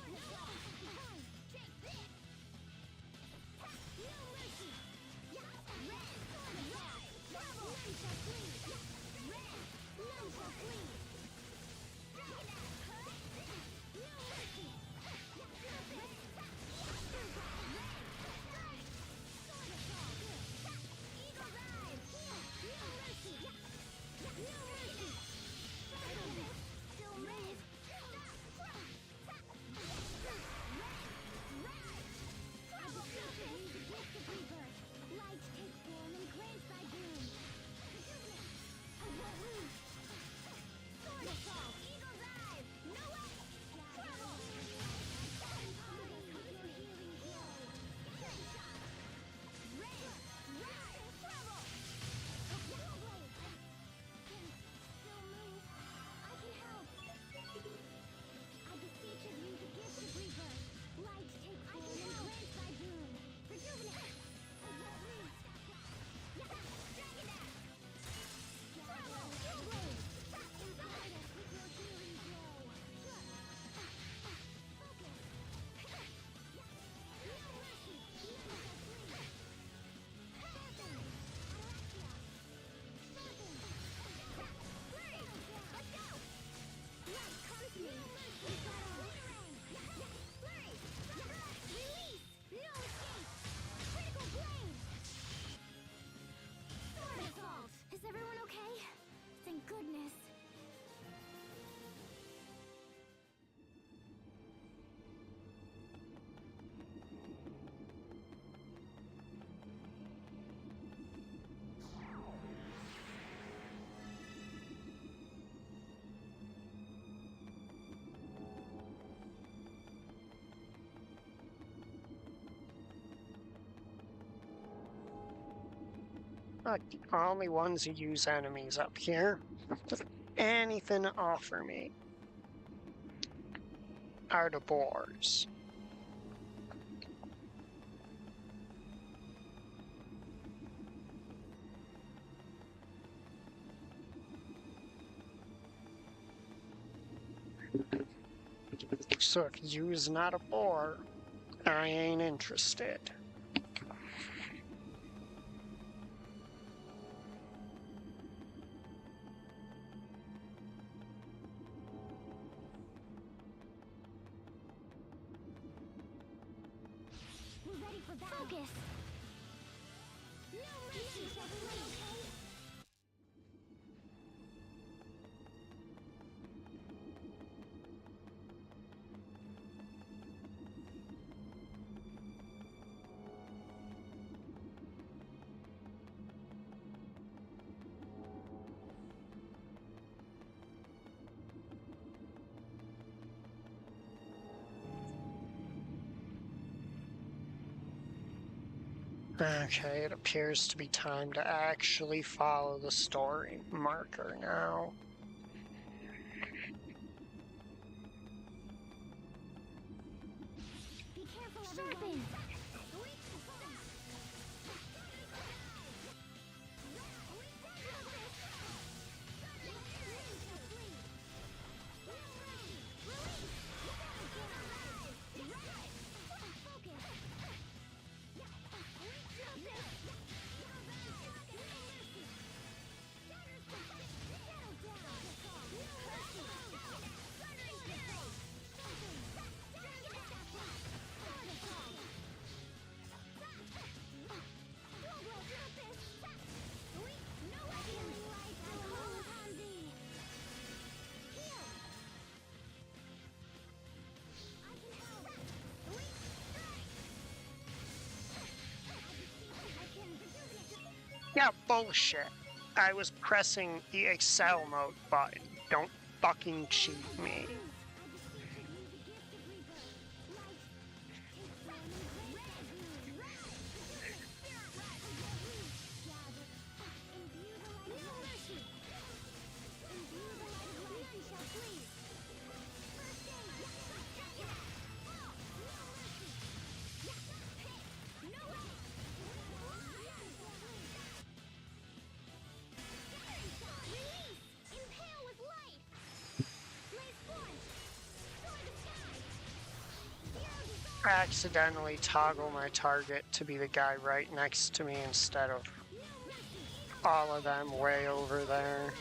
No take this. No mercy. Red. Sword assault. Double. None shall flee. Red. None shall flee. Is everyone okay? Thank goodness. Not the only ones who use enemies up here. Anything to offer me are the boars. So if you's not a boar, I ain't interested. We're ready for battle. Focus. No mercy, everyone okay? Okay, it appears to be time to actually follow the story marker now. Be careful, everyone. Yeah, bullshit. I was pressing the Excel mode button. Don't fucking cheat me. accidentally toggle my target to be the guy right next to me instead of all of them way over there.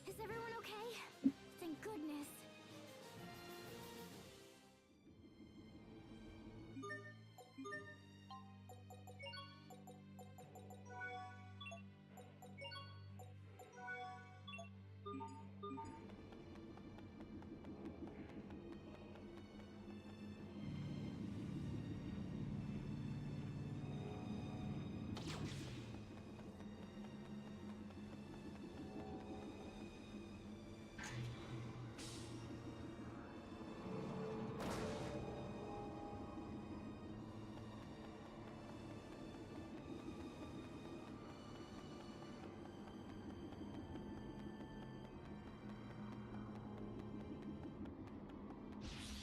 Is everyone okay? Thank goodness.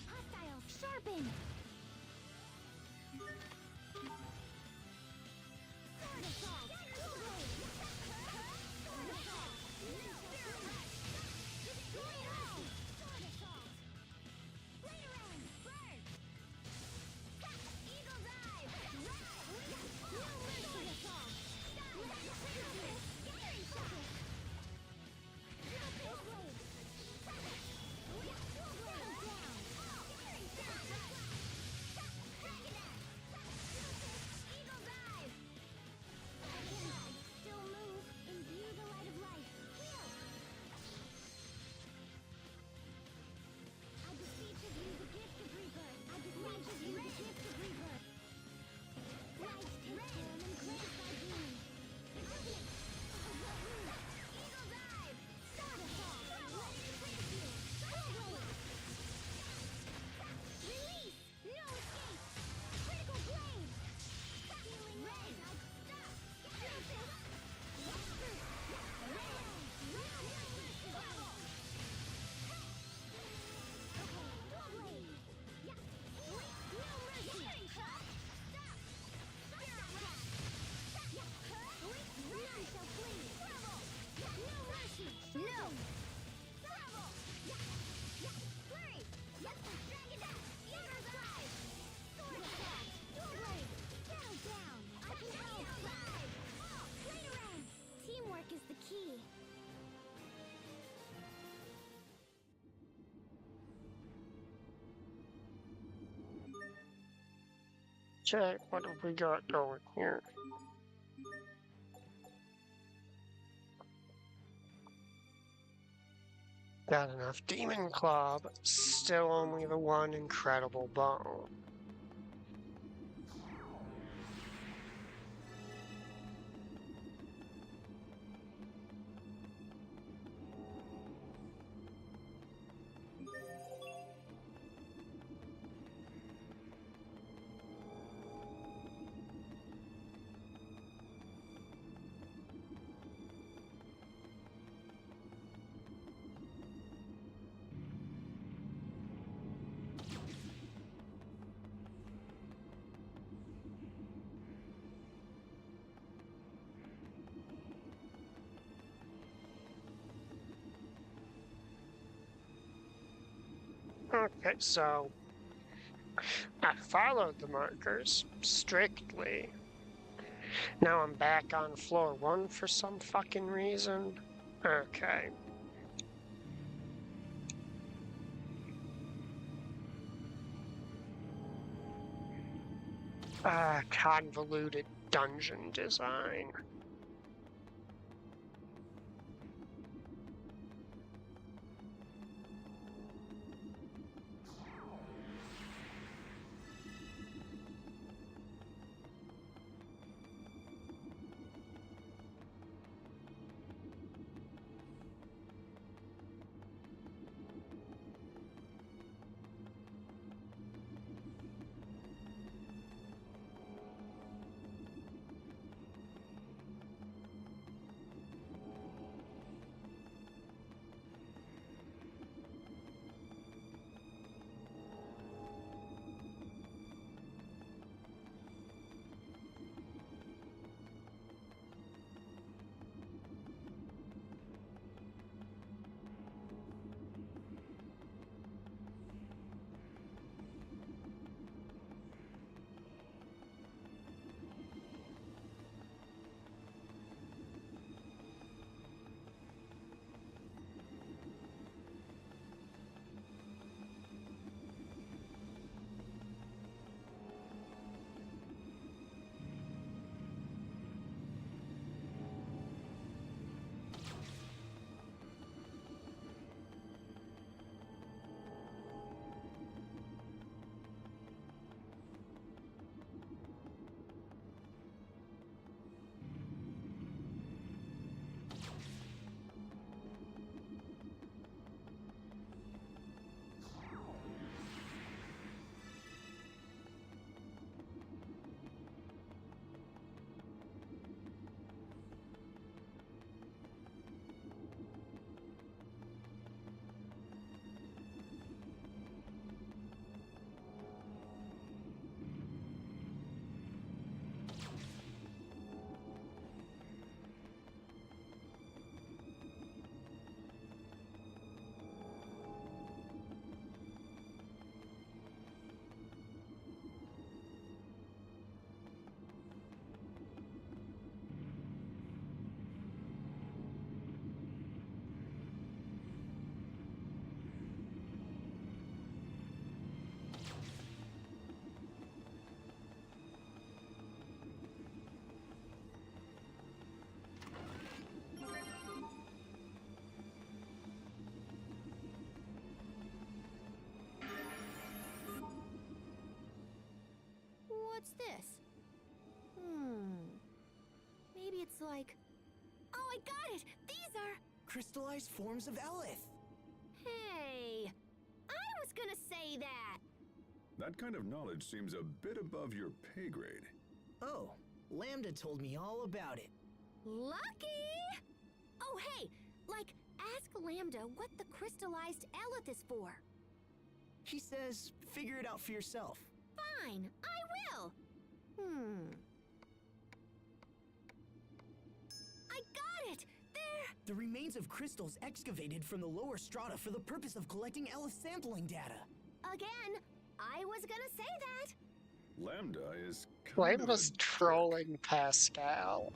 Hostiles, sharpen! Sword assault! Dual blade! Sword assault! Destroy all! Sword assault! Bladerang! Burn! Eagle dive! No mercy! Assault! Scary shot! Dual blade! Still move, imbue the light of life. Heal! I beseech of you the gift of rebirth. I beseech of you the gift of rebirth. Light, transform, and cleanse thy being. Eagle dive! Sword assault! Let it trace you! Release! No escape! Critical blade! Healing rain! Stop! No! Flurry! Dragon Dash! Eager's alive! Sword attack! Dual blade! Settle down! I can help! Bladerang! Teamwork is the key. Check, what have we got going here? Got enough Demon Claw, but still only the one incredible bone. Okay, so I followed the markers strictly. Now I'm back on floor 1 for some fucking reason. Okay. Convoluted dungeon design. What's this? Maybe it's like... Oh, I got it! These are... Crystallized forms of Elith! Hey! I was gonna say that! That kind of knowledge seems a bit above your pay grade. Oh, Lambda told me all about it. Lucky! Oh, hey! Like, ask Lambda what the crystallized Elith is for. He says, figure it out for yourself. Fine, I will! I got it! There! The remains of crystals excavated from the lower strata for the purpose of collecting Elith sampling data. Again, I was gonna say that! Lambda is Lambda's trolling Pascal.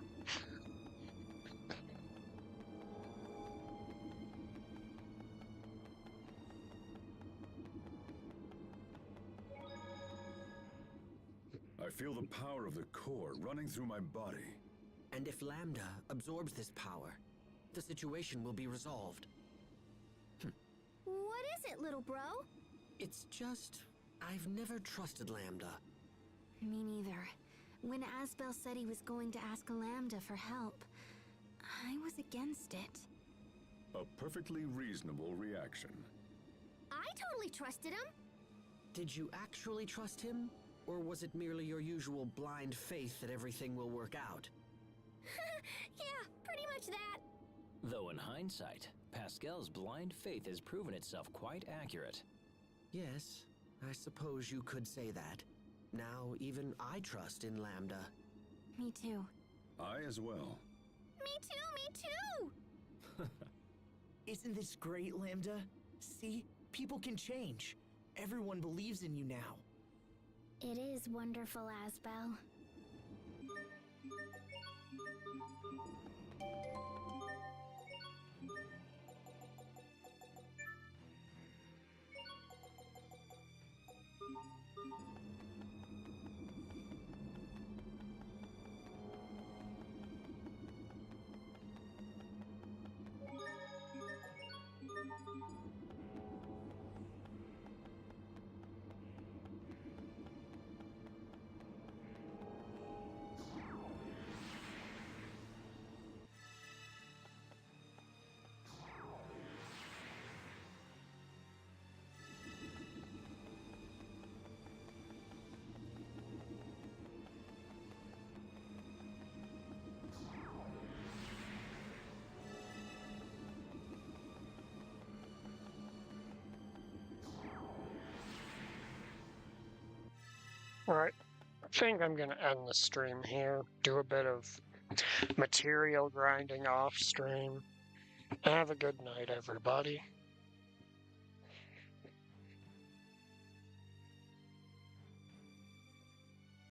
I feel the power of the core running through my body. And if Lambda absorbs this power, the situation will be resolved. What is it, little bro? It's just... I've never trusted Lambda. Me neither. When Asbel said he was going to ask Lambda for help, I was against it. A perfectly reasonable reaction. I totally trusted him! Did you actually trust him? Or was it merely your usual blind faith that everything will work out? Yeah, pretty much that. Though in hindsight, Pascal's blind faith has proven itself quite accurate. Yes, I suppose you could say that. Now, even I trust in Lambda. Me too. I as well. Me too! Isn't this great, Lambda? See? People can change. Everyone believes in you now. It is wonderful, Asbel. Alright, I think I'm gonna end the stream here. Do a bit of material grinding off stream. Have a good night, everybody.